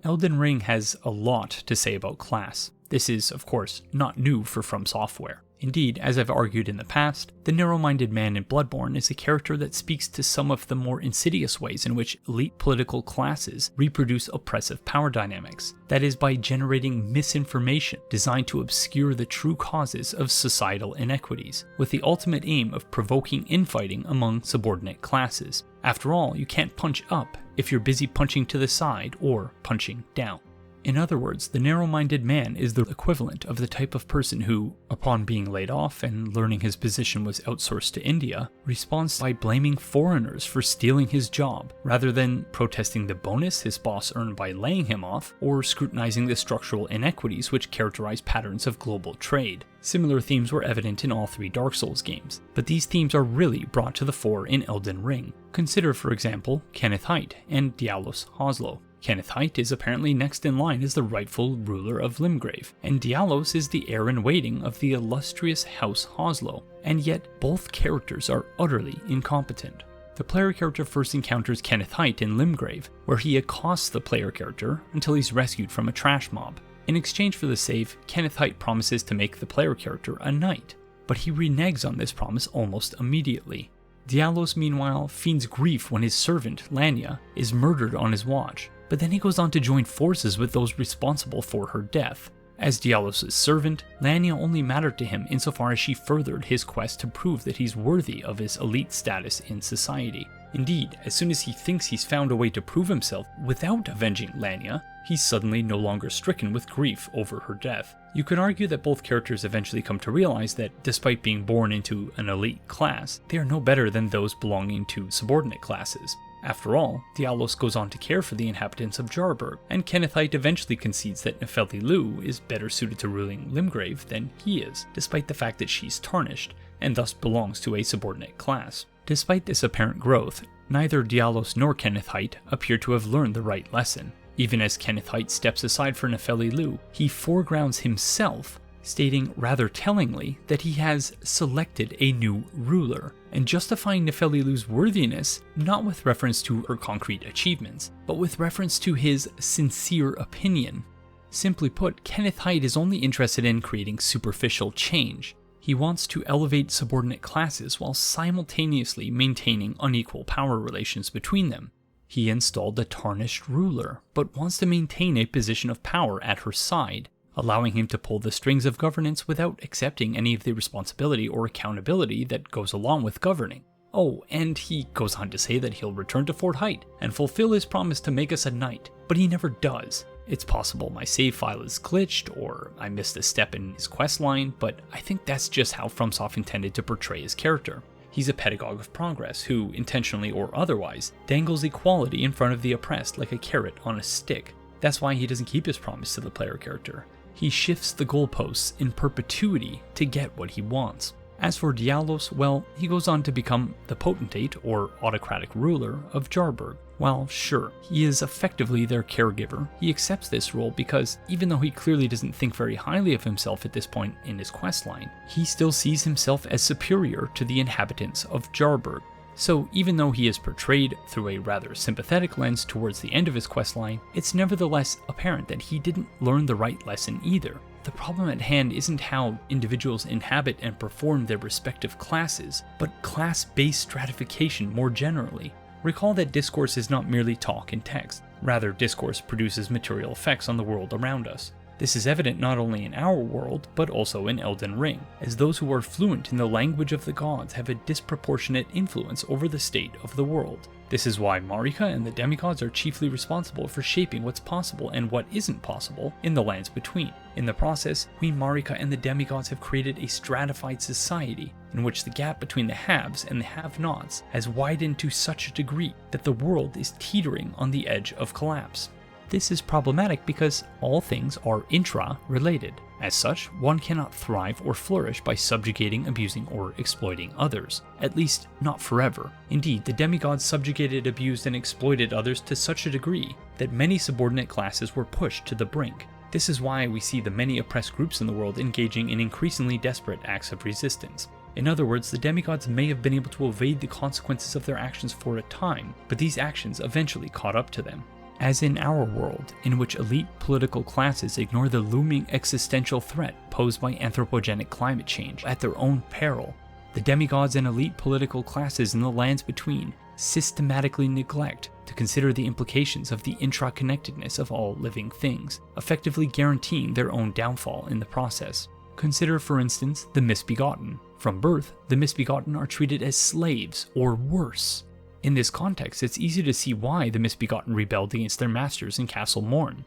Elden Ring has a lot to say about class. This is, of course, not new for From Software. Indeed, as I've argued in the past, the narrow-minded man in Bloodborne is a character that speaks to some of the more insidious ways in which elite political classes reproduce oppressive power dynamics. That is, by generating misinformation designed to obscure the true causes of societal inequities, with the ultimate aim of provoking infighting among subordinate classes. After all, you can't punch up if you're busy punching to the side or punching down. In other words, the narrow-minded man is the equivalent of the type of person who, upon being laid off and learning his position was outsourced to India, responds by blaming foreigners for stealing his job, rather than protesting the bonus his boss earned by laying him off, or scrutinizing the structural inequities which characterize patterns of global trade. Similar themes were evident in all three Dark Souls games, but these themes are really brought to the fore in Elden Ring. Consider, for example, Kenneth Haidt and Dialos Hoslo. Hiraeth is apparently next in line as the rightful ruler of Limgrave, and Dialos is the heir-in-waiting of the illustrious House Hoslow, and yet both characters are utterly incompetent. The player character first encounters Hiraeth in Limgrave, where he accosts the player character until he's rescued from a trash mob. In exchange for the save, Hiraeth promises to make the player character a knight, but he reneges on this promise almost immediately. Dialos, meanwhile, feigns grief when his servant, Lanya, is murdered on his watch, but then he goes on to join forces with those responsible for her death. As Dialos' servant, Lanya only mattered to him insofar as she furthered his quest to prove that he's worthy of his elite status in society. Indeed, as soon as he thinks he's found a way to prove himself without avenging Lanya, he's suddenly no longer stricken with grief over her death. You could argue that both characters eventually come to realize that, despite being born into an elite class, they are no better than those belonging to subordinate classes. After all, Dialos goes on to care for the inhabitants of Jarburg, and Hiraeth eventually concedes that Nefeli Lu is better suited to ruling Limgrave than he is, despite the fact that she's tarnished, and thus belongs to a subordinate class. Despite this apparent growth, neither Dialos nor Hiraeth appear to have learned the right lesson. Even as Hiraeth steps aside for Nefeli Lu, he foregrounds himself, stating rather tellingly that he has selected a new ruler, and justifying Nefeli Lu's worthiness not with reference to her concrete achievements, but with reference to his sincere opinion. Simply put, Hiraeth is only interested in creating superficial change. He wants to elevate subordinate classes while simultaneously maintaining unequal power relations between them. He installed a tarnished ruler, but wants to maintain a position of power at her side, allowing him to pull the strings of governance without accepting any of the responsibility or accountability that goes along with governing. Oh, and he goes on to say that he'll return to Fort Height and fulfill his promise to make us a knight, but he never does. It's possible my save file is glitched, or I missed a step in his questline, but I think that's just how FromSoft intended to portray his character. He's a pedagogue of progress who, intentionally or otherwise, dangles equality in front of the oppressed like a carrot on a stick. That's why he doesn't keep his promise to the player character. He shifts the goalposts in perpetuity to get what he wants. As for Dialos, well, he goes on to become the potentate or autocratic ruler of Jarburg. While sure, he is effectively their caregiver, he accepts this role because even though he clearly doesn't think very highly of himself at this point in his questline, he still sees himself as superior to the inhabitants of Jarburg. So even though he is portrayed through a rather sympathetic lens towards the end of his questline, it's nevertheless apparent that he didn't learn the right lesson either. The problem at hand isn't how individuals inhabit and perform their respective classes, but class-based stratification more generally. Recall that discourse is not merely talk and text, rather discourse produces material effects on the world around us. This is evident not only in our world, but also in Elden Ring, as those who are fluent in the language of the gods have a disproportionate influence over the state of the world. This is why Marika and the demigods are chiefly responsible for shaping what's possible and what isn't possible in the lands between. In the process, Queen Marika and the demigods have created a stratified society, in which the gap between the haves and the have-nots has widened to such a degree that the world is teetering on the edge of collapse. This is problematic because all things are intra-related. As such, one cannot thrive or flourish by subjugating, abusing, or exploiting others. At least, not forever. Indeed, the demigods subjugated, abused, and exploited others to such a degree that many subordinate classes were pushed to the brink. This is why we see the many oppressed groups in the world engaging in increasingly desperate acts of resistance. In other words, the demigods may have been able to evade the consequences of their actions for a time, but these actions eventually caught up to them. As in our world, in which elite political classes ignore the looming existential threat posed by anthropogenic climate change at their own peril, the demigods and elite political classes in the lands between systematically neglect to consider the implications of the intra-connectedness of all living things, effectively guaranteeing their own downfall in the process. Consider, for instance, the misbegotten. From birth, the misbegotten are treated as slaves, or worse. In this context, it's easy to see why the misbegotten rebelled against their masters in Castle Morn.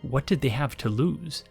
What did they have to lose?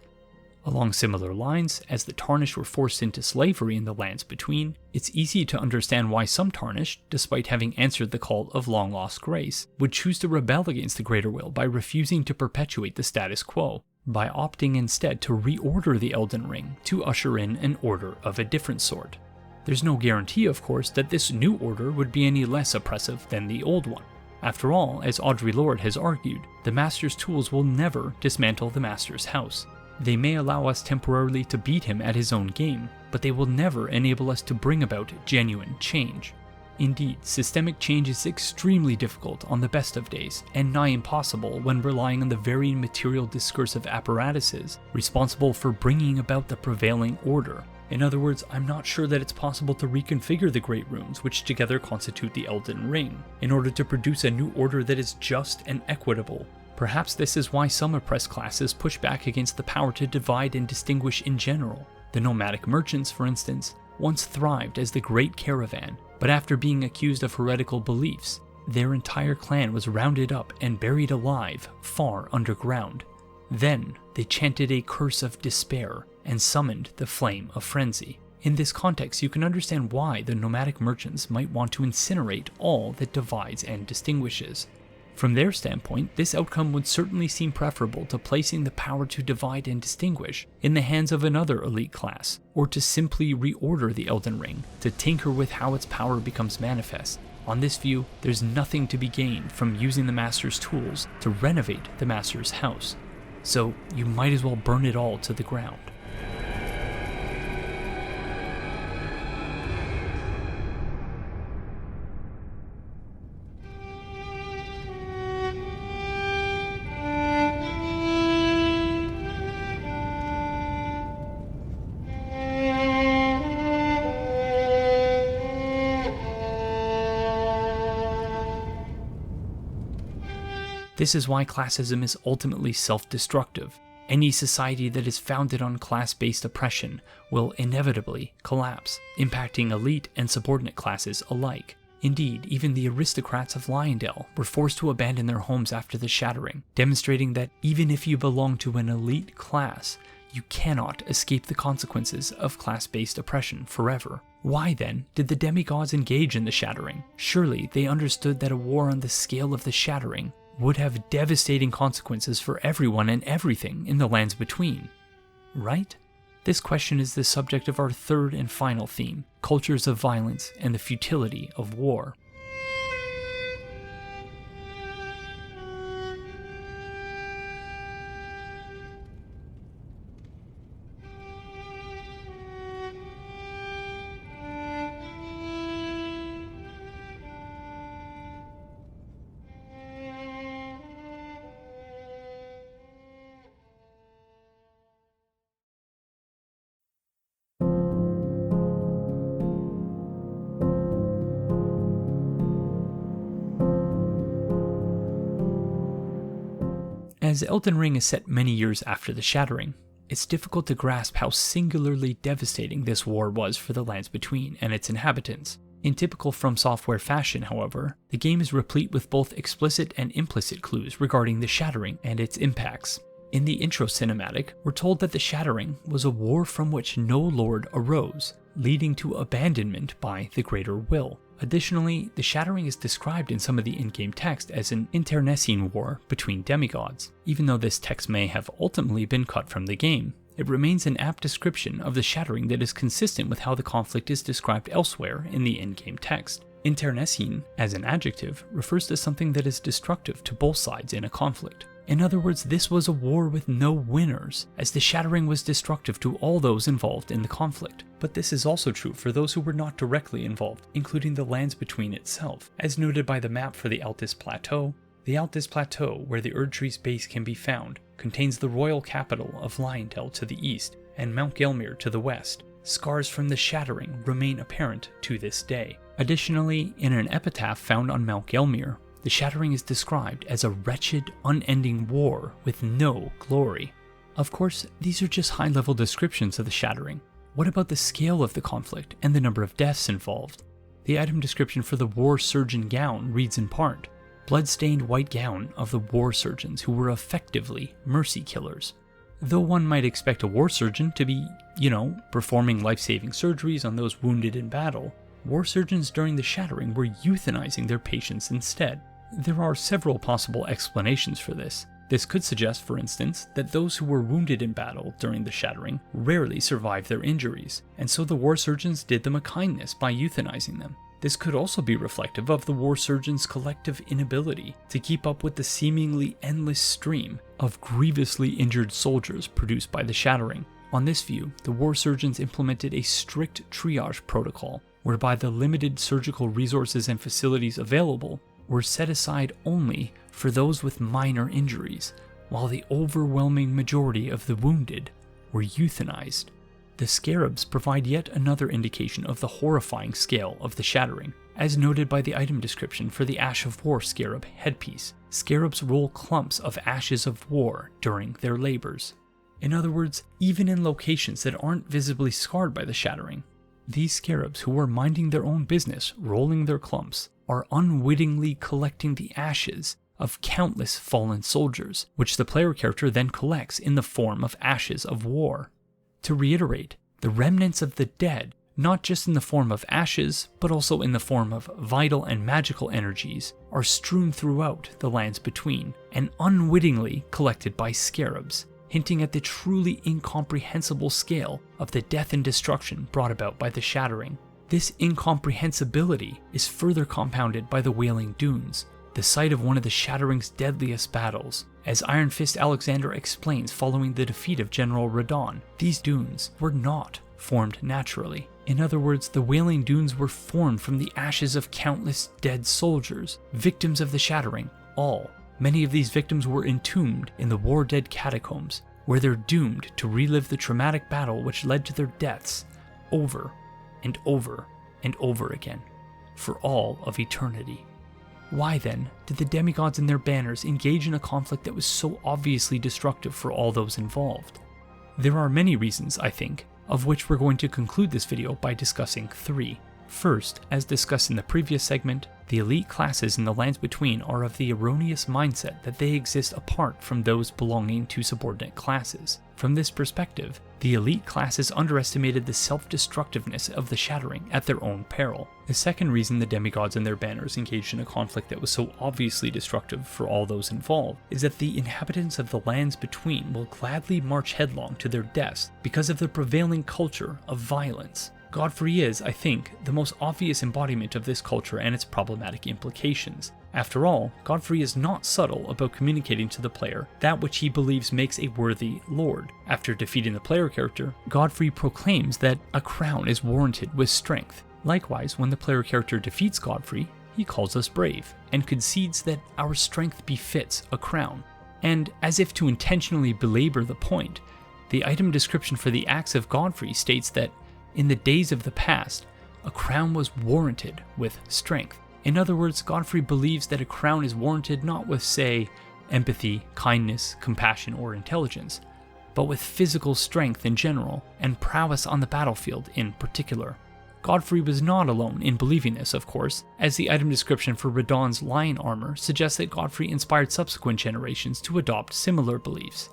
Along similar lines, as the Tarnished were forced into slavery in the lands between, it's easy to understand why some Tarnished, despite having answered the call of long-lost grace, would choose to rebel against the Greater Will by refusing to perpetuate the status quo, by opting instead to reorder the Elden Ring to usher in an order of a different sort. There's no guarantee, of course, that this new order would be any less oppressive than the old one. After all, as Audre Lorde has argued, the Master's tools will never dismantle the Master's house. They may allow us temporarily to beat him at his own game, but they will never enable us to bring about genuine change. Indeed, systemic change is extremely difficult on the best of days, and nigh impossible when relying on the very material discursive apparatuses responsible for bringing about the prevailing order. In other words, I'm not sure that it's possible to reconfigure the Great Runes, which together constitute the Elden Ring, in order to produce a new order that is just and equitable. Perhaps this is why some oppressed classes push back against the power to divide and distinguish in general. The nomadic merchants, for instance, once thrived as the Great Caravan, but after being accused of heretical beliefs, their entire clan was rounded up and buried alive far underground. Then they chanted a curse of despair and summoned the flame of frenzy. In this context, you can understand why the nomadic merchants might want to incinerate all that divides and distinguishes. From their standpoint, this outcome would certainly seem preferable to placing the power to divide and distinguish in the hands of another elite class, or to simply reorder the Elden Ring, to tinker with how its power becomes manifest. On this view, there's nothing to be gained from using the Master's tools to renovate the Master's house. So you might as well burn it all to the ground. This is why classism is ultimately self-destructive. Any society that is founded on class-based oppression will inevitably collapse, impacting elite and subordinate classes alike. Indeed, even the aristocrats of Leyndell were forced to abandon their homes after the Shattering, demonstrating that even if you belong to an elite class, you cannot escape the consequences of class-based oppression forever. Why then did the demigods engage in the Shattering? Surely they understood that a war on the scale of the Shattering would have devastating consequences for everyone and everything in the lands between, right? This question is the subject of our third and final theme, cultures of violence and the futility of war. As Elden Ring is set many years after the Shattering, it's difficult to grasp how singularly devastating this war was for the lands between and its inhabitants. In typical From Software fashion, however, the game is replete with both explicit and implicit clues regarding the Shattering and its impacts. In the intro cinematic, we're told that the Shattering was a war from which no lord arose, leading to abandonment by the Greater Will. Additionally, the Shattering is described in some of the in-game text as an internecine war between demigods. Even though this text may have ultimately been cut from the game, it remains an apt description of the Shattering that is consistent with how the conflict is described elsewhere in the in-game text. Internecine, as an adjective, refers to something that is destructive to both sides in a conflict. In other words, this was a war with no winners, as the Shattering was destructive to all those involved in the conflict. But this is also true for those who were not directly involved, including the lands between itself, as noted by the map for the Altus Plateau. The Altus Plateau, where the Erdtree's base can be found, contains the royal capital of Leyndell to the east, and Mount Gelmir to the west. Scars from the Shattering remain apparent to this day. Additionally, in an epitaph found on Mount Gelmir, the Shattering is described as a wretched, unending war with no glory. Of course, these are just high-level descriptions of the Shattering. What about the scale of the conflict and the number of deaths involved? The item description for the War Surgeon gown reads in part, blood-stained white gown of the war surgeons who were effectively mercy killers. Though one might expect a war surgeon to be, performing life-saving surgeries on those wounded in battle, war surgeons during the Shattering were euthanizing their patients instead. There are several possible explanations for this. This could suggest, for instance, that those who were wounded in battle during the Shattering rarely survived their injuries, and so the war surgeons did them a kindness by euthanizing them. This could also be reflective of the war surgeon's collective inability to keep up with the seemingly endless stream of grievously injured soldiers produced by the Shattering. On this view, the war surgeons implemented a strict triage protocol, whereby the limited surgical resources and facilities available were set aside only for those with minor injuries, while the overwhelming majority of the wounded were euthanized. The scarabs provide yet another indication of the horrifying scale of the Shattering. As noted by the item description for the Ash of War scarab headpiece, scarabs roll clumps of ashes of war during their labors. In other words, even in locations that aren't visibly scarred by the Shattering, these scarabs who are minding their own business, rolling their clumps, are unwittingly collecting the ashes of countless fallen soldiers, which the player character then collects in the form of ashes of war. To reiterate, the remnants of the dead, not just in the form of ashes, but also in the form of vital and magical energies, are strewn throughout the lands between, and unwittingly collected by scarabs, hinting at the truly incomprehensible scale of the death and destruction brought about by the Shattering. This incomprehensibility is further compounded by the Wailing Dunes, the site of one of the Shattering's deadliest battles. As Iron Fist Alexander explains following the defeat of General Radon, these dunes were not formed naturally. In other words, the Wailing Dunes were formed from the ashes of countless dead soldiers, victims of the Shattering, all. Many of these victims were entombed in the war-dead catacombs, where they're doomed to relive the traumatic battle which led to their deaths over and over and over again, for all of eternity. Why then did the demigods and their banners engage in a conflict that was so obviously destructive for all those involved? There are many reasons, I think, of which we're going to conclude this video by discussing 3. First, as discussed in the previous segment, the elite classes in the lands between are of the erroneous mindset that they exist apart from those belonging to subordinate classes. From this perspective, the elite classes underestimated the self-destructiveness of the Shattering at their own peril. The second reason the demigods and their banners engaged in a conflict that was so obviously destructive for all those involved is that the inhabitants of the lands between will gladly march headlong to their deaths because of the prevailing culture of violence. Godfrey is, I think, the most obvious embodiment of this culture and its problematic implications. After all, Godfrey is not subtle about communicating to the player that which he believes makes a worthy lord. After defeating the player character, Godfrey proclaims that a crown is warranted with strength. Likewise, when the player character defeats Godfrey, he calls us brave, and concedes that our strength befits a crown. And as if to intentionally belabor the point, the item description for the acts of Godfrey states that in the days of the past, a crown was warranted with strength. In other words, Godfrey believes that a crown is warranted not with, say, empathy, kindness, compassion, or intelligence, but with physical strength in general, and prowess on the battlefield in particular. Godfrey was not alone in believing this, of course, as the item description for Radon's lion armor suggests that Godfrey inspired subsequent generations to adopt similar beliefs,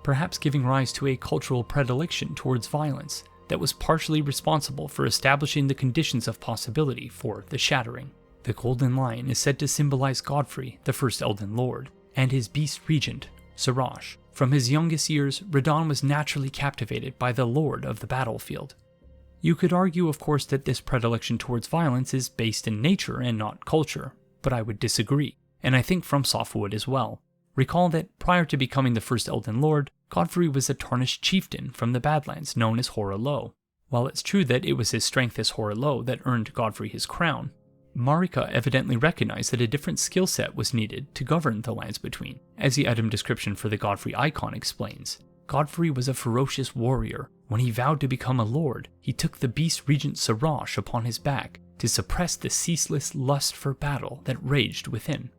perhaps giving rise to a cultural predilection towards violence that was partially responsible for establishing the conditions of possibility for the Shattering. The Golden Lion is said to symbolize Godfrey, the first Elden Lord, and his beast regent, Siraj. From his youngest years, Radon was naturally captivated by the Lord of the battlefield. You could argue, of course, that this predilection towards violence is based in nature and not culture, but I would disagree, and I think FromSoft would as well. Recall that prior to becoming the first Elden Lord, Godfrey was a tarnished chieftain from the Badlands known as Horalow. While it's true that it was his strength as Horalow that earned Godfrey his crown, Marika evidently recognized that a different skill set was needed to govern the lands between. As the item description for the Godfrey icon explains, Godfrey was a ferocious warrior. When he vowed to become a lord, he took the beast regent Siraj upon his back to suppress the ceaseless lust for battle that raged within.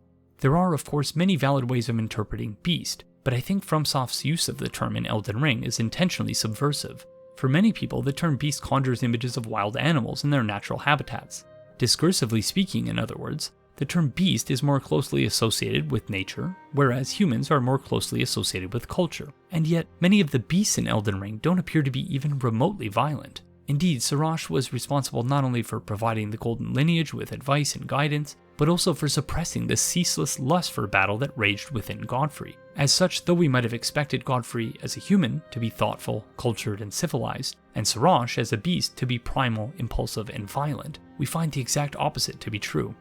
There are, of course, many valid ways of interpreting beast, but I think FromSoft's use of the term in Elden Ring is intentionally subversive. For many people, the term beast conjures images of wild animals in their natural habitats. Discursively speaking, in other words, the term beast is more closely associated with nature, whereas humans are more closely associated with culture. And yet, many of the beasts in Elden Ring don't appear to be even remotely violent. Indeed, Siraj was responsible not only for providing the Golden Lineage with advice and guidance, but also for suppressing the ceaseless lust for battle that raged within Godfrey. As such, though we might have expected Godfrey as a human to be thoughtful, cultured, and civilized, and Siraj as a beast to be primal, impulsive, and violent, we find the exact opposite to be true.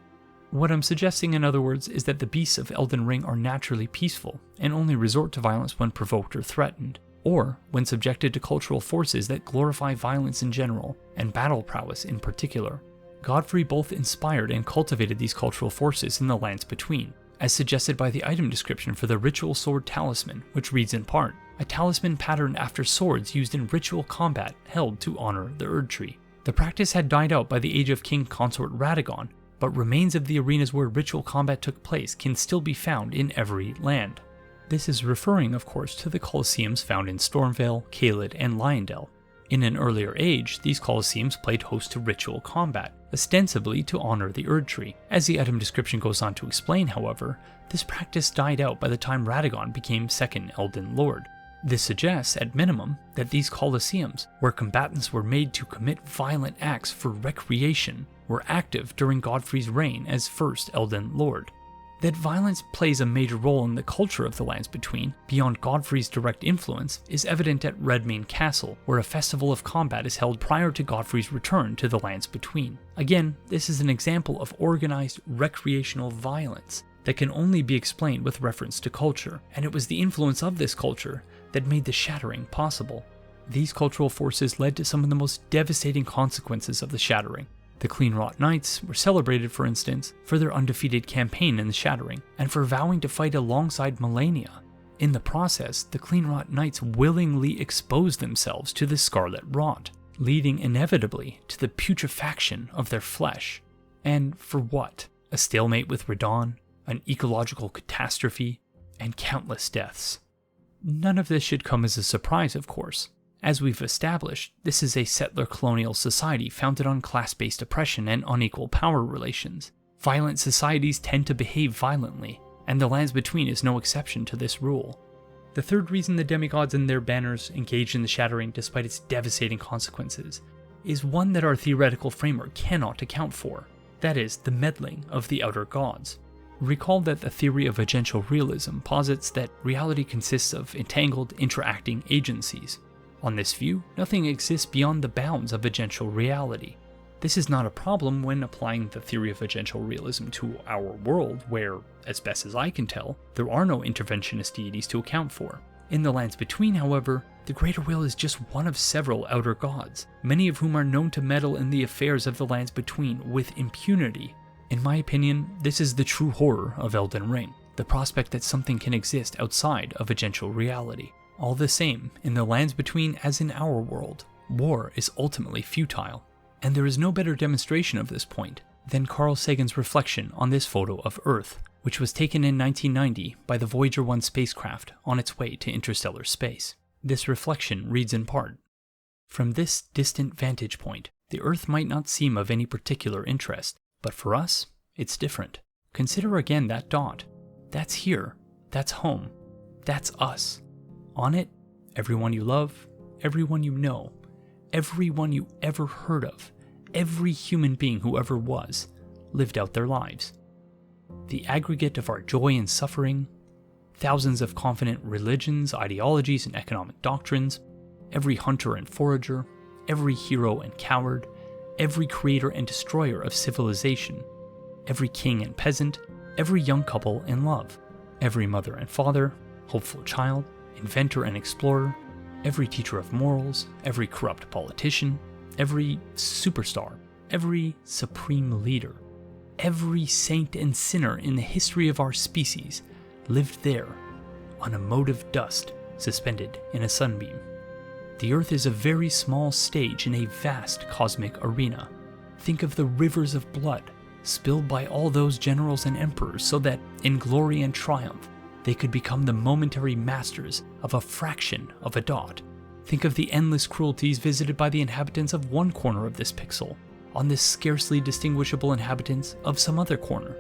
What I'm suggesting, in other words, is that the beasts of Elden Ring are naturally peaceful, and only resort to violence when provoked or threatened, or when subjected to cultural forces that glorify violence in general, and battle prowess in particular. Godfrey both inspired and cultivated these cultural forces in the lands between, as suggested by the item description for the ritual sword talisman, which reads in part, a talisman patterned after swords used in ritual combat held to honor the Erd Tree. The practice had died out by the age of King Consort Radagon, but remains of the arenas where ritual combat took place can still be found in every land. This is referring, of course, to the Colosseums found in Stormvale, Caelid, and Leyndell. In an earlier age, these Colosseums played host to ritual combat, ostensibly to honor the Erd Tree. As the item description goes on to explain, however, this practice died out by the time Radagon became second Elden Lord. This suggests, at minimum, that these Colosseums, where combatants were made to commit violent acts for recreation, were active during Godfrey's reign as first Elden Lord. That violence plays a major role in the culture of the Lands Between, beyond Godfrey's direct influence, is evident at Redmane Castle, where a festival of combat is held prior to Godfrey's return to the Lands Between. Again, this is an example of organized recreational violence that can only be explained with reference to culture, and it was the influence of this culture that made the Shattering possible. These cultural forces led to some of the most devastating consequences of the Shattering. The Cleanrot Knights were celebrated, for instance, for their undefeated campaign in the Shattering, and for vowing to fight alongside Malenia. In the process, the Cleanrot Knights willingly exposed themselves to the Scarlet Rot, leading inevitably to the putrefaction of their flesh. And for what? A stalemate with Radahn, an ecological catastrophe, and countless deaths. None of this should come as a surprise, of course. As we've established, this is a settler colonial society founded on class-based oppression and unequal power relations. Violent societies tend to behave violently, and the Lands Between is no exception to this rule. The third reason the demigods and their banners engaged in the Shattering despite its devastating consequences is one that our theoretical framework cannot account for. That is, the meddling of the outer gods. Recall that the theory of Agential Realism posits that reality consists of entangled, interacting agencies. On this view, nothing exists beyond the bounds of agential reality. This is not a problem when applying the theory of agential realism to our world, where, as best as I can tell, there are no interventionist deities to account for. In the Lands Between, however, the Greater Will is just one of several outer gods, many of whom are known to meddle in the affairs of the Lands Between with impunity. In my opinion, this is the true horror of Elden Ring, the prospect that something can exist outside of agential reality. All the same, in the Lands Between as in our world, war is ultimately futile, and there is no better demonstration of this point than Carl Sagan's reflection on this photo of Earth, which was taken in 1990 by the Voyager 1 spacecraft on its way to interstellar space. This reflection reads in part, "From this distant vantage point, the Earth might not seem of any particular interest, but for us, it's different. Consider again that dot. That's here. That's home. That's us. On it, everyone you love, everyone you know, everyone you ever heard of, every human being who ever was, lived out their lives. The aggregate of our joy and suffering, thousands of confident religions, ideologies, and economic doctrines, every hunter and forager, every hero and coward, every creator and destroyer of civilization, every king and peasant, every young couple in love, every mother and father, hopeful child, inventor and explorer, every teacher of morals, every corrupt politician, every superstar, every supreme leader, every saint and sinner in the history of our species lived there, on a mote of dust suspended in a sunbeam. The Earth is a very small stage in a vast cosmic arena. Think of the rivers of blood spilled by all those generals and emperors so that, in glory and triumph, they could become the momentary masters of a fraction of a dot. Think of the endless cruelties visited by the inhabitants of one corner of this pixel on the scarcely distinguishable inhabitants of some other corner.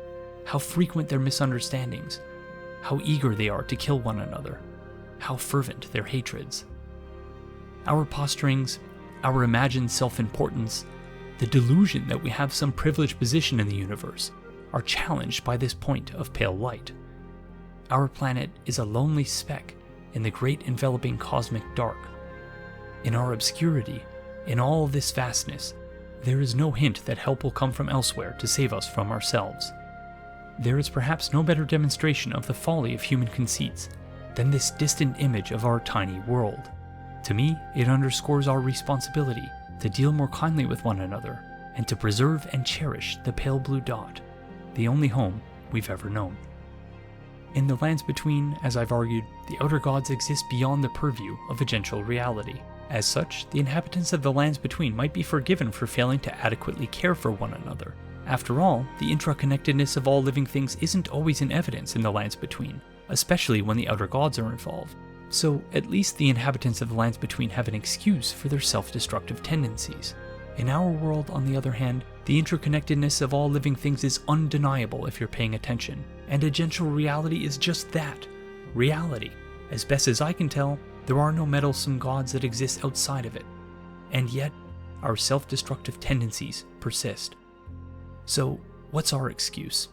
How frequent their misunderstandings, how eager they are to kill one another, how fervent their hatreds. Our posturings, our imagined self-importance, the delusion that we have some privileged position in the universe, are challenged by this point of pale light. Our planet is a lonely speck in the great enveloping cosmic dark. In our obscurity, In all this vastness, there is no hint that help will come from elsewhere to save us from ourselves. There is perhaps no better demonstration of the folly of human conceits than this distant image of our tiny world. To me, it underscores our responsibility to deal more kindly with one another and to preserve and cherish the pale blue dot, the only home we've ever known. In the lands between, as I've argued, the outer gods exist beyond the purview of agential reality. As such, the inhabitants of the lands between might be forgiven for failing to adequately care for one another. After all, the intraconnectedness of all living things isn't always in evidence in the lands between, especially when the outer gods are involved. So, at least the inhabitants of the lands between have an excuse for their self-destructive tendencies. In our world, on the other hand, the interconnectedness of all living things is undeniable if you're paying attention, and agential reality is just that, reality. As best as I can tell, there are no meddlesome gods that exist outside of it, and yet, our self-destructive tendencies persist. So, what's our excuse?